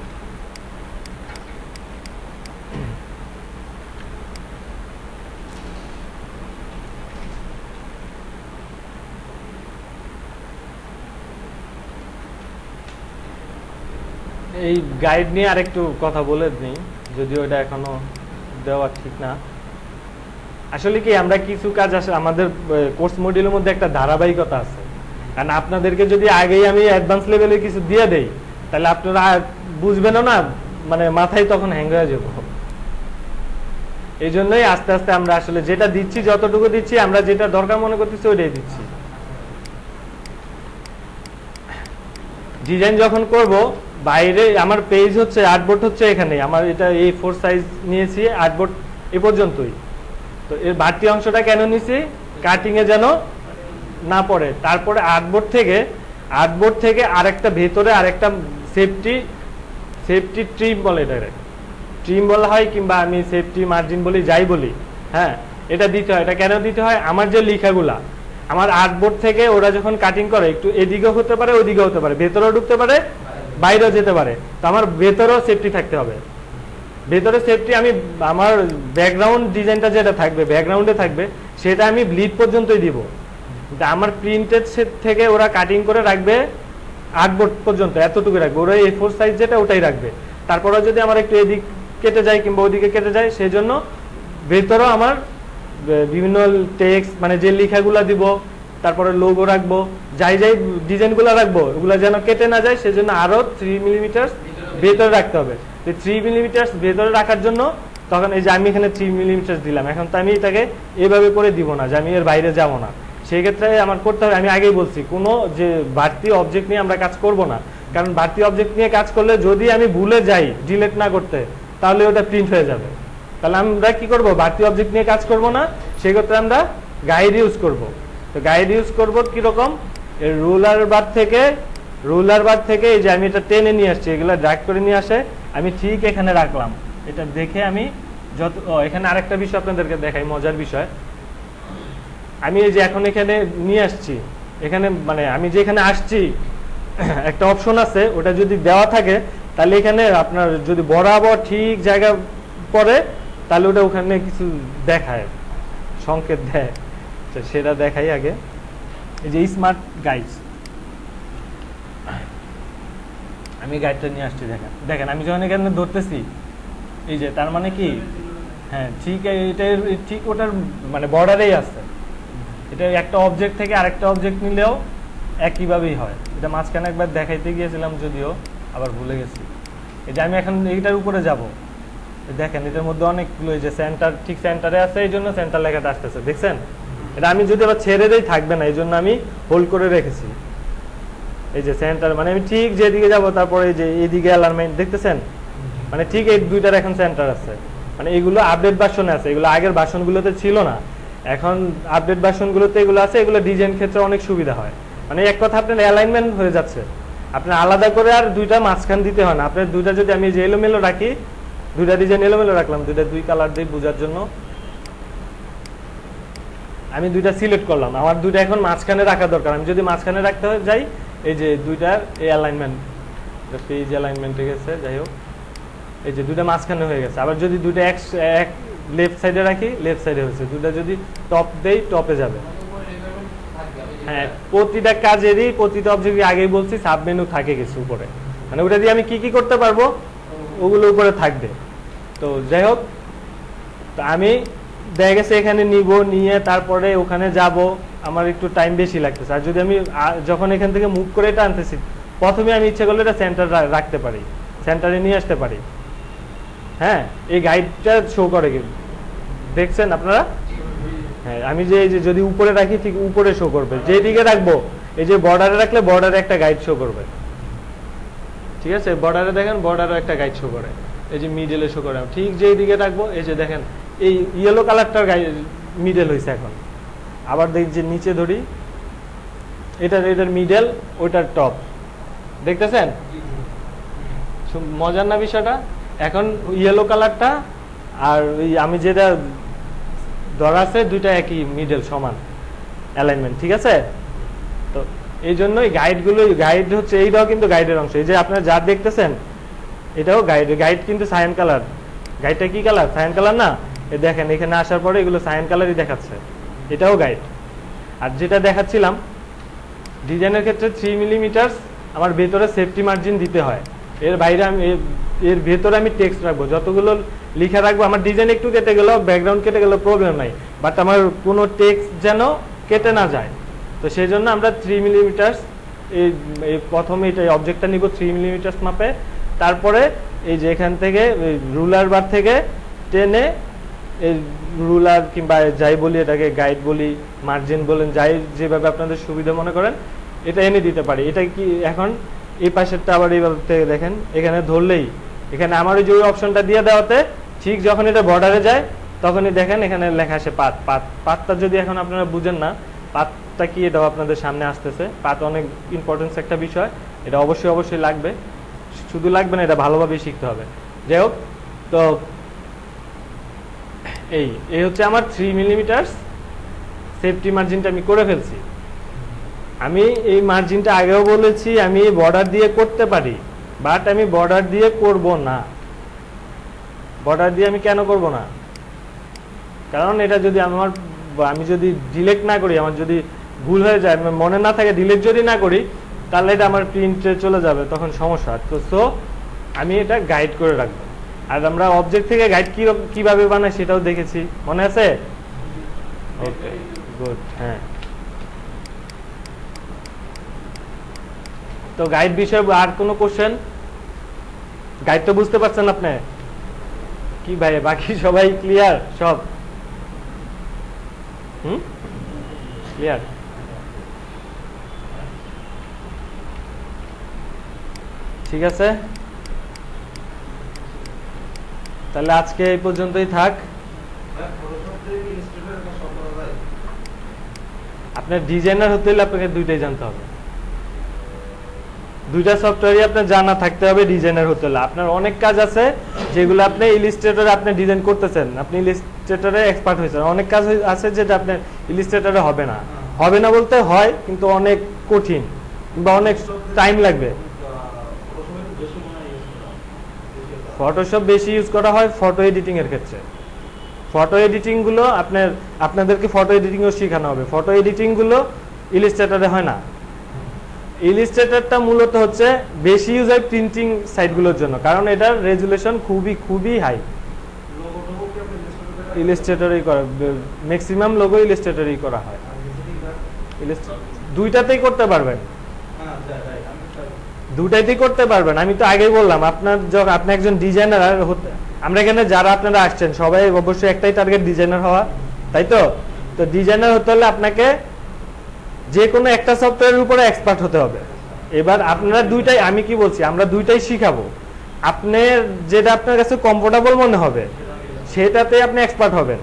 এই গাইড নিয়ে আরেকটু কথা বলে নিই, যদিও এটা এখনো দেওয়া ঠিক না। আসলে কি, আমরা কিছু কাজ আসে আমাদের কোর্স মডিউলের মধ্যে একটা ধারাবাহিকতা আছে, কারণ আপনাদেরকে যদি আগেই আমি অ্যাডভান্স লেভেলে কিছু দিয়ে দেই, তাহলে আপনারা বুঝবেন না, মানে মাথায় তখন হ্যাং হয়ে যাব। এই জন্যই আস্তে আস্তে আমরা আসলে যেটা দিচ্ছি, যতটুকু দিচ্ছি, আমরা যেটা দরকার মনে করতেছি ওইটাই দিচ্ছি। ডিজাইন যখন করব, বাইরে আমার পেজ হচ্ছে, আর্টবোর্ড হচ্ছে এখানে, আমার এটা A4 সাইজ নিয়েছি, আর্টবোর্ড এ পর্যন্তই। তো এর বাড়তি অংশটা কেন নিছি? কাটিং এ যেন না পড়ে। তারপরে আর্টবোর্ড থেকে আরেকটা ভেতরে আরেকটা সেফটি ট্রিম বলে, এটা ট্রিম বলা হয়, কিংবা আমি সেফটি মার্জিন বলি, যাই বলি, হ্যাঁ, এটা দিতে হয়। এটা কেন দিতে হয়? আমার যে লেখাগুলা, আমার আর্টবোর্ড থেকে ওরা যখন কাটিং করে, একটু এদিকেও হতে পারে, ওদিকেও হতে পারে, ভেতরেও ঢুকতে পারে, বাইরেও যেতে পারে। তো আমার ভেতরেও সেফটি থাকতে হবে। ভেতরে সেফটি আমি আমার ব্যাকগ্রাউন্ড ডিজাইনটা যেটা থাকবে, ব্যাকগ্রাউন্ডে থাকবে, সেটা আমি ব্লিড পর্যন্তই দিব। আমার প্রিন্টেড থেকে ওরা কাটিং করে রাখবে আর্টবোর্ড পর্যন্ত, এতটুকু রাখবে। ওরা A4 সাইজ যেটা ওটাই রাখবে। তারপরে যদি আমার একটু এদিক কেটে যায় কিংবা ওদিকে কেটে যায়, সেই জন্য ভেতরেও আমার বিভিন্ন টেক্সট মানে যে লেখাগুলো দিব, তারপরে লোগো রাখবো, যাই যাই ডিজাইনগুলো রাখবো ওগুলো যেন কেটে না যায়, সেজন্য আরো 3 মিলিমিটার ভেতরে রাখতে হবে। 3 মিলিমিটার ভেতরে রাখার জন্য তখন এই যে আমি এখানে 3 মিলিমিটার দিলাম, এখন তো আমি এটাকে এভাবে করে দিব না যে আমি এর বাইরে যাব না, সেই ক্ষেত্রে আমার করতে হবে, আমি আগেই বলছি কোনো যে বাড়তি অবজেক্ট নিয়ে আমরা কাজ করব না, কারণ বাড়তি অবজেক্ট নিয়ে কাজ করলে যদি আমি ভুলে যাই ডিলিট না করতে তাহলে ওটা প্রিন্ট হয়ে যাবে। তাহলে আমরা কি করব, বাড়তি অবজেক্ট নিয়ে কাজ করব না, সেই ক্ষেত্রে আমরা গাইড ইউজ করব। তো গাইড ইউজ করব কিরকম, এই রুলার বার থেকে এই যে আমি এটা টেনে নিয়ে আসছি, এগুলো ড্র্যাগ করে নিয়ে আসে আমি ঠিক এখানে রাখলাম। এটা দেখে আমি যত এখানে আরেকটা বিষয় আপনাদেরকে দেখাই, মজার বিষয়, আমি এই যে এখন এখানে নিয়ে আসছি, এখানে মানে আমি যে এখানে আসছি একটা অপশন আছে, ওটা যদি দেওয়া থাকে তাহলে এখানে আপনার যদি বরাবর ঠিক জায়গা পড়ে তাহলে ওটা ওখানে কিছু দেখায়, সংকেত দেয়, সেটা দেখাই আগে। এই যে স্মার্ট গাইডস, আমি গাইডটা নিয়ে আসছি, দেখেন আমি যখন এখানে ধরতেছি এই যে তার মানে কি, হ্যাঁ ঠিক এটা ঠিক ওটার মানে বর্ডারেই আছে, এটা একটা অবজেক্ট থেকে আরেকটা অবজেক্ট নিলেও একইভাবেই হয়। এটা মাঝখানে একবার দেখাইতে গিয়েছিলাম যদিও আবার ভুলে গেছি। এই যে আমি এখন এইটার উপরে যাব, দেখেন এটার মধ্যে অনেকগুলো, এই যে সেন্টার ঠিক সেন্টারে আছে, এই জন্য সেন্টার লেখাটা আসতেছে, দেখছেন? এটা আমি যদি আবার ছেড়ে দেই থাকবে না, এই জন্য আমি হোল্ড করে রেখেছি। এই যে সেন্টার মানে আমি ঠিক যেদিকে যাব, তারপরে এই যে এইদিকে অ্যালাইনমেন্ট দেখতেছেন, মানে ঠিক এই দুইটার এখন সেন্টার আছে, মানে এগুলো আপডেট ভার্সনে আছে, এগুলো আগের ভার্সনগুলোতে ছিল না, এখন আপডেট ভার্সনগুলোতে এগুলো আছে, এগুলো ডিজাইন ক্ষেত্রে অনেক সুবিধা হয়। মানে এক কথা আপনার অ্যালাইনমেন্ট হয়ে যাচ্ছে, আপনার আলাদা করে আর দুইটা মাঝখান দিতে হয় না। আপনার দুইটা যদি আমি যে এলোমেলো রাখি, দুইটা ডিজাইন এলোমেলো রাখলাম, দুই কালার দিয়ে বোঝার জন্য আমি দুইটা সিলেক্ট করলাম, আমার দুইটা এখন মাঝখানে রাখা দরকার, আমি যদি মাঝখানে রাখতে যাই এই যে দুইটার এই অ্যালাইনমেন্ট, পেজ অ্যালাইনমেন্টে গেছে, যাই হোক এই যে দুইটা মাঝখানে হয়ে গেছে। আবার যদি দুইটা এক লেফট সাইডে রাখি, লেফট সাইডে হয়েছে, দুইটা যদি টপ দেই টপে যাবে। হ্যাঁ, প্রতিটা কাজেরই প্রতিটা অবজেক্টই আগেই বলছি সাব মেনু থাকে কিছু উপরে, মানে ওটা দিয়ে আমি কি কি করতে পারবো ওগুলো উপরে থাকবে। তো যাই হোক, তো আমি দেখা গেছে এখানে নিয়ে তারপরে ওখানে যাব, আমার একটু টাইম বেশি লাগতেছে। আর যদি আমি যখন এখান থেকে মুভ করে এটা আনতেছি, প্রথমে আমি ইচ্ছে করলে এটা সেন্টার রাখতে পারি, সেন্টারে নিয়ে আসতে পারি। হ্যাঁ, এই গাইডটা শো করে কিন্তু, দেখছেন আপনারা? হ্যাঁ, আমি যে যদি উপরে রাখি ঠিক উপরে শো করবে, যেদিকে রাখবো এই যে বর্ডারে রাখলে বর্ডারে একটা গাইড শো করবে, ঠিক আছে? বর্ডারে দেখেন, বর্ডারে একটা গাইড শো করে, এই যে মিডলে শো করে, ঠিক যেই দিকে রাখবো এই যে দেখেন এই ইয়েলো কালারটার মিডল হয়েছে। এখন আবার দেখি যে নিচে ধরি, এটার মিডল, ওইটার টপ, দেখতেছেন? মজার না বিষয়টা? এখন ইয়েলো কালারটা আর আমি যেটা ধরা আছে দুইটা একই মিডল সমান অ্যালাইনমেন্ট, ঠিক আছে? তো এই জন্যই গাইড হচ্ছে, এইটাও কিন্তু গাইডের অংশ। এই যে আপনারা যা দেখতেছেন এটাও গাইড কিন্তু সায়ান কালার। গাইডটা কি কালার? সায়ান কালার না? এই দেখেন এখানে আসার পরে এগুলো সায়ান কালারই দেখাচ্ছে, এটাও গাইড। আর যেটা দেখাচ্ছিলাম ডিজাইনের ক্ষেত্রে 3 মিলিমিটার আমার ভেতরে সেফটি মার্জিন দিতে হয়, এর বাইরে আমি এর ভেতরে আমি টেক্সট রাখবো, যতগুলো লিখা রাখবো। আমার ডিজাইন একটু কেটে গেল, ব্যাকগ্রাউন্ড কেটে গেল, প্রবলেম নাই, বাট আমার কোনো টেক্সট যেন কেটে না যায়। তো সেই জন্য আমরা 3 মিলিমিটার এই প্রথমে এটা অবজেক্টটা নিব 3 মিলিমিটার মাপে, তারপরে এই যে এখান থেকে রুলার বার থেকে টেনে এই রুলার কিংবা যাই বলি, এটাকে গাইড বলি, মার্জিন বলেন, যাই যেভাবে আপনাদের সুবিধা মনে করেন এটা এনে দিতে পারি। এটা কি এখন এই পাশেরটা আবার এইভাবে থেকে দেখেন, এখানে ধরলেই এখানে আমার ওই যে অপশনটা দিয়ে দেওয়াতে ঠিক যখন এটা বর্ডারে যায় তখনই দেখেন এখানে লেখা আসে পাতটা। যদি এখন আপনারা বুঝেন না পাতটা কি, এটাও আপনাদের সামনে আসতেছে। পাত অনেক ইম্পর্টেন্স একটা বিষয়, এটা অবশ্যই লাগবে, শুধু লাগবে না, এটা ভালোভাবে শিখতে হবে। যাই হোক, তো এই হচ্ছে আমার 3 মিলিমিটার সেফটি মার্জিনটা আমি করে ফেলছি। আমি এই মার্জিনটা আগেও বলেছি আমি বর্ডার দিয়ে করতে পারি, বাট আমি বর্ডার দিয়ে করব না। বর্ডার দিয়ে আমি কেন করব না? কারণ এটা যদি আমি যদি ডিলিট না করি, আমার যদি ভুল হয়ে যায়, মনে না থাকে, ডিলিট যদি না করি তাহলে এটা আমার প্রিন্টে চলে যাবে, তখন সমস্যা। তো সো আমি এটা গাইড করে রাখবো। আর আমরা অবজেক্ট থেকে গাইড কিভাবে বানাই সেটাও দেখেছি, মনে আছে? Okay good. হ্যাঁ, তো গাইড বিষয়ে আর কোনো কোশ্চেন? গাইড তো বুঝতে পারছেন আপনি কি ভাই? বাকি সবাই ক্লিয়ার সব? ক্লিয়ার? ঠিক আছে, তাহলে আজকে এই পর্যন্তই থাক। আপনার ডিজাইনার হতে হলে আপনাকে দুইটাই জানতে হবে, দুইটা সফটওয়্যারই আপনার জানা থাকতে হবে ডিজাইনার হতে হলে। আপনার অনেক কাজ আছে যেগুলো আপনি ইলাস্ট্রেটরে আপনি ডিজাইন করতেছেন, আপনি ইলাস্ট্রেটরে এক্সপার্ট হয়েছেন। অনেক কাজ আছে যেটা আপনার ইলাস্ট্রেটরে হবে না। হবে না বলতে হয়, কিন্তু অনেক কঠিন বা অনেক টাইম লাগবে। ফটোশপ বেশি ইউজ করা হয় ফটো এডিটিং এর ক্ষেত্রে। ফটো এডিটিং গুলো আপনাদেরকে ফটো এডিটিংও শেখানো হবে। ফটো এডিটিং গুলো ইলাস্ট্রেটরে হয় না। ইলাস্ট্রেটরটা মূলত হচ্ছে বেশি ইউজ হয় প্রিন্টিং সাইটগুলোর জন্য, কারণ এটার রেজুলেশন খুবই হাই। ইলাস্ট্রেটরেই করা, ম্যাক্সিমাম লোগো ইলাস্ট্রেটরেই করা হয়। দুইটাতেই করতে পারবেন, দুটাইতেই করতে পারবেন। আমি তো আগেই বললাম, আপনি একজন ডিজাইনার আমরা এখানে যারা আপনারা আসছেন সবাই অবশ্যই একটাই টার্গেট, ডিজাইনার হওয়া, তাই তো? তো ডিজাইনার হতে হলে আপনাকে যে কোনো একটা সফটওয়্যারের উপরে এক্সপার্ট হতে হবে। এবার আপনারা দুইটাই, আমি কি বলছি, আমরা দুইটাই শিখাবো। আপনি যেটা আপনার কাছে কমফোর্টেবল মনে হবে সেটাতে আপনি এক্সপার্ট হবেন,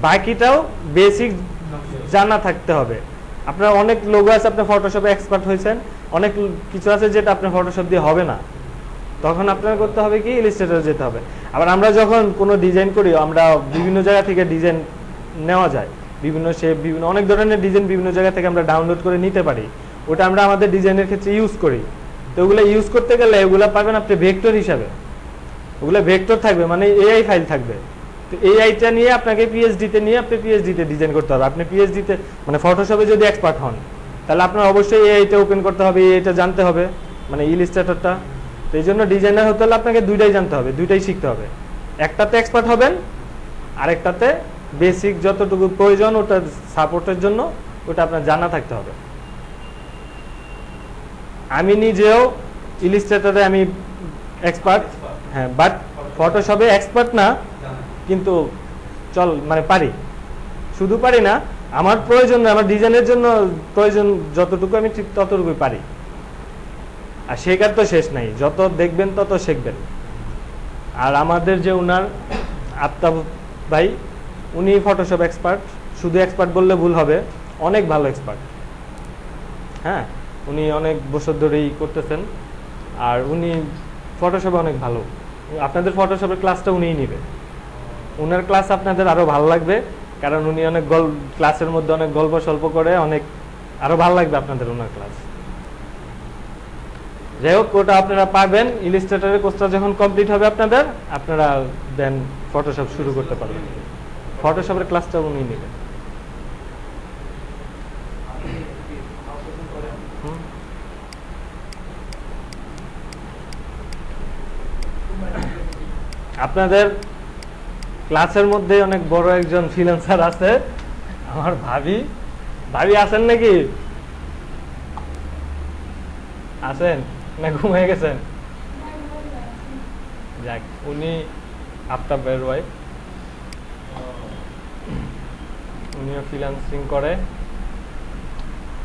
বাকিটাও বেসিক জানা থাকতে হবে। আপনার অনেক লোগো আছে আপনি ফটোশপে এক্সপার্ট হয়েছেন, অনেক কিছু আছে যেটা আপনার ফটোশপ দিয়ে হবে না, তখন আপনার করতে হবে কি ইলাস্ট্রেটরে যেতে হবে। আবার আমরা যখন কোনো ডিজাইন করি, আমরা বিভিন্ন জায়গা থেকে ডিজাইন নেওয়া যায়, বিভিন্ন শেপ, বিভিন্ন অনেক ধরনের ডিজাইন বিভিন্ন জায়গা থেকে আমরা ডাউনলোড করে নিতে পারি। ওটা আমরা আমাদের ডিজাইনের ক্ষেত্রে ইউজ করি। তো ওগুলো ইউজ করতে গেলে ওগুলো পাবেন আপনি ভেক্টর হিসাবে, ওগুলো ভেক্টর থাকবে, মানে এআই ফাইল থাকবে। তো এআইটা নিয়ে আপনাকে পিএইচডিতে নিয়ে আপনি পিএইচডিতে ডিজাইন করতে হবে। আপনি পিএইচডিতে মানে ফটোশপে যদি এক্সপার্ট হন, তাহলে আপনার অবশ্যই এআইটা ওপেন করতে হবে, এআইটা জানতে হবে, মানে ইলাস্ট্রেটরটা। তো এই জন্য ডিজাইনার হতে হলে আপনাকে দুইটাই জানতে হবে, দুইটাই শিখতে হবে। একটাতে এক্সপার্ট হবেন, আরেকটাতে বেসিক যতটুকু প্রয়োজন ওটা সাপোর্টের জন্য ওটা আপনার জানা থাকতে হবে। আমি নিজেও ইলাস্ট্রেটরে আমি এক্সপার্ট, হ্যাঁ, বাট ফটোশপে এক্সপার্ট না, কিন্তু মানে পারি, শুধু পারি না, আমার প্রয়োজন, আমার ডিজাইনের জন্য প্রয়োজন যতটুকু আমি ঠিক ততটুকুই পারি। আর শেখার তো শেষ নাই, যত দেখবেন তত শিখবেন। আর আমাদের যে উনার আফতাব ভাই, উনি ফটোশপ এক্সপার্ট, শুধু এক্সপার্ট বললে ভুল হবে, অনেক ভালো এক্সপার্ট। হ্যাঁ, উনি অনেক বছর ধরেই করতেছেন, আর উনি ফটোশপে অনেক ভালো। আপনাদের ফটোশপের ক্লাসটা উনিই নেবে, উনার ক্লাস আপনাদের আরো ভালো লাগবে, কারণ উনি অনেক ক্লাসের মধ্যে অনেক গল্প স্বল্প করে, অনেক আরো ভালো লাগবে আপনাদের ওনার ক্লাস। যাই হোক, ওটা আপনারা পাবেন ইলাস্ট্রেটরের কোর্সটা যখন কমপ্লিট হবে আপনাদের, আপনারা দেন ফটোশপ শুরু করতে পারবেন। ফটোশপের ক্লাসটা উনি নেবেন। আপনাদের ক্লাসের মধ্যে অনেক বড় একজন ফ্রিল্যান্সার আছে, আমার ভাবি। ভাবি আছেন নাকি? আছেন না ঘুমিয়ে গেছেন? যাক, উনি আফতাব ভাইয়ের ওয়াইফ, উনিও ফ্রিল্যান্সিং করে।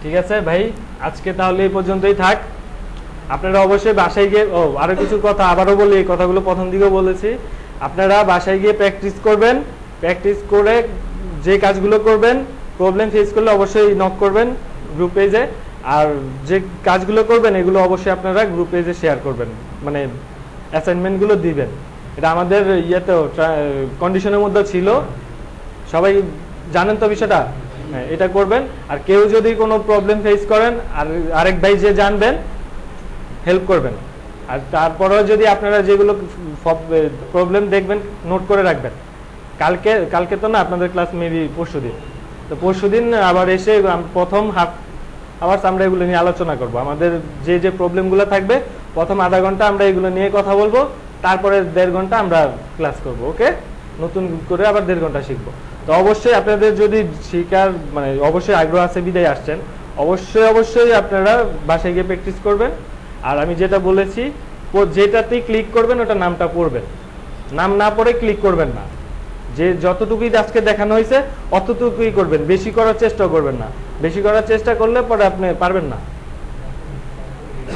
ঠিক আছে ভাই, আজকে তাহলে এই পর্যন্তই থাক। আপনারা অবশ্যই বাসায় গিয়ে, আরো কিছু কথা আবারও বলি, এই কথাগুলো প্রথম দিকেও বলেছি, আপনারা বাসায় গিয়ে প্র্যাকটিস করবেন। প্র্যাকটিস করে যে কাজগুলো করবেন, প্রবলেম ফেস করলে অবশ্যই নক করবেন গ্রুপ পেজে। আর যে কাজগুলো করবেন এগুলো অবশ্যই আপনারা গ্রুপ পেজে শেয়ার করবেন, মানে অ্যাসাইনমেন্টগুলো দিবেন। এটা আমাদের ইয়েতেও কন্ডিশনের মধ্যে ছিল, সবাই জানেন তো বিষয়টা। হ্যাঁ, এটা করবেন। আর কেউ যদি কোনো প্রবলেম ফেস করেন, আর আরেক ভাই যে জানবেন হেল্প করবেন। আর তারপরেও যদি আপনারা যেগুলো প্রবলেম দেখবেন নোট করে রাখবেন। কালকে তো না, আপনাদের ক্লাস মেবি পরশুদিন, তো পরশুদিন আবার এসে প্রথম হাফ আওয়ার্স আমরা এগুলো নিয়ে আলোচনা করব। আমাদের যে প্রবলেমগুলো থাকবে প্রথম আধা ঘন্টা আমরা এগুলো নিয়ে কথা বলবো, তারপরে 1.5 ঘন্টা আমরা ক্লাস করব। ওকে, নতুন করে আবার 1.5 ঘন্টা শিখবো। তো অবশ্যই আপনাদের যদি শিকার মানে অবশ্যই আগ্রহ আছে বিদায় আসছেন, অবশ্যই আপনারা বাসায় গিয়ে প্র্যাকটিস করবেন। আর আমি যেটা বলেছি যেটাতেই ক্লিক করবেন ওটা নামটা পড়বেন, নাম না পড়ে ক্লিক করবেন না। যে যতটুকুই আজকে দেখানো হয়েছে অতটুকুই করবেন, বেশি করার চেষ্টা করবেন না। বেশি করার চেষ্টা করলে পরে আপনি পারবেন না।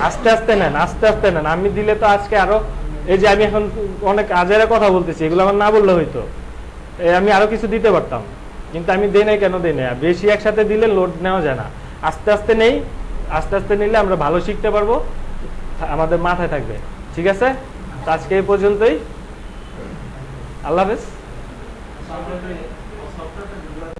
আস্তে আস্তে নেন, আস্তে আস্তে নেন। আমি দিলে তো আজকে আরো, এই যে আমি এখন অনেক আজেরা কথা বলতেছি, এগুলো আমার না বললে হইতো, আমি আরো কিছু দিতে পারতাম, কিন্তু আমি দেই নাই। কেন দেই নাই? বেশি একসাথে দিলে লোড নেওয়া যায় না। আস্তে আস্তে নেই, আস্তে আস্তে নিলে আমরা ভালো শিখতে পারবো, আমাদের মাথায় থাকবে। ঠিক আছে, আজকে এই পর্যন্তই। আল্লাহ হাফেজ।